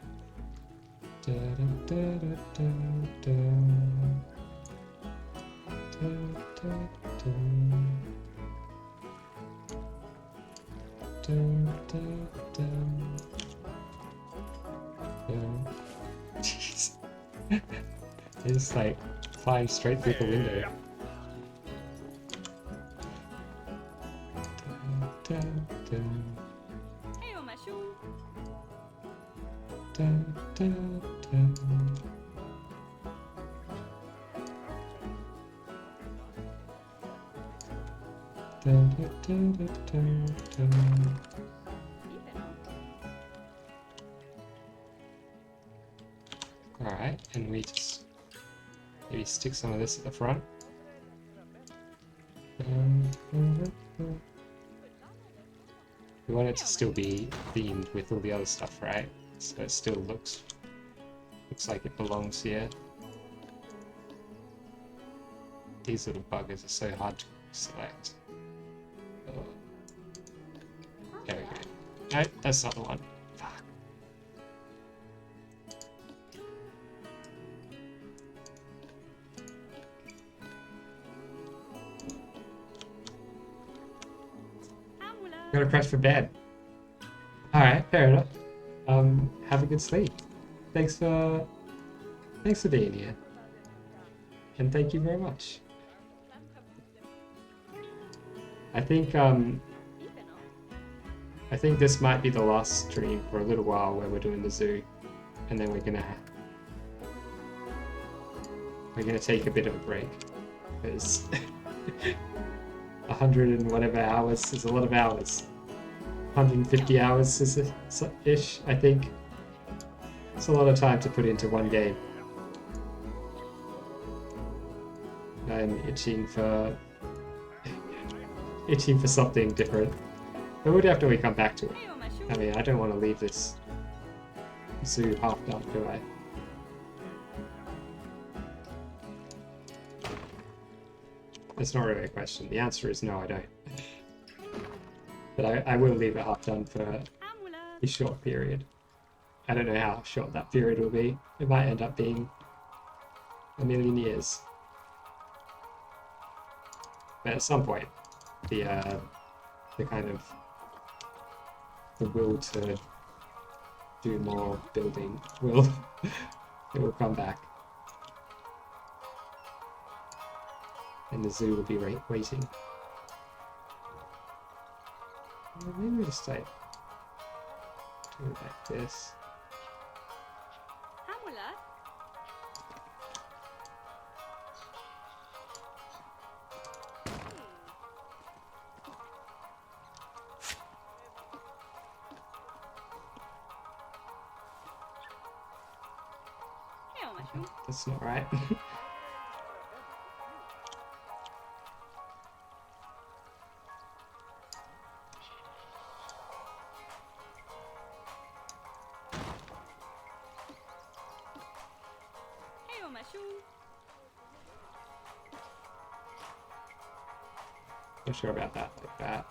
Jeez. It's like flying straight through the window. Hey, on my shoe. Alright, and we just maybe stick some of this at the front. We want it to still be themed with all the other stuff, right? So it still looks like it belongs here. These little buggers are so hard to select. Oh. There we go. No, that's not the one. Fuck. Gotta press for bed. Alright, fair enough. Have a good sleep. Thanks for being here. And thank you very much. I think this might be the last stream for a little while where we're doing the zoo, and then we're gonna take a bit of a break because 100 and whatever hours is a lot of hours. 150 hours is ish, I think. It's a lot of time to put into one game. I'm itching for something different. But we'll definitely come back to it. Hey, on my shoe. I mean, I don't want to leave this zoo half done, do I? That's not really a question. The answer is no, I don't. But I will leave it half done for a short period. I don't know how short that period will be. It might end up being a million years. But at some point, the kind of the will to do more building will it will come back, and the zoo will be waiting. Maybe we just like do it like this. That's not right. Hey, on my shoe. Not sure about that, like that.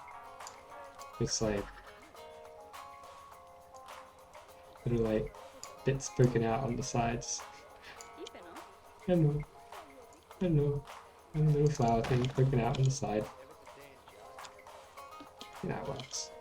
It's like little like bits poking out on the sides. Hello. Hello. And a little flower thing poking out on the side. That works.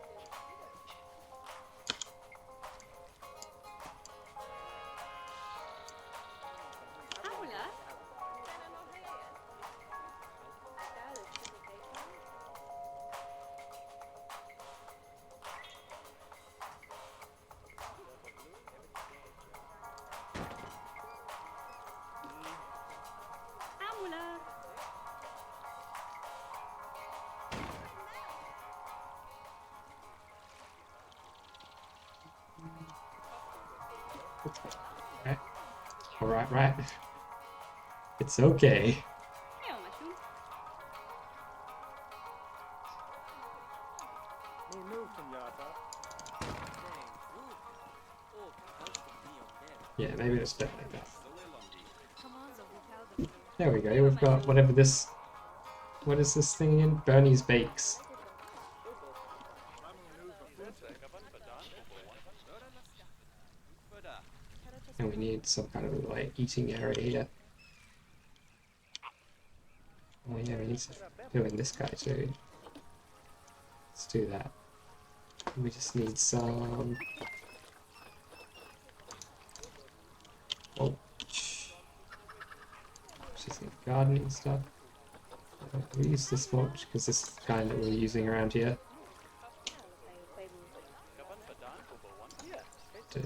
Right? Right. It's okay. Heo mashu. Yeah, maybe it's better like that. There we go. We've got whatever this. What is this thing in? Bernie's Bakes. And we need some kind of like eating area here. Oh yeah, we need to fill in this guy too. Let's do that. We just need some. Oh, just need gardening stuff. We use this mulch because this is the kind that we're using around here. To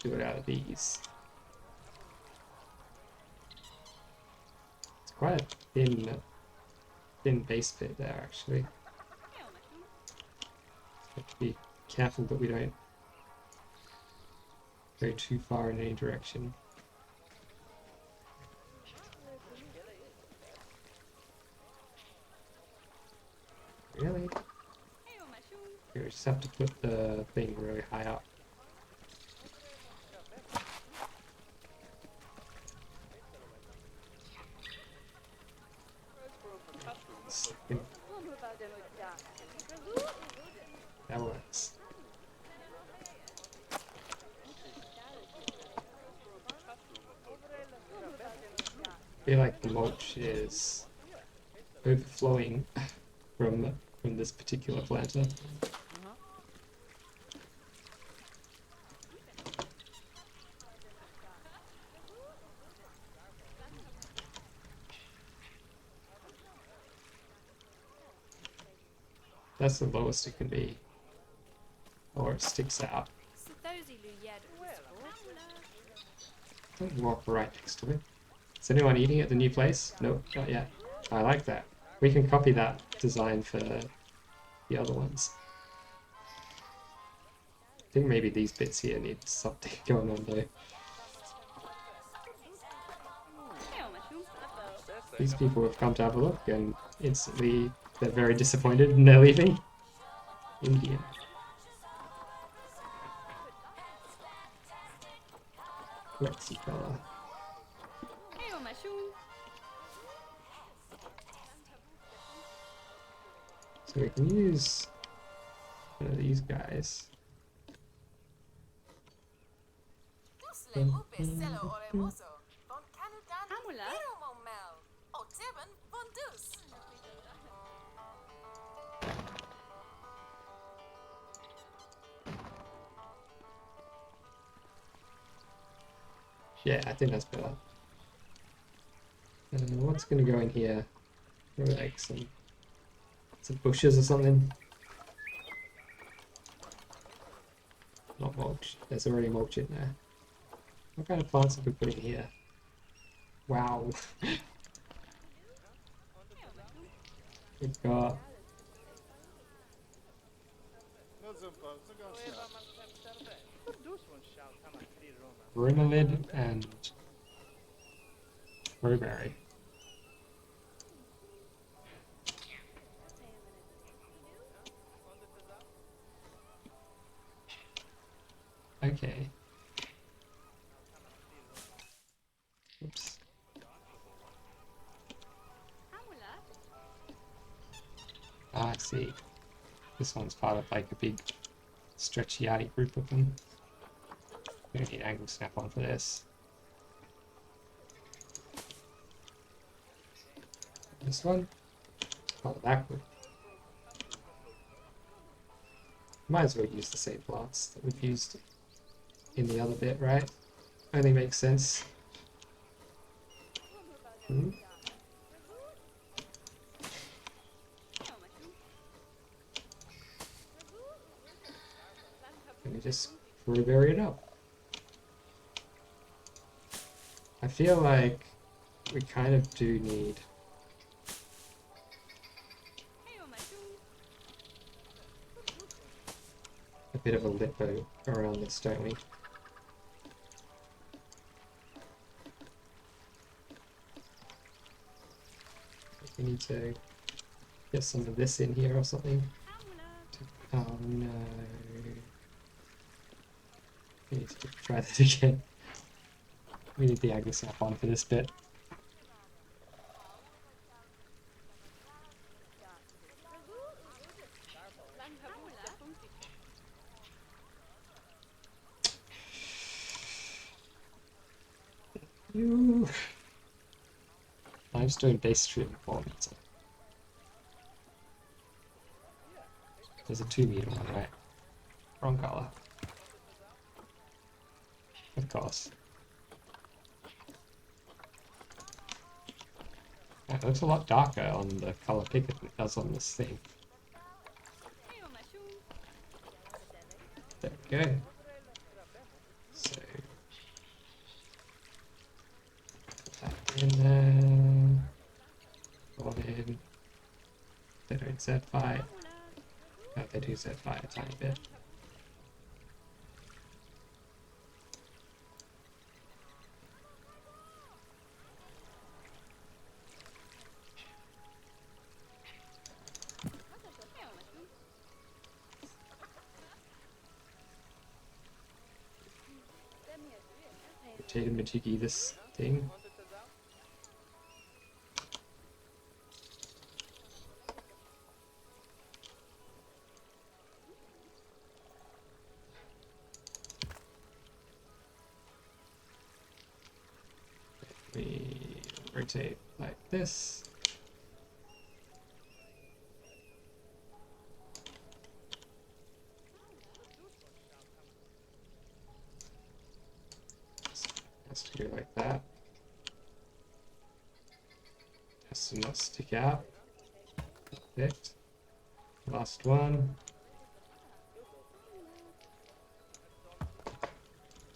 do it out of these. It's quite a thin base bit there actually. Have to be careful that we don't go too far in any direction. Really? Heo mashu. We just have to put the thing really high up. That works. I feel like the mulch is overflowing from this particular planter. That's the lowest it can be, or it sticks out. Don't walk right next to it. Is anyone eating at the new place? Nope, not yet. I like that. We can copy that design for the other ones. I think maybe these bits here need something going on though. Heo mashu. These people have come to have a look and instantly they're very disappointed and they're leaving. Indian. Lexi color. Heo mashu. So we can use one of these guys. Hamula. Yeah, I think that's better. What's gonna go in here? Maybe like some bushes or something. Not mulch. There's already mulch in there. What kind of plants have we put in here? Wow. We've got bromeliad and blueberry. Okay. Oops. Hamula. Ah, I see. This one's part of like a big stretchy outy group of them. We don't need angle snap on for this. This one? Oh, that group. Might as well use the same plants that we've used in the other bit, right? Only makes sense. Hmm? Let me just blueberry it up. I feel like we kind of do need Heo mashu. a bit of a lipo around this, don't we? We need to get some of this in here or something. حملة Oh no. We need to try that again. We need the Agnes up on for this bit. You. I'm just doing base stream for me. So. There's a 2-meter one, right? Wrong color. Of course. Yeah, it looks a lot darker on the color picker than it does on this thing. أيوة مشو There we go. So that in there. All in. They don't Z-Fi. Oh, they do Z-Fi a tiny bit. أيوة مشو Rotate and Majiggy this thing. We rotate like this. Has to go like that. Has to not stick out. Perfect. Last one.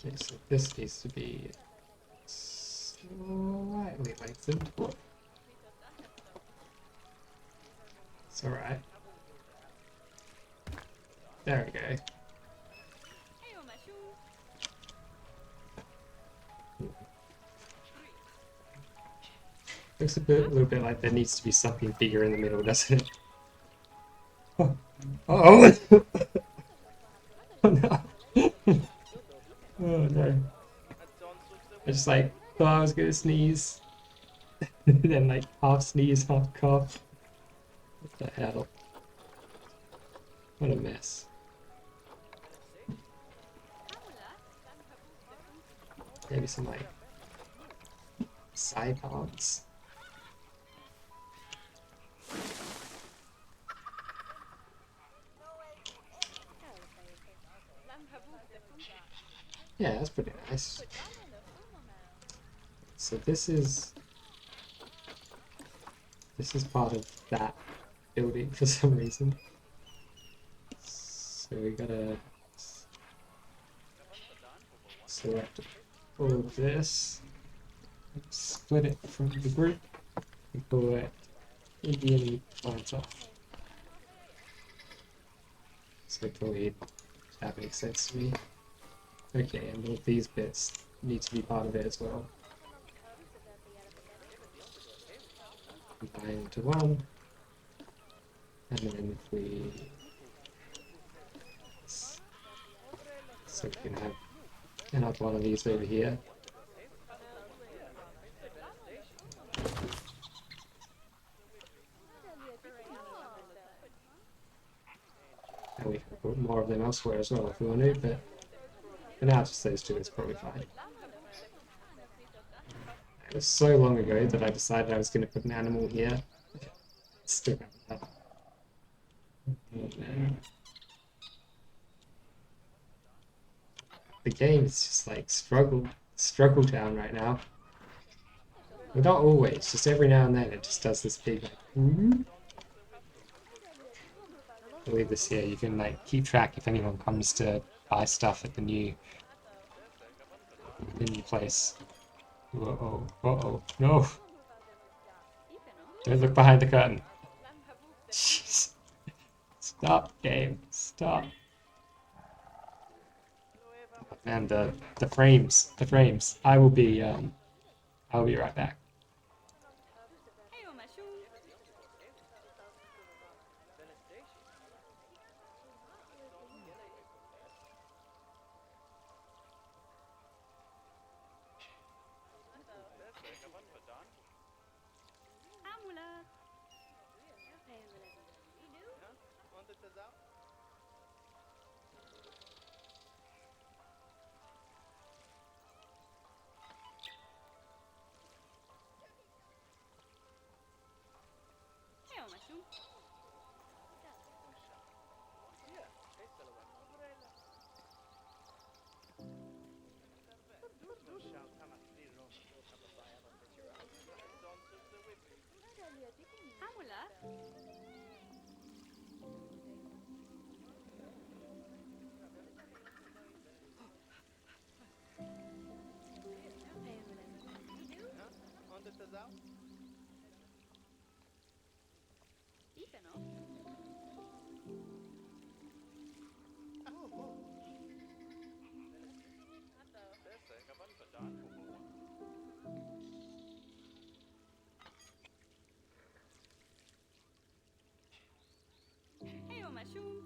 Okay, so this needs to be slightly lengthened. It's alright. There we go. أيوة مشو Looks a little bit like there needs to be something bigger in the middle, doesn't it? Oh, oh, oh no! Oh no! I just like thought I was gonna sneeze, then like half sneeze, half cough. What the hell? What a mess! Maybe some like side parts. Yeah, that's pretty nice. So this is part of that building for some reason. So we gotta select all of this, split it from the group, and call it Indian plants off. So clearly that makes sense to me. Okay, and all these bits need to be part of it as well. Combine into one, and then if we so we can have another one of these over here. And we can put more of them elsewhere as well if we want to, but for now just those two is probably fine. It was so long ago that I decided I was going to put an animal here. Still haven't done. Oh, man. The game is just like struggle town right now. Well, not always, just every now and then it just does this big like whoop. I'll leave this here. You can like keep track if anyone comes to buy stuff at the new place. Whoa, uh-oh, no! Don't look behind the curtain. Jeez. Stop, game. Stop. And the frames. I will be right back. أيوة مشو Amulet. Hey, Amulet. Hey, Mashroom. Amulet. Hey, Amulet. Ethan, no? Hey, Mashroom.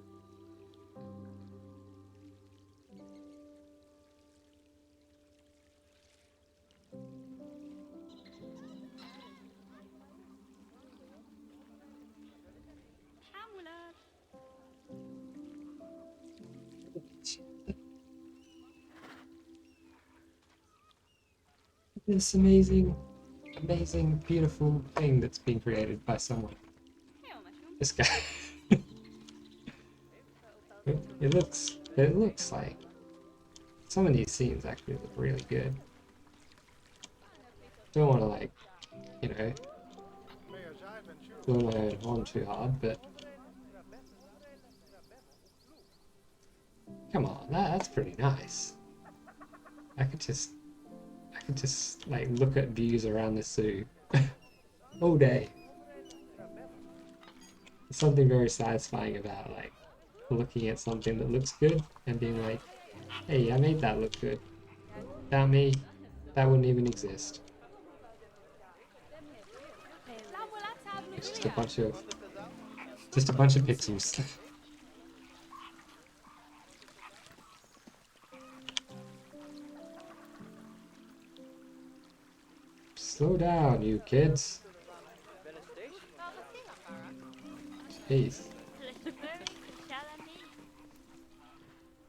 Amulet. This amazing, amazing, beautiful thing that's been created by someone. Hey, Mashroom. This guy. It looks like some of these scenes actually look really good. Don't want to like, you know, blow my own horn too hard, but come on, that's pretty nice. I could just like look at views around the zoo all day. There's something very satisfying about like looking at something that looks good and being like, hey, I made that look good. Without me, that wouldn't even exist. It's just a bunch of pixels. Slow down, you kids. Jeez.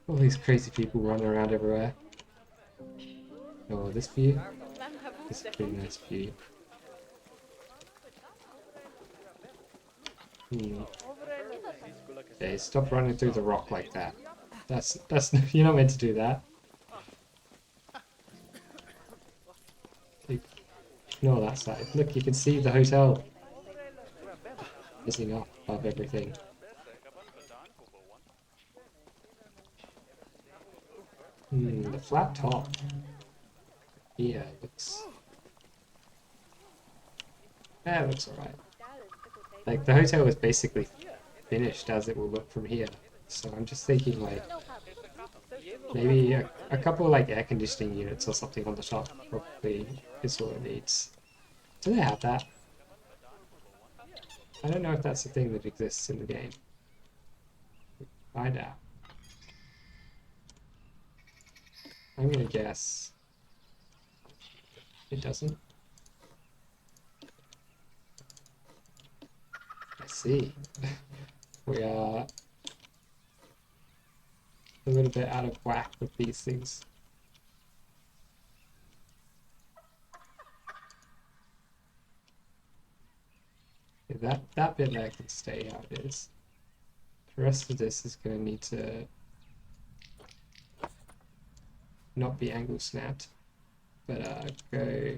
All these crazy people running around everywhere. Oh, this view? This is a pretty nice view. Okay, stop running through the rock like that. That's you're not meant to do that. Ignore that side. Look, you can see the hotel missing up above everything. The flat top. Yeah, it looks alright. Like the hotel is basically finished as it will look from here. So I'm just thinking like maybe a couple like air conditioning units or something on the top probably is what it needs. Do they have that? I don't know if that's a thing that exists in the game. Find out. I'm gonna guess it doesn't. I see. We are a little bit out of whack with these things. Yeah, that bit there can stay how it is. The rest of this is going to need to not be angle snapped, but go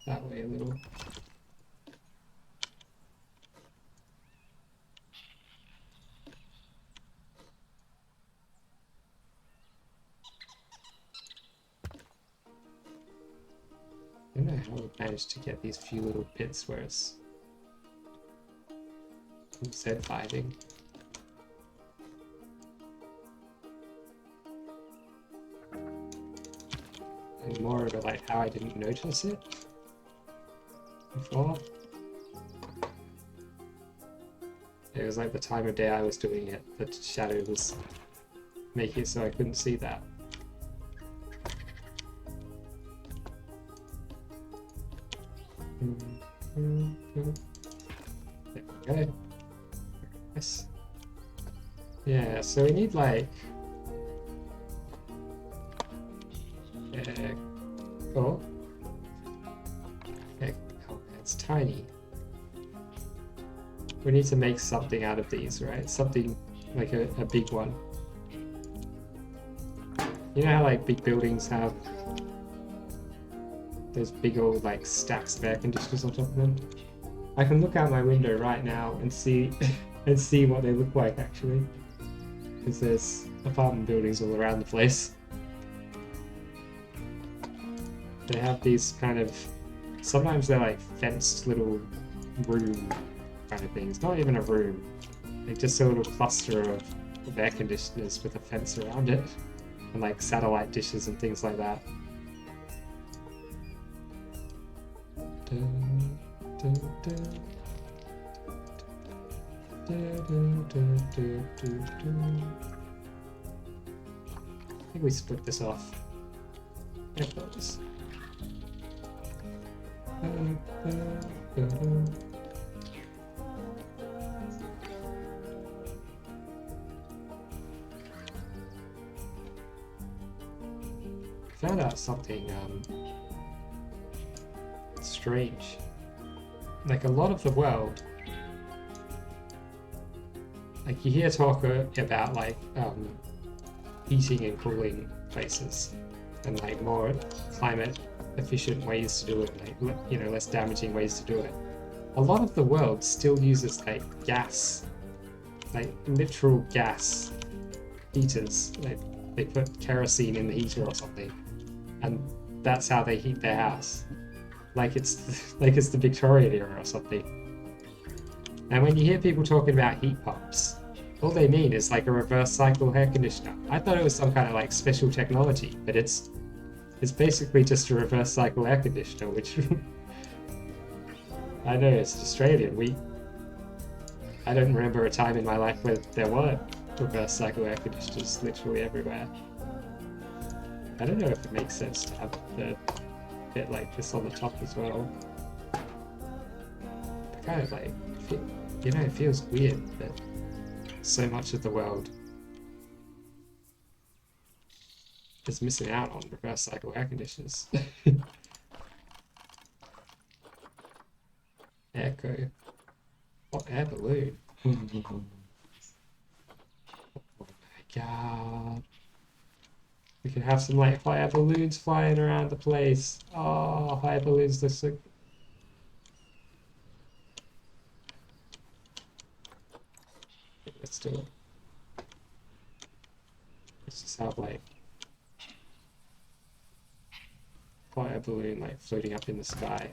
that way a little. I don't know how we managed to get these few little bits where it's instead vibing. And more of it like how I didn't notice it before. It was like the time of day I was doing it, the shadow was making it so I couldn't see that. There we go. Nice. Yeah, so we need like cool. Okay. Oh, it's tiny. We need to make something out of these, right? Something like a big one. You know how like big buildings have those big old like stacks of air conditioners on top of them? I can look out my window right now and see and see what they look like actually. Because there's apartment buildings all around the place. They have these kind of, sometimes they're like fenced little room kind of things. Not even a room. Like just a little cluster of air conditioners with a fence around it. And like satellite dishes and things like that. I think we split this off. There it goes. Found out something strange. Like a lot of the world, like you hear talk about like heating and cooling places and like more climate efficient ways to do it, like, you know, less damaging ways to do it. A lot of the world still uses like gas, like literal gas heaters. Like they put kerosene in the heater or something, and that's how they heat their house. Like it's the Victorian era or something. And when you hear people talking about heat pumps, all they mean is like a reverse cycle air conditioner. I thought it was some kind of like special technology, but it's basically just a reverse cycle air conditioner, which I know it's Australian. I don't remember a time in my life where there weren't reverse cycle air conditioners literally everywhere. I don't know if it makes sense to have the bit like this on the top as well. But kind of like, you know, it feels weird that so much of the world is missing out on reverse cycle air conditioners. Echo. What air balloon? Oh my god. We can have some like hot air balloons flying around the place. Oh, hot air balloons look so. Let's do it. Let's just have like hot air balloon like floating up in the sky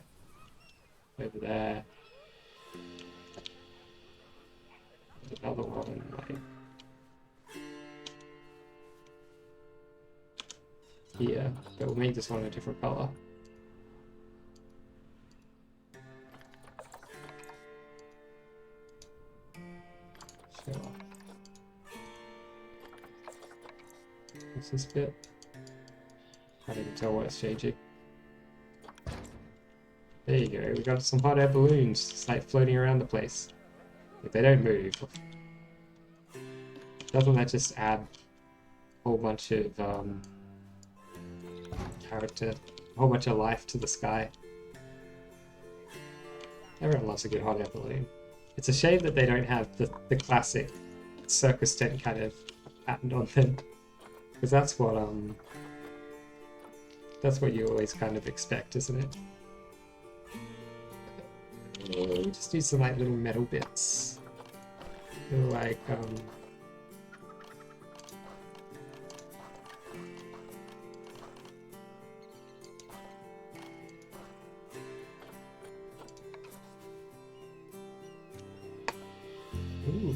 over there. There's another one like here, but we'll make this one a different color. Show off. What's this bit? I can't even tell what it's changing. There you go, we got some hot air balloons just like floating around the place. If they don't move. Doesn't that just add a whole bunch of character, a whole bunch of life to the sky? Everyone loves a good hot air balloon. It's a shame that they don't have the classic circus tent kind of pattern on them, because that's what you always kind of expect, isn't it? We just need some like little metal bits, little like ooh,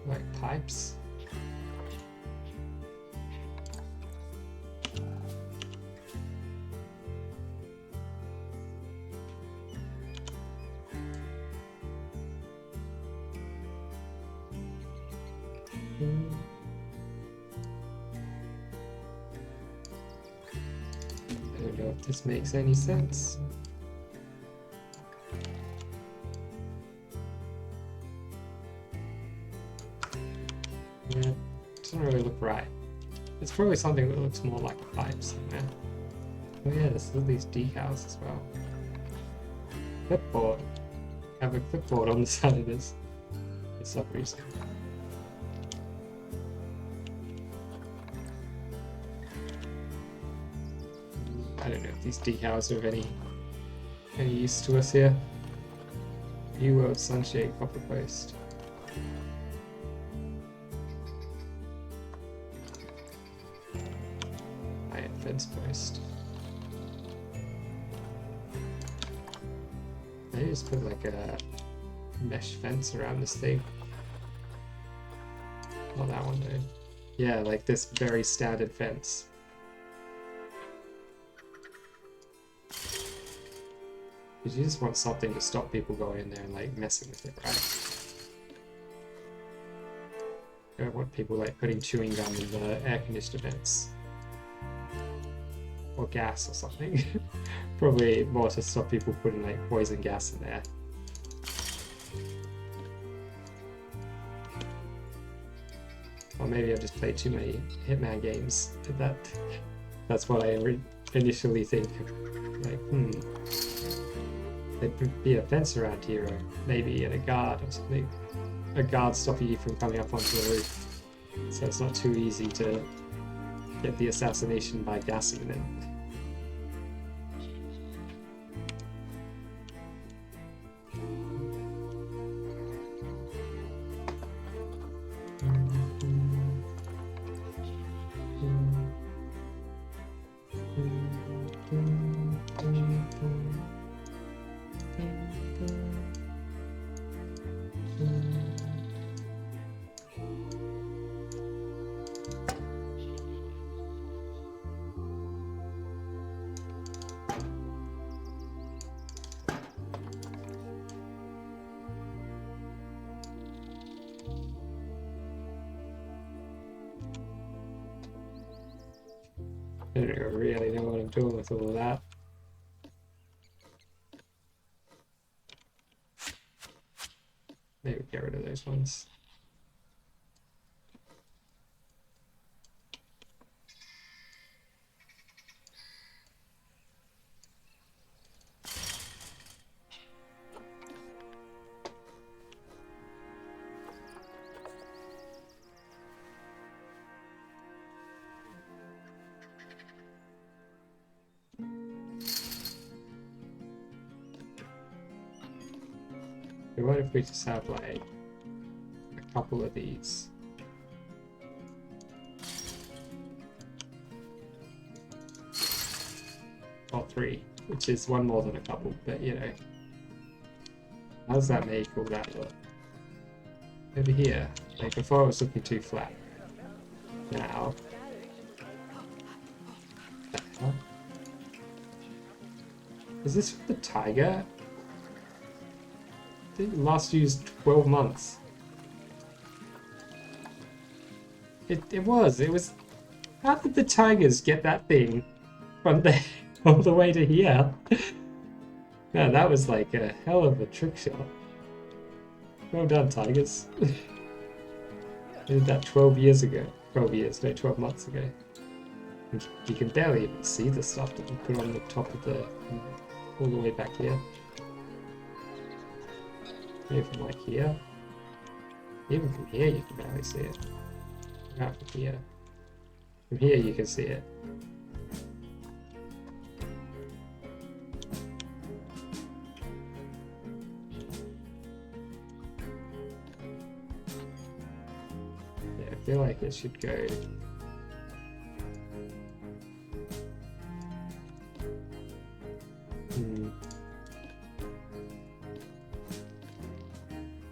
like pipes. I don't know know if this makes any sense. Yeah, doesn't really look right. It's probably something that looks more like a pipe somewhere. Oh yeah, there's all these decals as well. Clipboard. I have a clipboard on the side of this for some reason. I don't know if these decals are of any use to us here. New World Sunshade Copper Post. Iron Fence Post. Maybe just put like a mesh fence around this thing. Not that one though. Yeah, like this very standard fence. Because you just want something to stop people going in there and like messing with it, right? You don't want people like putting chewing gum in the air conditioner vents. Or gas or something. Probably more to stop people putting like poison gas in there. Or maybe I've just played too many Hitman games. That's what I initially think. Like, there'd be a fence around here, or maybe a guard or something. A guard stopping you from coming up onto the roof. So it's not too easy to get the assassination by gassing them. I don't really know what I'm doing with all of that. Maybe get rid of those ones. What if we just have like a couple of these? Or three, which is one more than a couple, but you know. How does that make all that look? Over here, like before it was looking too flat. Now. Is this the tiger? Last used 12 months. It was. How did the tigers get that thing from there all the way to here? Man, that was like a hell of a trick shot. Well done, tigers. I did that 12 years ago. 12 years, no, 12 months ago. You can barely even see the stuff that we put on the top of the... all the way back here. Maybe from like here. Even from here you can barely see it. Not from here. From here you can see it. Yeah, I feel like it should go.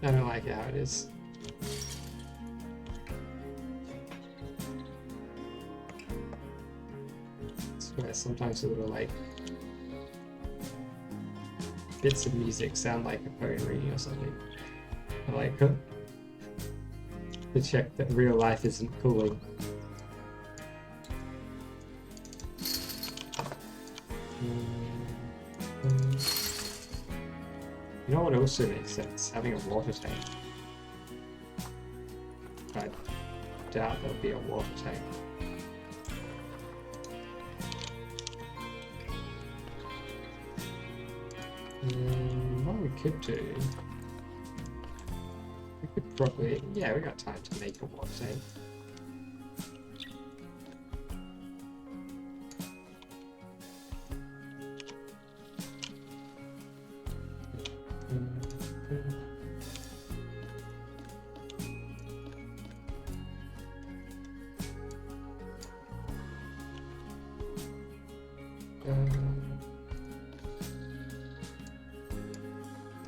I don't like it how it is. I swear sometimes the little like bits of music sound like a phone ringing or something. I like to check that real life isn't cooling. You know what also makes sense? Having a water tank. I doubt there'll be a water tank. What we could do... We could probably... Yeah, we got time to make a water tank.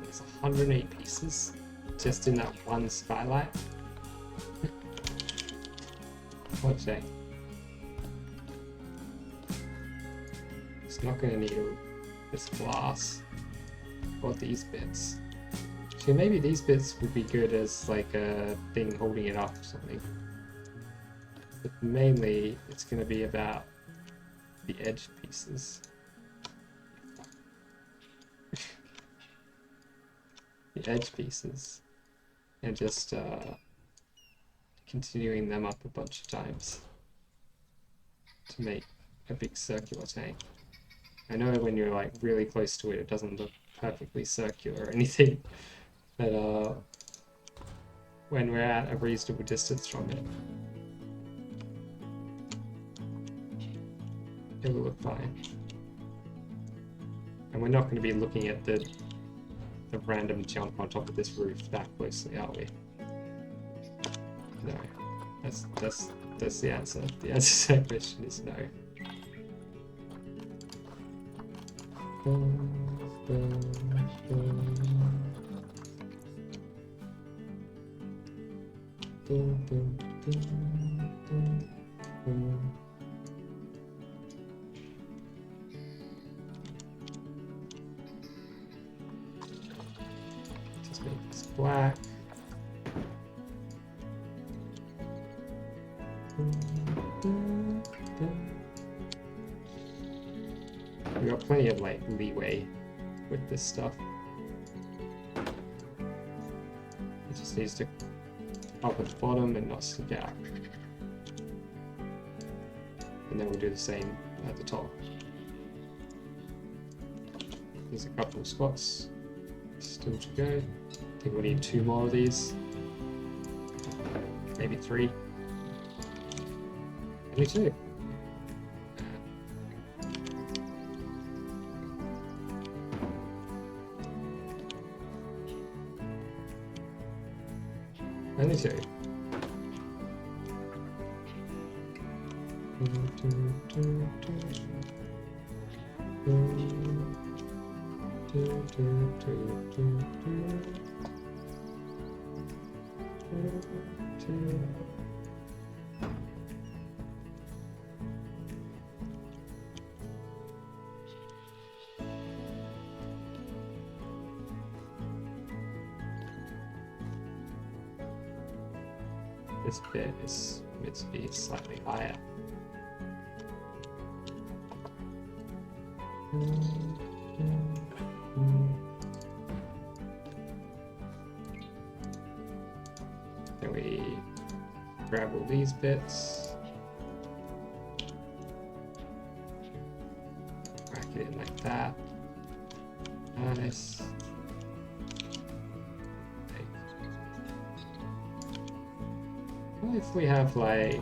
There's 108 pieces just in that one skylight. What's that? It's not going to need this glass or these bits. So maybe these bits would be good as like a thing holding it up or something. But mainly it's going to be about the edge pieces. The edge pieces. And just continuing them up a bunch of times to make a big circular tank. I know when you're like really close to it, it doesn't look perfectly circular or anything, but when we're at a reasonable distance from it, it will look fine. And we're not going to be looking at the random jump on top of this roof that closely, are we? No. That's the answer. The answer to that question is no. Just make this black. We got plenty of like leeway with this stuff. It just needs to up at the bottom and not stick out. And then we'll do the same at the top. There's a couple of spots still to go. I think we need 2 more of these. Maybe 3. Maybe 2. Only 2. This bit is meant to be slightly higher. Then we grab all these bits, rack it in like that. Nice. What if we have like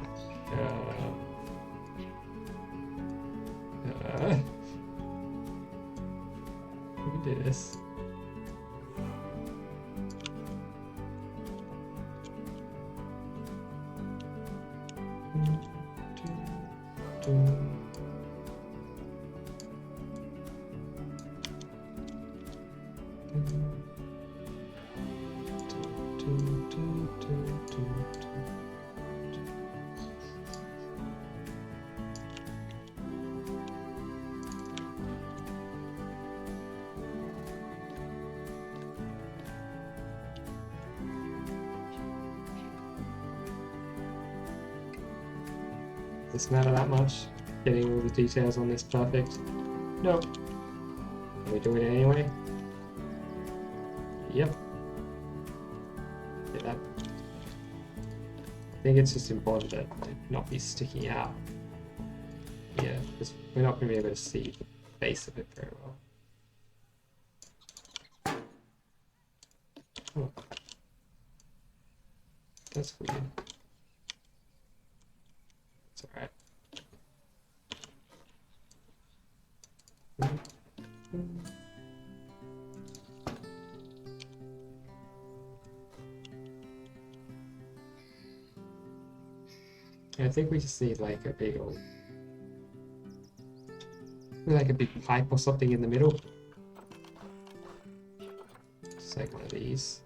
we can do this. Does this matter that much? Getting all the details on this perfect? Nope. Can we do it anyway? Yep. Yeah, I think it's just important that it not be sticking out. Yeah, because we're not going to be able to see the base of it very well. Oh. That's weird. It's alright. I think we just need like a big old, like a big pipe or something in the middle. Just like one of these.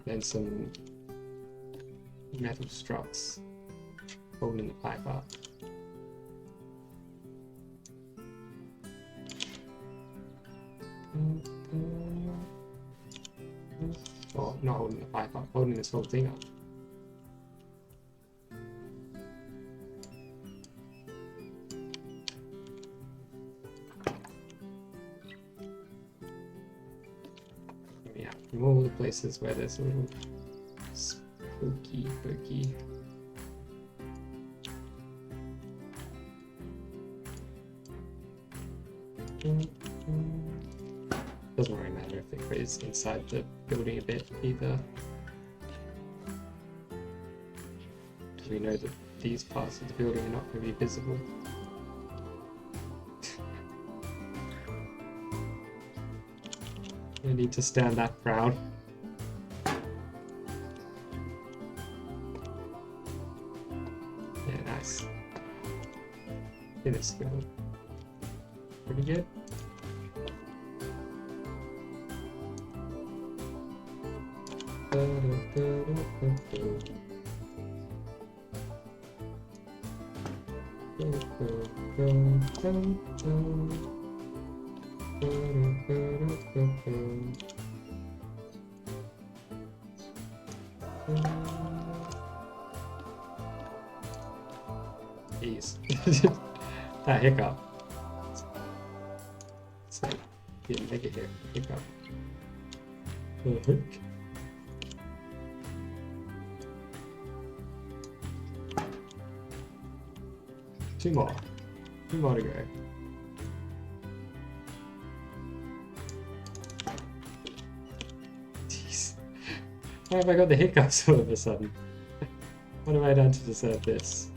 Then some metal struts holding the pipe up. Oh, not holding the pipe up, holding this whole thing up. Yeah, from all the places where there's a little spooky. Doesn't really matter if it is inside the building a bit either. Because we know that these parts of the building are not going to be visible. I need to stand that proud. Yeah, nice. It is good. Pretty good. Jeez. That hiccup. It's like, didn't make it hiccup. Two more to go. Jeez. Why have I got the hiccups all of a sudden? What have I done to deserve this?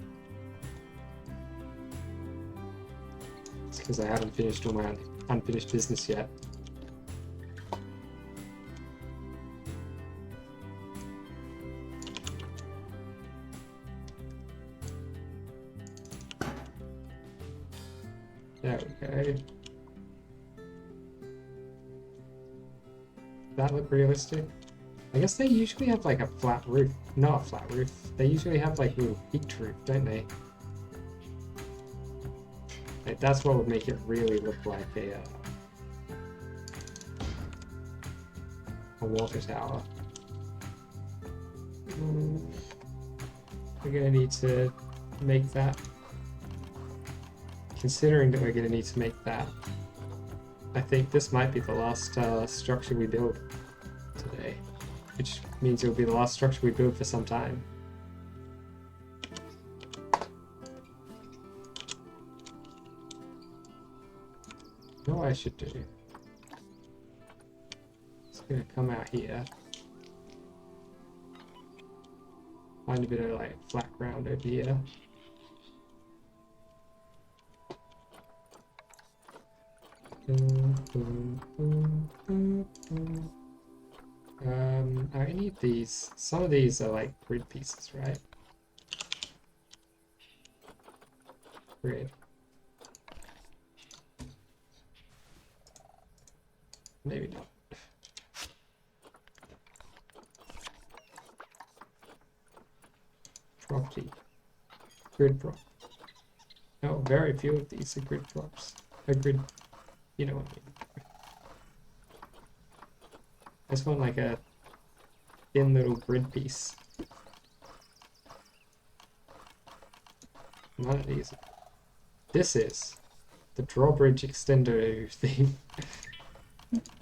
It's because I haven't finished all my unfinished business yet. There we go. That look realistic? I guess they usually have like a flat roof. Not a flat roof. They usually have like little peaked roof, don't they? Like that's what would make it really look like a water tower. We're gonna need to make that. Considering that we're going to need to make that, I think this might be the last structure we build today, which means it'll be the last structure we build for some time. You know what I should do? It's going to come out here, find a bit of like flat ground over here. I need these. Some of these are like grid pieces, right? Grid. Maybe not. Property. Grid prop. No, very few of these are grid props. A grid. You know what I mean. just want like a thin little grid piece. None of these. This is the Drawbridge Extender thing.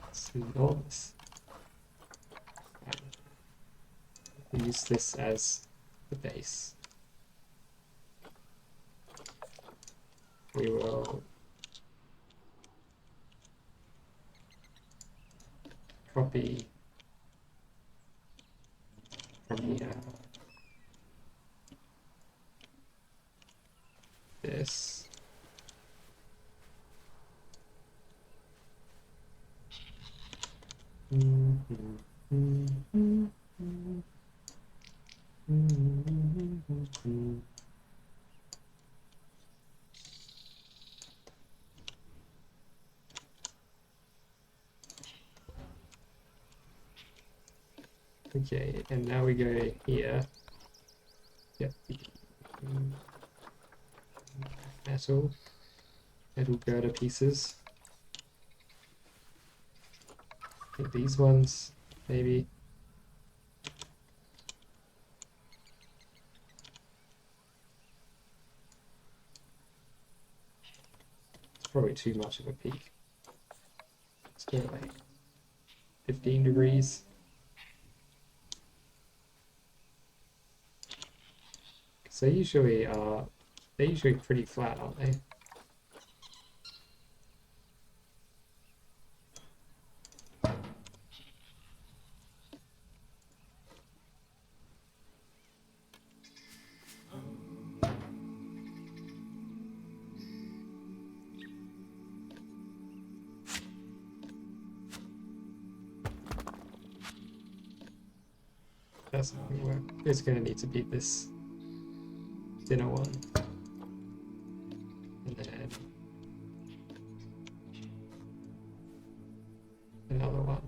It's enormous. We use this as the base. We will copy from here this. Okay, and now we go here. Yep. Metal girder pieces. I think these ones, maybe. It's probably too much of a peak. Let's go like 15 degrees. So they're usually pretty flat, aren't they? That's not gonna work. It's gonna need to be this thinner one. And then another one.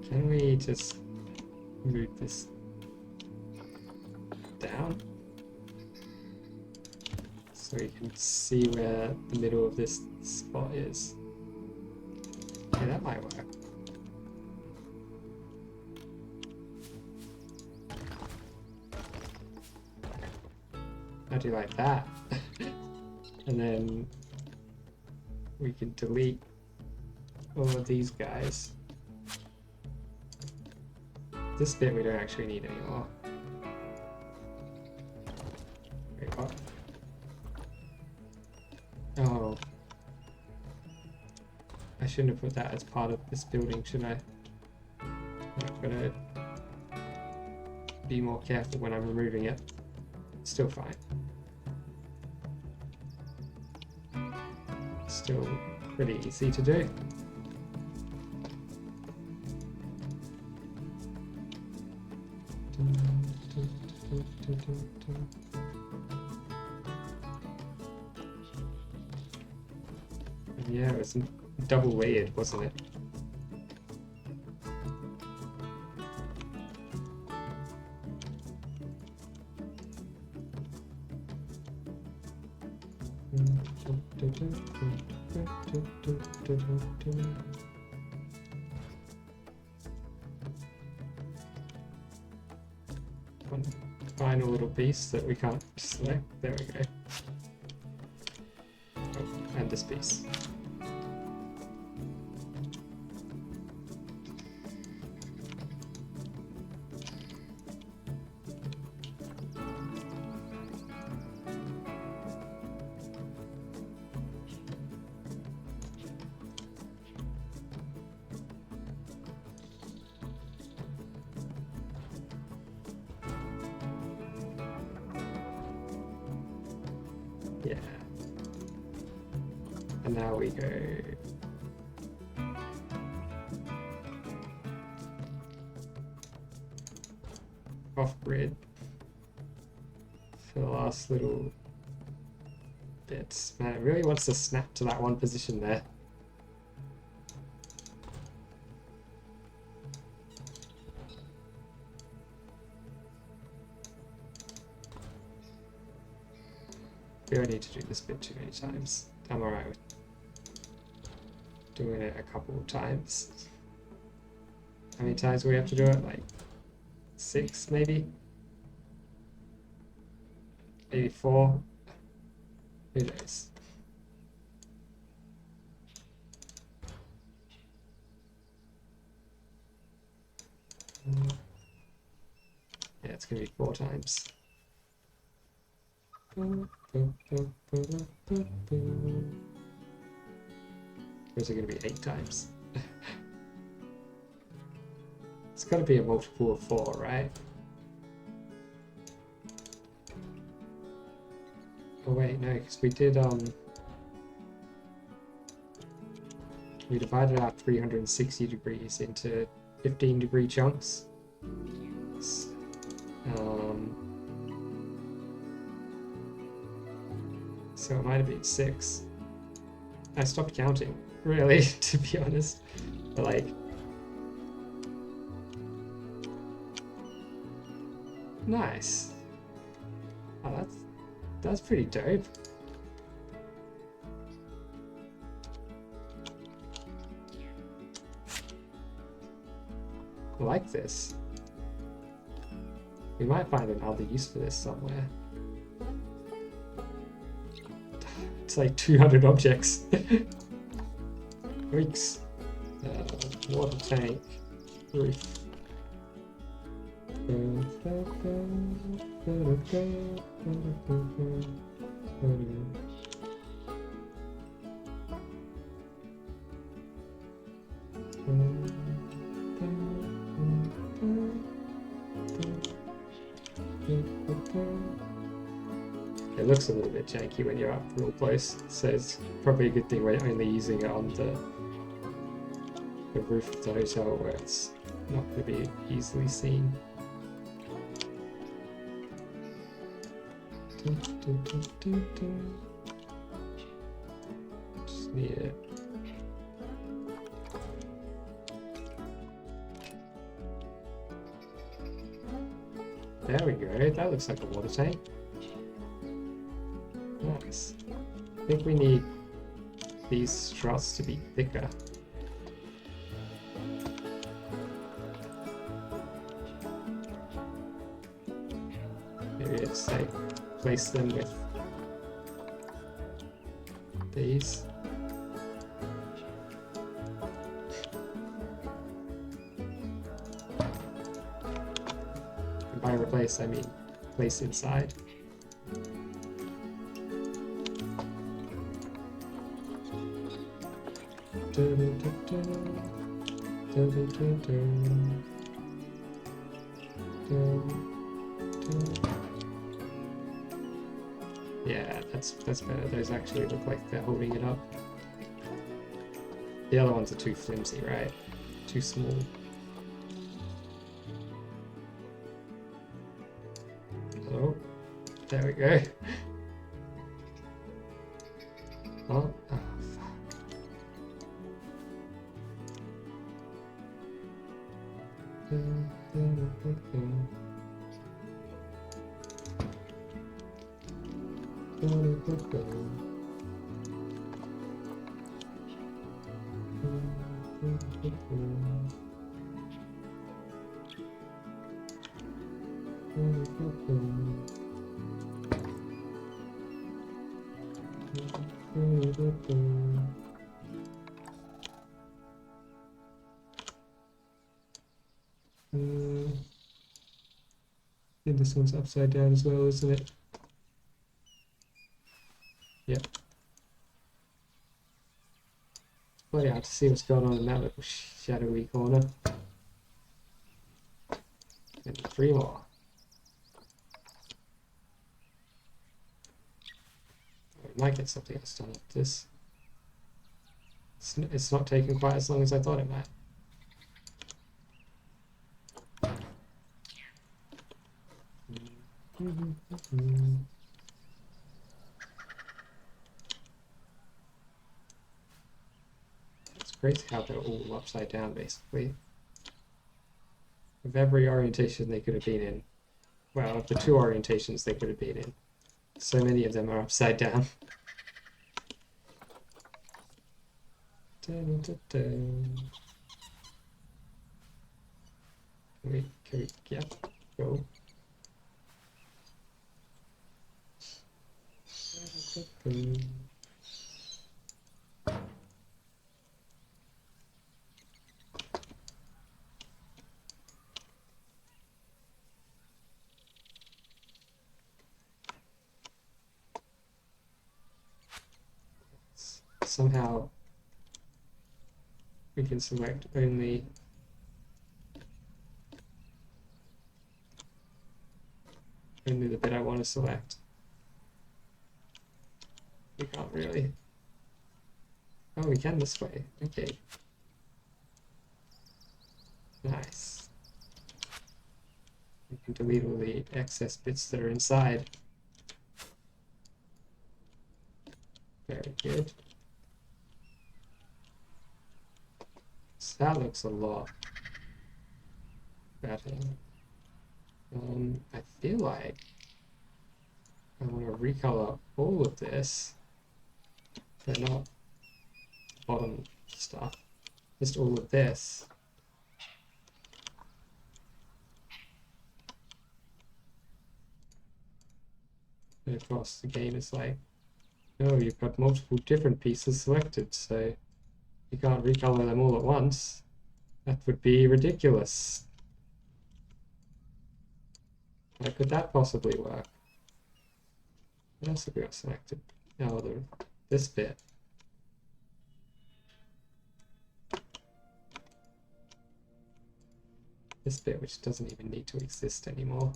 Can we just move this down? So we can see where the middle of this spot is. Yeah, that might work. I do like that. And then we can delete all of these guys. This bit we don't actually need anymore. Wait, what? Oh. I shouldn't have put that as part of this building, should I? I'm gonna be more careful when I'm removing it. It's still fine. Still pretty easy to do. Yeah, it was double layered, wasn't it? One final little piece that we can't select. There we go. Oh, and this piece. Yeah. And now we go off grid for the last little bits. Man, it really wants to snap to that one position there. We don't need to do this bit too many times. I'm alright with doing it a couple of times. How many times do we have to do it? Like 6 maybe? Maybe 4? Who knows? Yeah, it's gonna be 4 times. Or is it gonna be 8 times? It's gotta be a multiple of 4, right? Oh wait, no, because we did we divided our 360 degrees into 15-degree chunks. So it might have been 6. I stopped counting, really, to be honest. But like, nice. Oh, that's pretty dope. I like this. We might find another use for this somewhere. It's like 200 objects. Weeks. Water tank. Roof. It looks a little bit janky when you're up real close, so it's probably a good thing we're only using it on the roof of the hotel where it's not going to be easily seen. Just need it. There we go, that looks like a water tank. Nice. I think we need these struts to be thicker. Maybe it's like place them with these. And by replace, I mean place inside. Yeah, that's better. Those actually look like they're holding it up. The other ones are too flimsy, right? Too small. Oh, there we go. Oh, fuck. I think this one's upside down as well, isn't it? Yep. It's bloody hard to see what's going on in that little shadowy corner. And 3 more. I might get something else done with this. It's not taking quite as long as I thought it might. It's crazy how they're all upside down, basically. Of every orientation they could have been in, well, of the 2 orientations they could have been in, so many of them are upside down. Yeah, go. Somehow we can select only the bit I want to select. We can't really. Oh, we can this way. Okay. Nice. We can delete all the excess bits that are inside. Very good. So that looks a lot better. I feel like I want to recolor all of this, but not bottom stuff, just all of this. And of course the game is like, oh, you've got multiple different pieces selected, so you can't recolor them all at once. That would be ridiculous. How could that possibly work? What else have we got selected? Oh, this bit. This bit, which doesn't even need to exist anymore.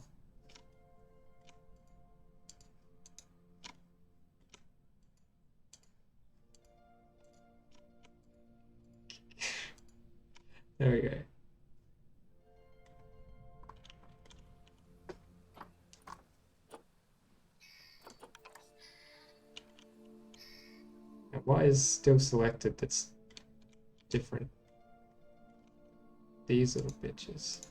There we go. Now, what is still selected that's different? These little bitches.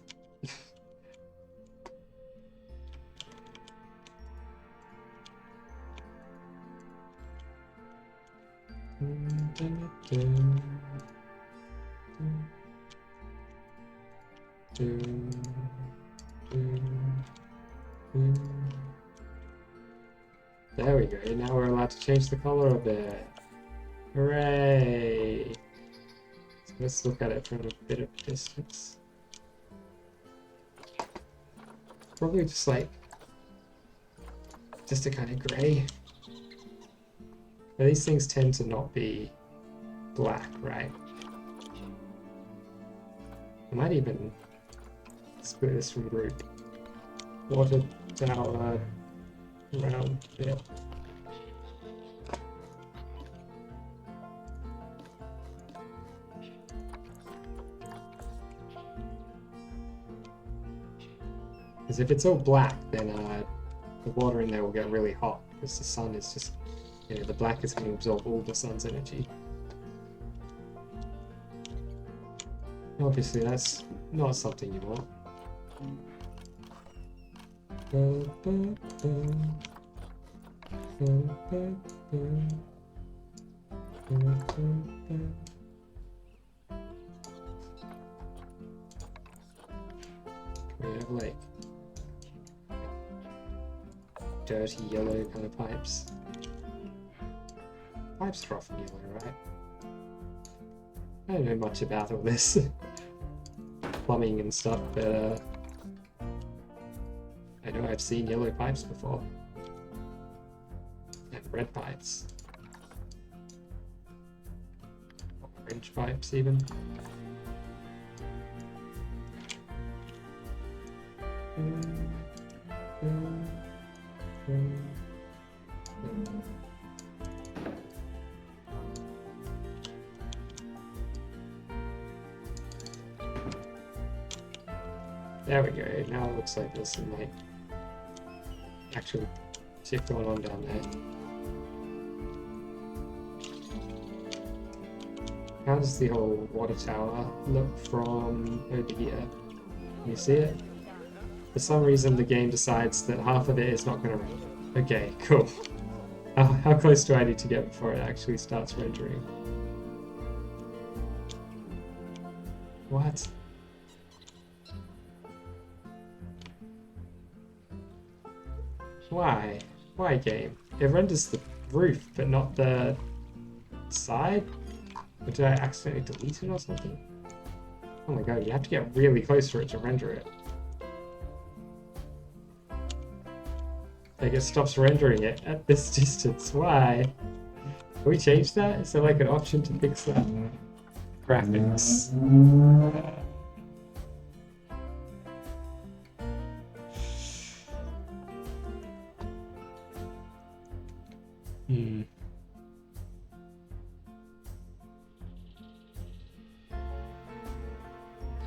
There we go. Now we're allowed to change the color of it. Hooray! So let's look at it from a bit of a distance. Probably just like a kind of grey. But these things tend to not be black, right? I might even split this from group. Water tower around there. Because if it's all black, then the water in there will get really hot because the sun is just, you know, the black is going to absorb all the sun's energy. Obviously, that's not something you want. We have like dirty yellow kind of pipes. Pipes are often yellow, right? I don't know much about all this plumbing and stuff, but I know I've seen yellow pipes before. And red pipes. Orange pipes even. There we go. Now it looks like there's some like actual shit going on down there. How does the whole water tower look from over here? Can you see it? For some reason the game decides that half of it is not going to render. Okay, cool. How close do I need to get before it actually starts rendering? What? Why? Why, game? It renders the roof, but not the side? Or did I accidentally delete it or something? Oh my god, you have to get really close for it to render it. Like, it stops rendering it at this distance. Why? Can we change that? Is there like an option to fix that? Graphics.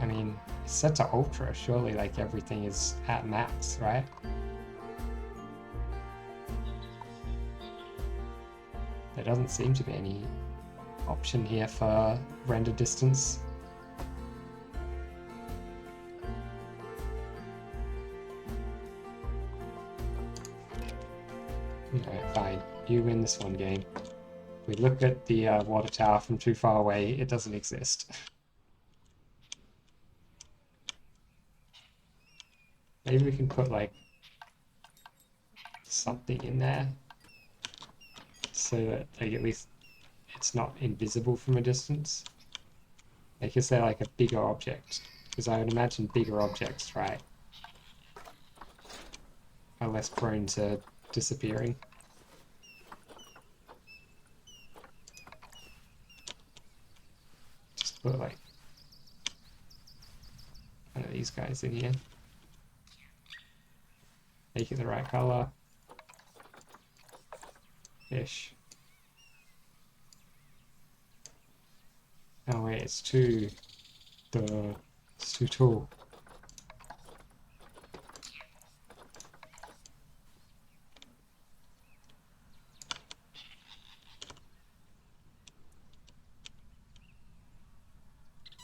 I mean, it's set to ultra, surely like everything is at max, right? There doesn't seem to be any option here for render distance. Alright, fine. You win this one game. We look at the water tower from too far away, it doesn't exist. Maybe we can put like something in there so that like at least it's not invisible from a distance. Like, is there like a bigger object? Because I would imagine bigger objects, right, are less prone to disappearing. Just put like one of these guys in here. Make it the right color. Ish. Oh wait, it's too tall.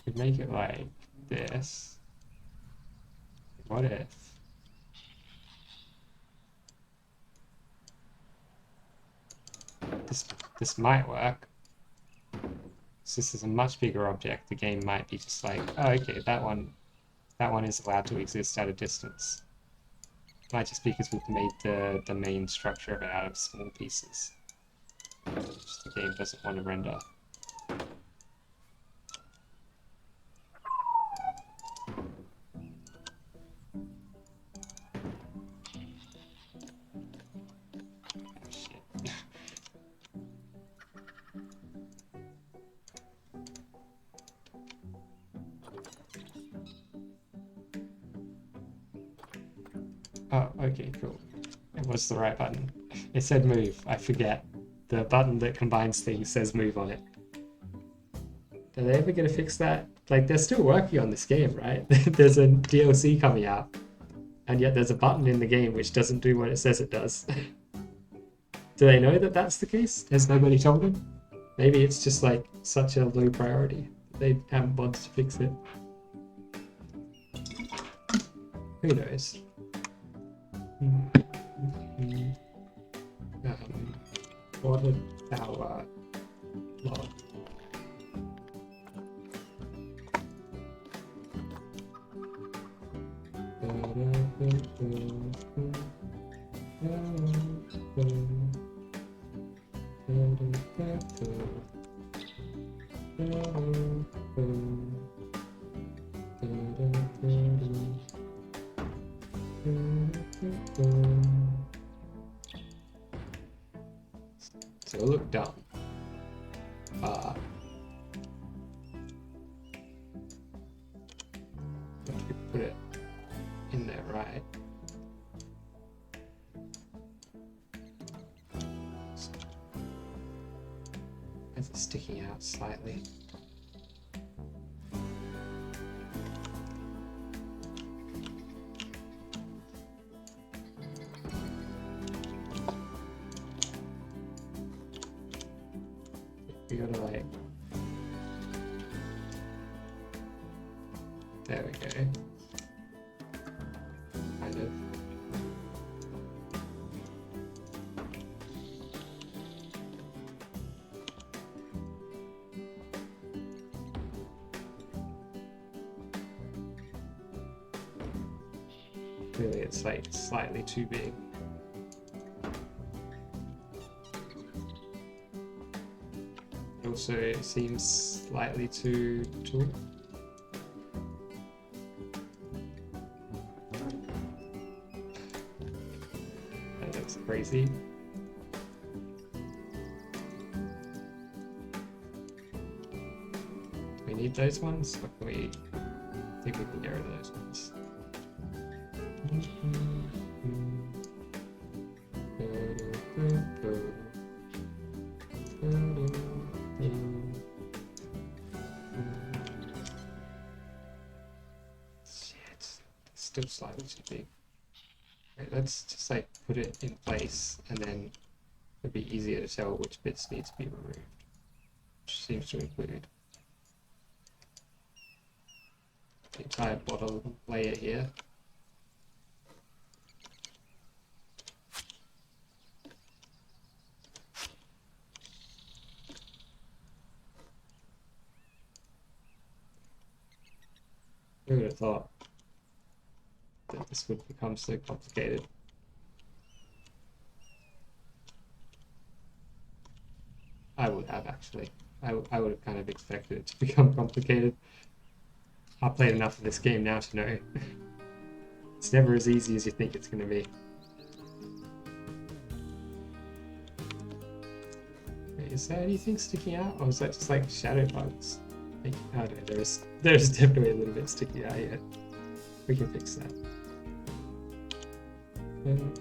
Could make it like this. What if? This might work. So this is a much bigger object. The game might be just like, oh, okay, that one is allowed to exist at a distance. Might just be because we've made the main structure of it out of small pieces, which the game doesn't want to render. Oh, okay, cool. It was the right button. It said move. I forget. The button that combines things says move on it. Are they ever going to fix that? Like, they're still working on this game, right? There's a DLC coming out, and yet there's a button in the game which doesn't do what it says it does. Do they know that that's the case? Has nobody told them? Maybe it's just like such a low priority. They haven't bothered to fix it. Who knows? Water tower log. So it'll look dumb. If you put it in there right. Is it sticking out slightly? We gotta like, there we go. Kind of. Clearly it's like slightly too big. Also, it seems slightly too tall. That looks crazy. We need those ones? Or can we... I think we can get rid of those ones. Shit, still slightly too big. Right, let's just like put it in place, and then it'll be easier to tell which bits need to be removed, which seems to include the entire bottom layer here. Who would have thought that this would become so complicated? I would have actually. I would have kind of expected it to become complicated. I've played enough of this game now to know it's never as easy as you think it's going to be. Wait, is there anything sticking out, or is that just like shadow bugs? Oh no, there's definitely a little bit sticking out here. We can fix that. Hang on.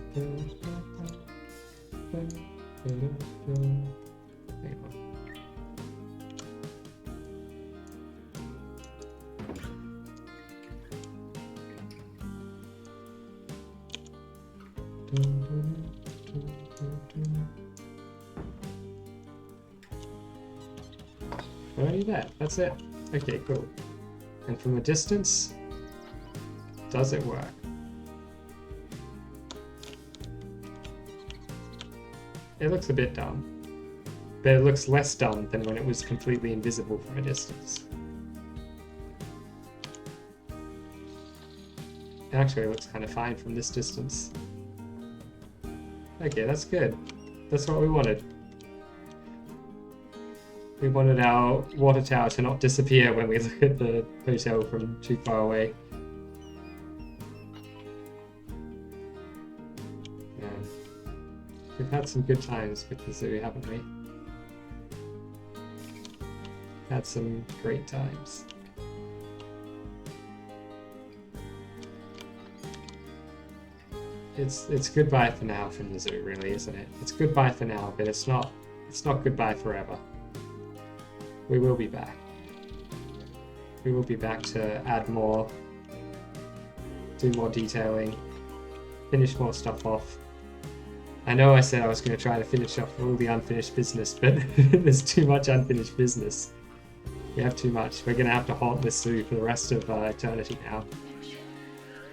Only that. That's it. Okay, cool. And from a distance, does it work? It looks a bit dumb, but it looks less dumb than when it was completely invisible from a distance. It actually looks kind of fine from this distance. Okay, that's good. That's what we wanted. We wanted our water tower to not disappear when we look at the hotel from too far away. Yeah. We've had some good times with the zoo, haven't we? Had some great times. It's goodbye for now from the zoo, really, isn't it? It's goodbye for now, but it's not goodbye forever. We will be back. We will be back to add more, do more detailing, finish more stuff off. I know I said I was going to try to finish off all the unfinished business, but there's too much unfinished business. We have too much. We're going to have to haunt this zoo for the rest of eternity now.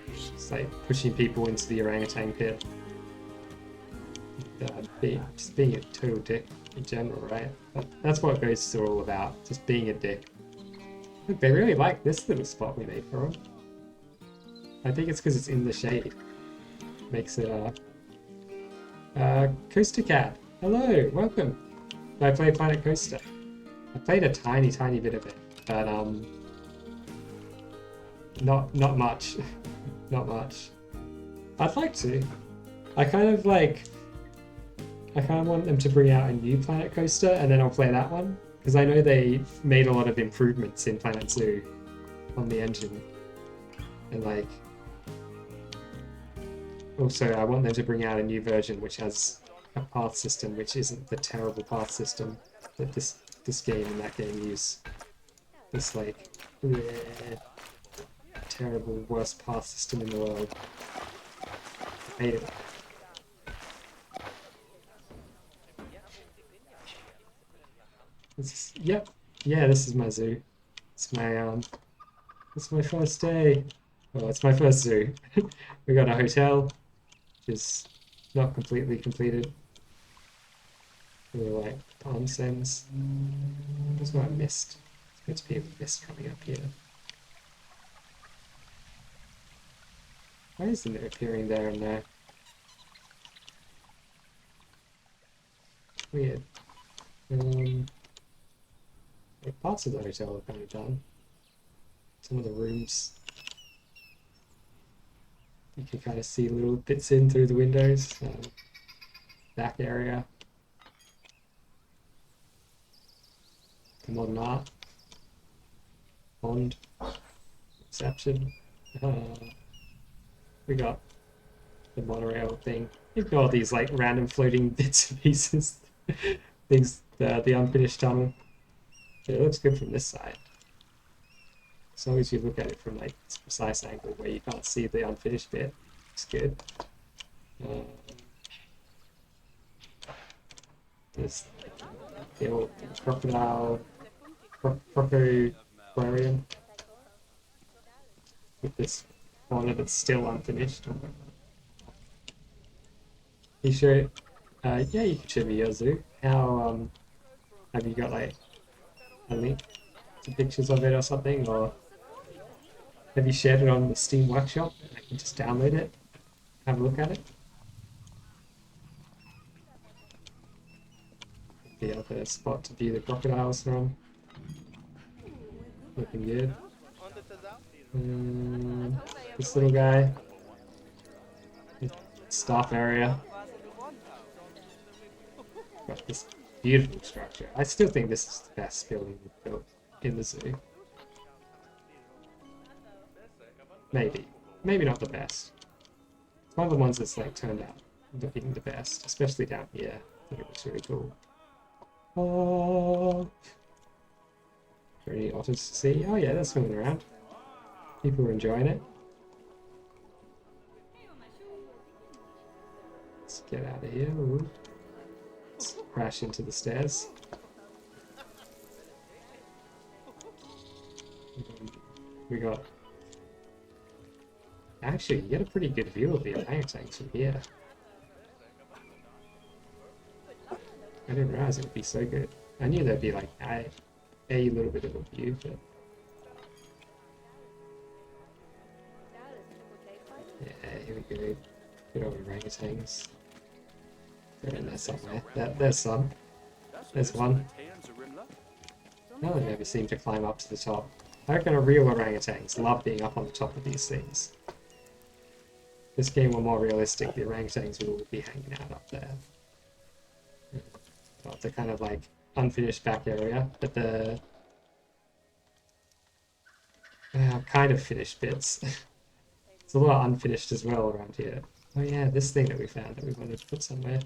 It's like pushing people into the orangutan pit. Just being a total dick in general, right? That's what ghosts are all about, just being a dick. Look, they really like this little spot we made for them. I think it's because it's in the shade. Makes it Coaster Cat. Hello, welcome. I play Planet Coaster. I played a tiny bit of it, but not much. Not much. I'd like to. I kind of want them to bring out a new Planet Coaster, and then I'll play that one, because I know they made a lot of improvements in Planet Zoo on the engine, and also I want them to bring out a new version which has a path system which isn't the terrible path system that this game and that game use. This terrible worst path system in the world. I hate it. Yep. Yeah, this is my zoo. It's my first day. Well, it's my first zoo. We got a hotel, which is not completely completed. We were like palm stems. There's no mist. It's good to be a mist coming up here. Why isn't it appearing there and there? Weird. Parts of the hotel are kind of done. Some of the rooms, you can kind of see little bits in through the windows. Back area. The modern art. Pond. Exception. We got the monorail thing. You've got all these like random floating bits and pieces. Things, the unfinished tunnel. It looks good from this side. As long as you look at it from like this precise angle where you can't see the unfinished bit, it's good. There's the old Crocodile Aquarium with this corner that's still unfinished. You sure? Yeah, you can show me your zoo. How have you got like a link to pictures of it or something, or have you shared it on the Steam Workshop? I can just download it, have a look at it. The other spot to view the crocodiles from. Looking good. This little guy. Staff area. Got this beautiful structure. I still think this is the best building built in the zoo. Maybe. Maybe not the best. It's one of the ones that's like turned out looking the best, especially down here. I think it looks really cool. Oh, are there any otters to see? Oh yeah, they're swimming around. People are enjoying it. Let's get out of here. Ooh. Let's crash into the stairs. We got... Actually, you get a pretty good view of the orangutans from here. I didn't realize it would be so good. I knew there'd be like a little bit of a view, but yeah, here we go. Good old orangutans. They're in there somewhere. There's some. There's one. No, they never seem to climb up to the top. I reckon a real orangutans love being up on the top of these things. If this game were more realistic, the orangutans would all be hanging out up there. Got the kind of like unfinished back area, but the kind of finished bits. It's a lot unfinished as well around here. Oh yeah, this thing that we found that we wanted to put somewhere.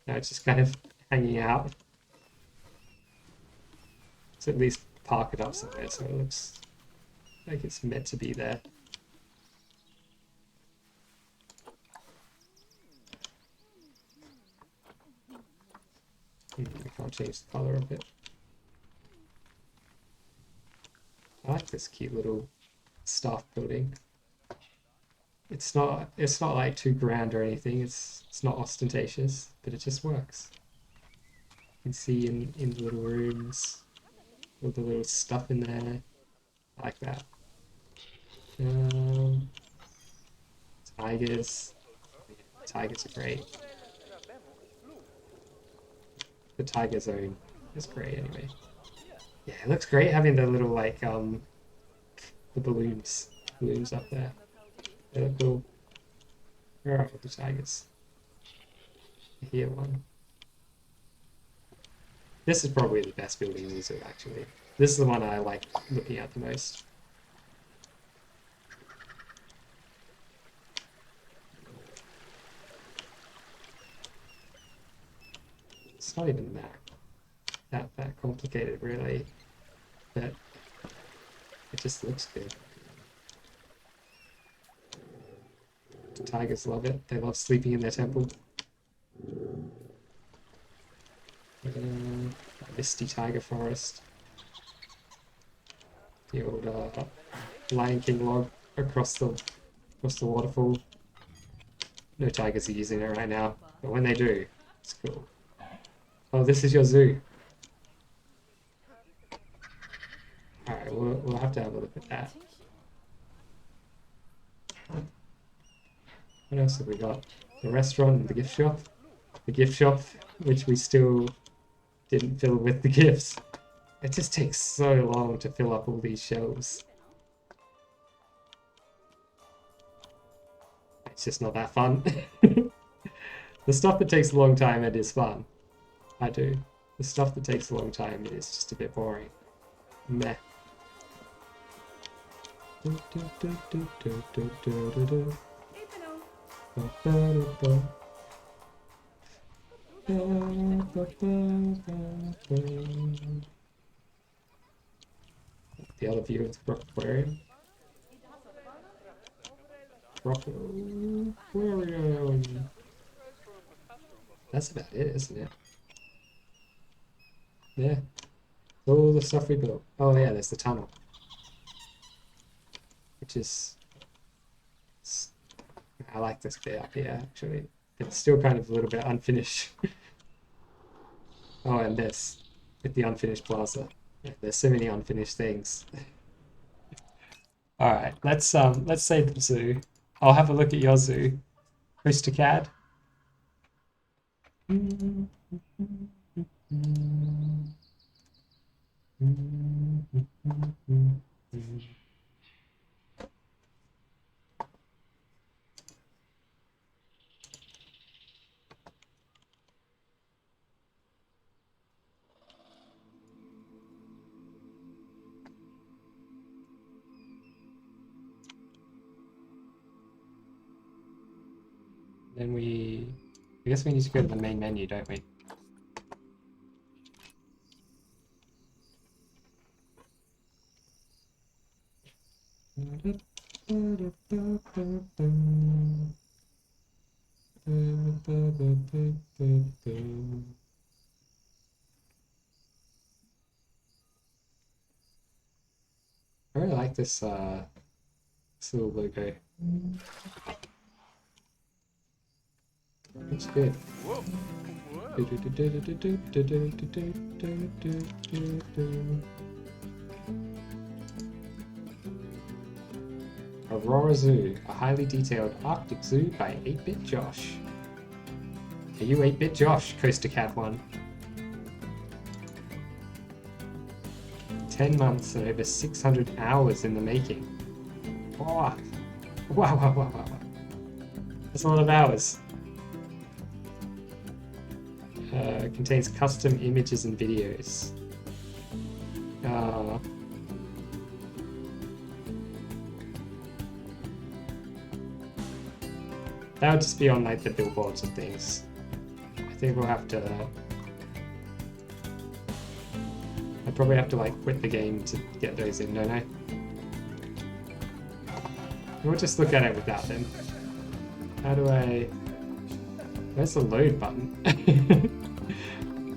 Now it's just kind of hanging out. So at least park it up somewhere so it looks like it's meant to be there. We can't change the color of it. I like this cute little staff building. It's not like too grand or anything. It's not ostentatious, but it just works. You can see in the little rooms all the little stuff in there. I like that. Tigers. Tigers are great. The tiger zone is great anyway. Yeah, it looks great having the little like the balloons up there. They look cool. Where are the tigers? I hear one. This is probably the best building in the zoo actually. This is the one I like looking at the most. It's not even that complicated really, but it just looks good. The tigers love it. They love sleeping in their temple. Misty tiger forest. The old Lion King log across the waterfall. No tigers are using it right now, but when they do, it's cool. Oh, this is your zoo. Alright, we'll have to have a look at that. What else have we got? The restaurant and the gift shop. The gift shop, which we still didn't fill with the gifts. It just takes so long to fill up all these shelves. It's just not that fun. The stuff that takes a long time, it is fun. I do. The stuff that takes a long time is just a bit boring. Meh. The other view of the Crocodile Aquarium. Crocodile Aquarium. That's about it, isn't it? Yeah. All the stuff we built. Oh yeah, there's the tunnel. Which is... I like this bit up here, actually. It's still kind of a little bit unfinished. Oh, and this. With the unfinished plaza. Yeah, there's so many unfinished things. Alright, let's save the zoo. I'll have a look at your zoo. Christocad. Then I guess we need to go to the main menu, don't we? I really like this little logo. Looks good. Aurora Zoo, a highly detailed Arctic zoo by 8-Bit Josh. Are you 8-Bit Josh, Coaster Cat 1? 10 months and over 600 hours in the making. Oh, wow. That's a lot of hours. Contains custom images and videos. That would just be on like the billboards and things. I think we'll have to... I'd probably have to like quit the game to get those in, don't I? We'll just look at it without them. How do I... Where's the load button?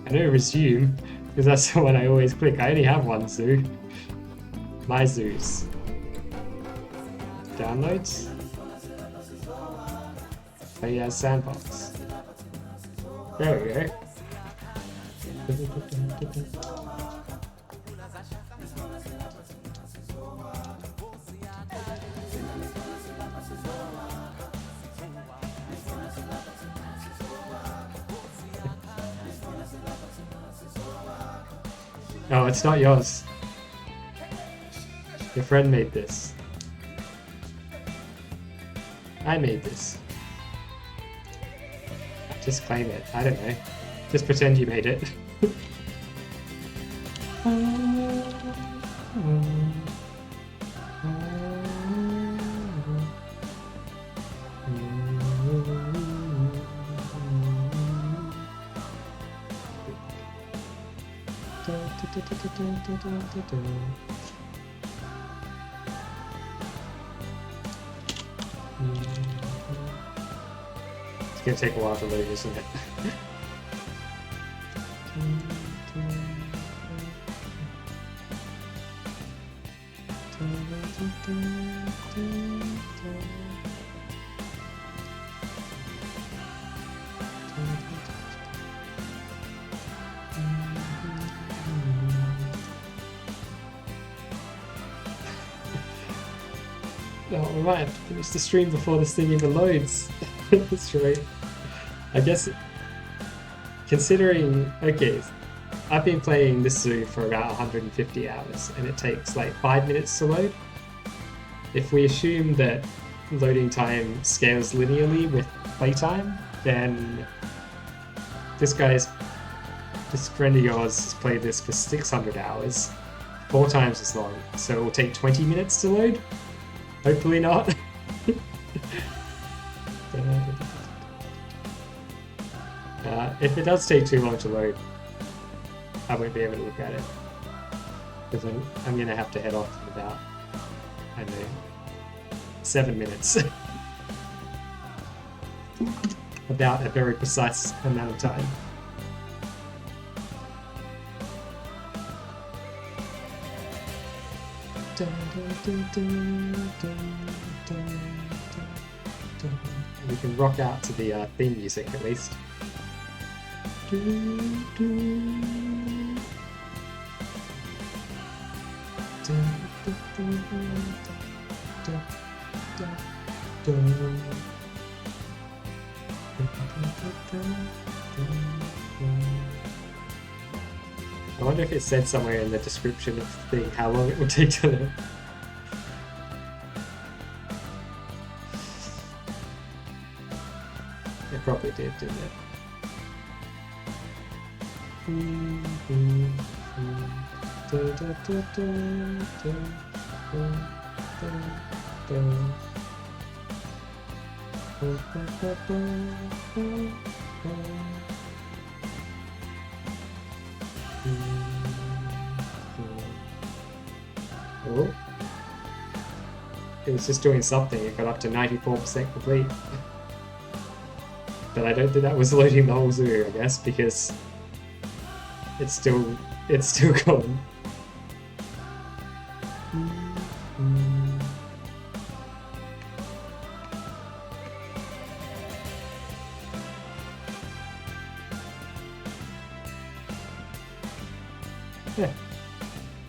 I know resume, because that's the one I always click. I only have one zoo. My zoos. Downloads? Oh yeah, sandbox. There we go. No, it's not yours. Your friend made this. I made this. Just claim it. I don't know. Just pretend you made it. It's gonna take a while to load, isn't it? Oh, we might have to finish the stream before this thing even loads. That's right. I guess, considering, okay, I've been playing this zoo for about 150 hours and it takes like 5 minutes to load. If we assume that loading time scales linearly with playtime, then this friend of yours has played this for 600 hours, 4 times as long, so it will take 20 minutes to load? Hopefully not. If it does take too long to load, I won't be able to look at it. Because I'm going to have to head off in about, I don't know, 7 minutes. About a very precise amount of time. We can rock out to the theme music at least. I wonder if it said somewhere in the description of the thing how long it would take to load. It probably did, didn't it? Oh. It was just doing something, it got up to 94% complete. But I don't think that was loading the whole zoo, I guess, because it's still going. Yeah.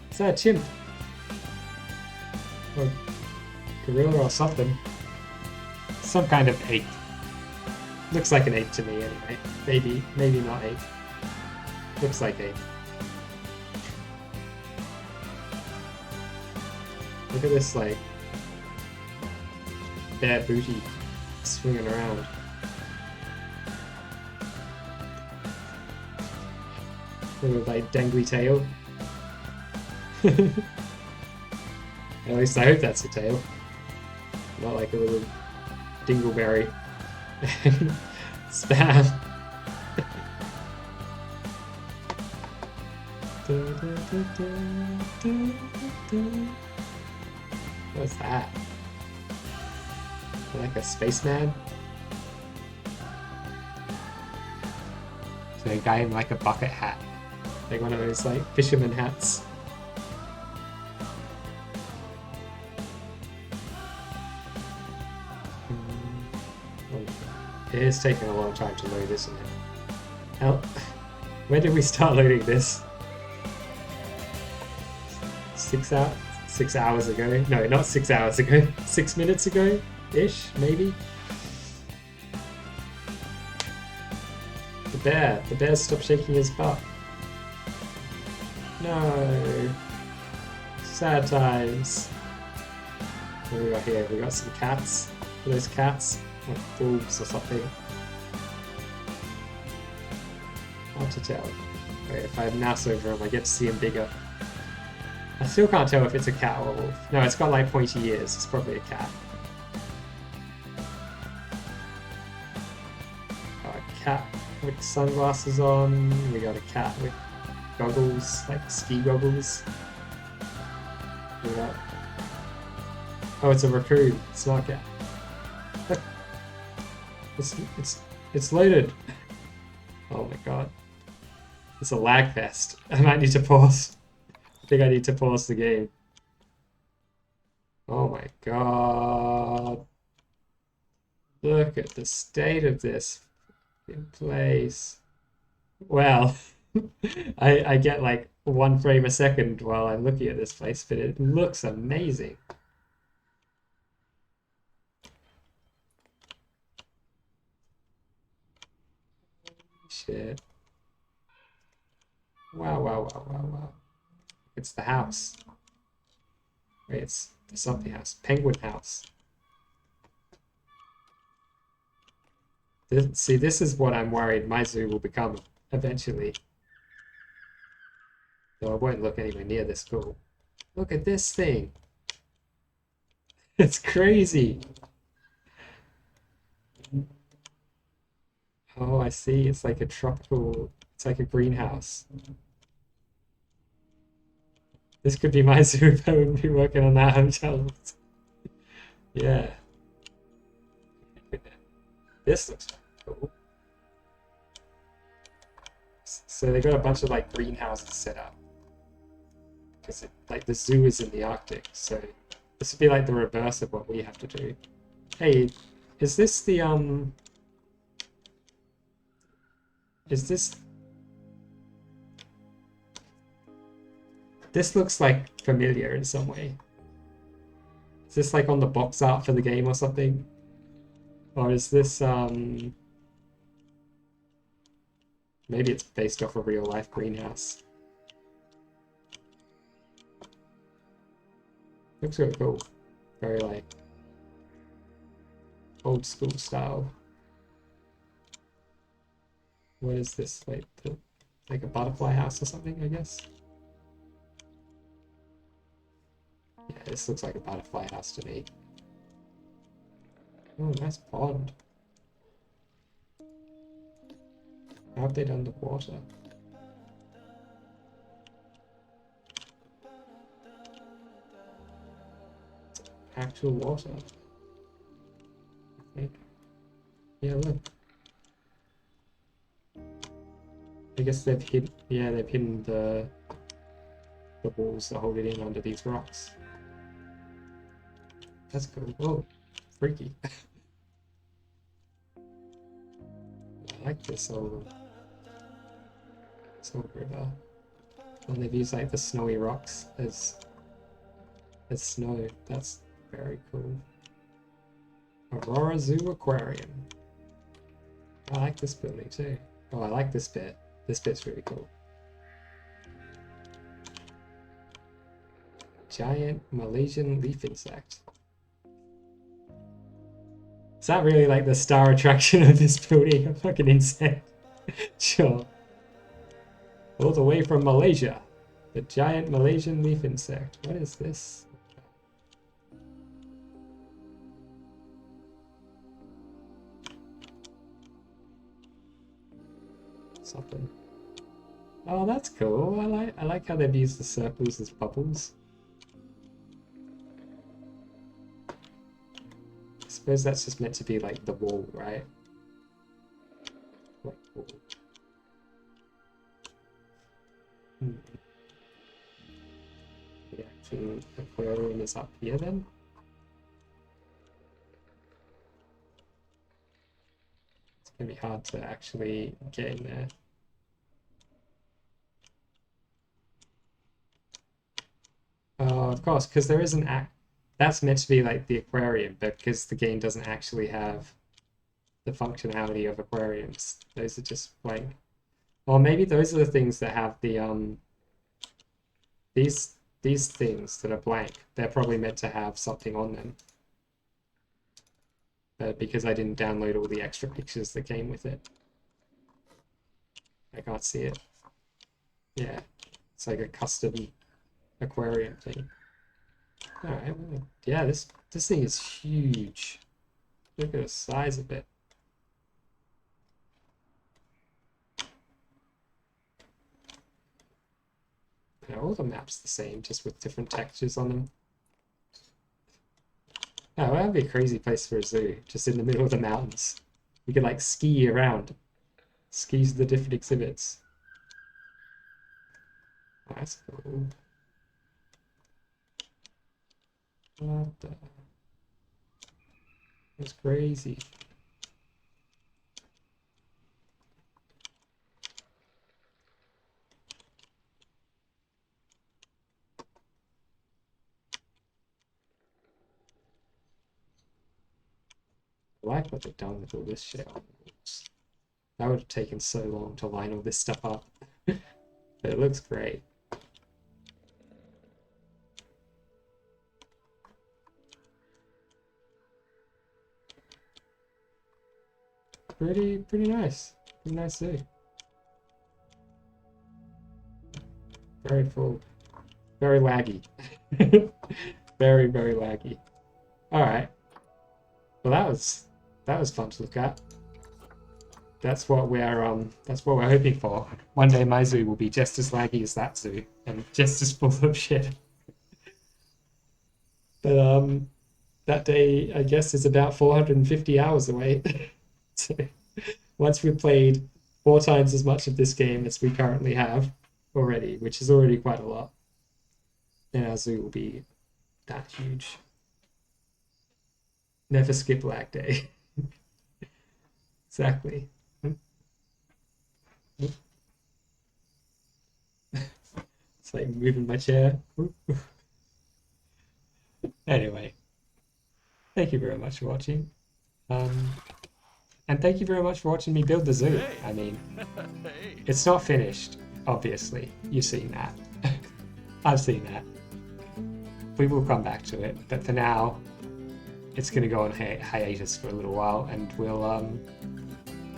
Is that a chimp? Or gorilla or something? Some kind of ape. Looks like an ape to me anyway. Maybe not ape. Looks like ape. Look at this, like, bare booty swinging around. Little, like, dangly tail. At least I hope that's a tail. Not like a little dingleberry. Spam. What's that? Like a spaceman? So a guy in like a bucket hat. Like one of those like fisherman hats. It is taking a long time to load, isn't it? Hell, when did we start loading this? 6 hours ago? No, not 6 hours ago. 6 minutes ago-ish, maybe? The bear stopped shaking his butt. No. Sad times. What do we got here? We got some cats. Are those cats? Like wolves or something. Hard to tell. Wait, if I have mouse over him, I get to see him bigger. I still can't tell if it's a cat or a wolf. No, it's got like pointy ears. It's probably a cat. Got a cat with sunglasses on. We got a cat with goggles, like ski goggles. We got... Oh, it's a raccoon. It's not a cat. It's loaded. Oh my god. It's a lag fest. I might need to pause. I think I need to pause the game. Oh my god. Look at the state of this place. Well, I get like 1 frame a second while I'm looking at this place, but it looks amazing. Shit. Wow, wow, wow, wow, wow. It's the house. Wait, it's the something house. Penguin house. See, this is what I'm worried my zoo will become eventually. Though it won't look anywhere near this cool. Look at this thing. It's crazy. Oh, I see. It's like a tropical, it's like a greenhouse. This could be my zoo if I wouldn't be working on that hotel. Yeah. This looks cool. So they got a bunch of like greenhouses set up. Because like the zoo is in the Arctic, so this would be like the reverse of what we have to do. Hey, is this the is this looks like familiar in some way. Is this like on the box art for the game or something? Or is this maybe it's based off a real life greenhouse. Looks really cool. Very like old school style. What is this? Like a butterfly house or something, I guess? Yeah, this looks like a butterfly house to me. Oh, nice pond. How have they done the water? Actual water. I think. Yeah, look. I guess they've hidden. Yeah, they've hidden the walls that hold it in under these rocks. That's cool. Oh, freaky. I like this old river. And they've used like the snowy rocks as snow. That's very cool. Aurora Zoo Aquarium. I like this building too. Oh, I like this bit. This bit's really cool. Giant Malaysian leaf insect. Is that really like the star attraction of this building? A fucking insect. Sure. All the way from Malaysia. The giant Malaysian leaf insect. What is this? Something. Oh, that's cool. I like how they've used the circles as bubbles. I suppose that's just meant to be like the wall, right? Like wall. The actual aquarium is up here then. It's gonna be hard to actually get in there. Oh, of course, because there is an act. That's meant to be like the aquarium, but because the game doesn't actually have the functionality of aquariums, those are just blank. Or maybe those are the things that have the these things that are blank. They're probably meant to have something on them. But because I didn't download all the extra pictures that came with it, I can't see it. Yeah, it's like a custom aquarium thing. Alright, well, yeah, this thing is huge. Look at the size of it. Yeah, all the maps the same, just with different textures on them. Oh, that would be a crazy place for a zoo, just in the middle of the mountains. You could like ski around. Skis the different exhibits. Oh, that's cool. What the? That's crazy. I like what they've done with all this shit on the walls. That would have taken so long to line all this stuff up. But it looks great. Pretty nice. Pretty nice zoo. Very full. Very laggy. Very laggy. Alright. Well, that was fun to look at. That's what we're hoping for. One day my zoo will be just as laggy as that zoo and just as full of shit. But that day I guess is about 450 hours away. So once we've played 4 times as much of this game as we currently have already, which is already quite a lot, then our zoo will be that huge. Never skip lag day. Exactly. It's like moving my chair. Anyway, thank you very much for watching. And thank you very much for watching me build the zoo. I mean, it's not finished, obviously. You've seen that. I've seen that. We will come back to it, but for now, it's going to go on hiatus for a little while, and we'll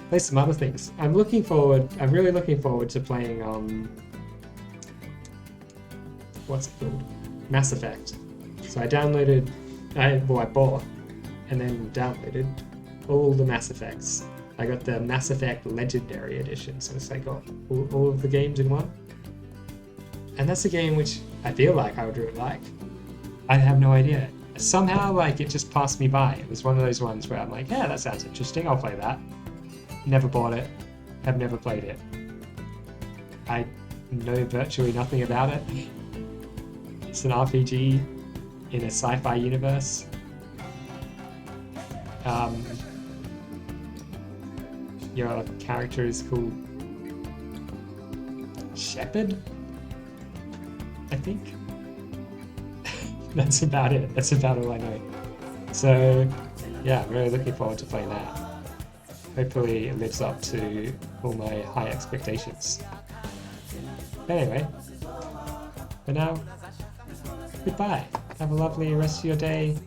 play some other things. I'm really looking forward to playing what's it called? Mass Effect. So I bought and then downloaded all the Mass Effects. I got the Mass Effect Legendary Edition, so it's like got all of the games in one. And that's a game which I feel like I would really like. I have no idea. Somehow, like, it just passed me by. It was one of those ones where I'm like, yeah, that sounds interesting, I'll play that. Never bought it. Have never played it. I know virtually nothing about it. It's an RPG in a sci-fi universe. Your character is called Shepard, I think. That's about it. That's about all I know. So, yeah, I'm really looking forward to playing that. Hopefully it lives up to all my high expectations. Anyway, for now, goodbye. Have a lovely rest of your day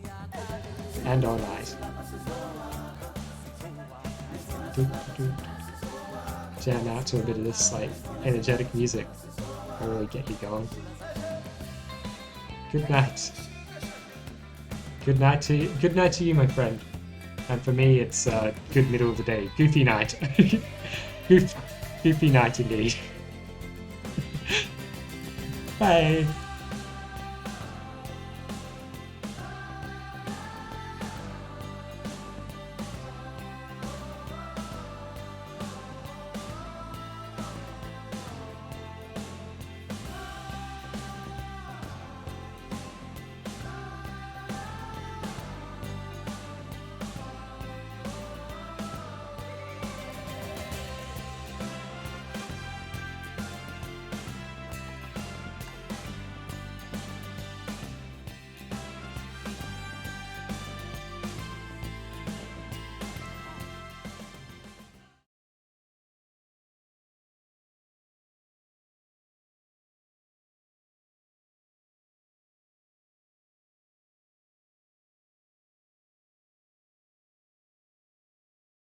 and or night. Jam out to a bit of this like energetic music. It'll really get you going. Good night. Good night to you, my friend. And for me, it's good middle of the day. Goofy night. Goofy night indeed. Bye.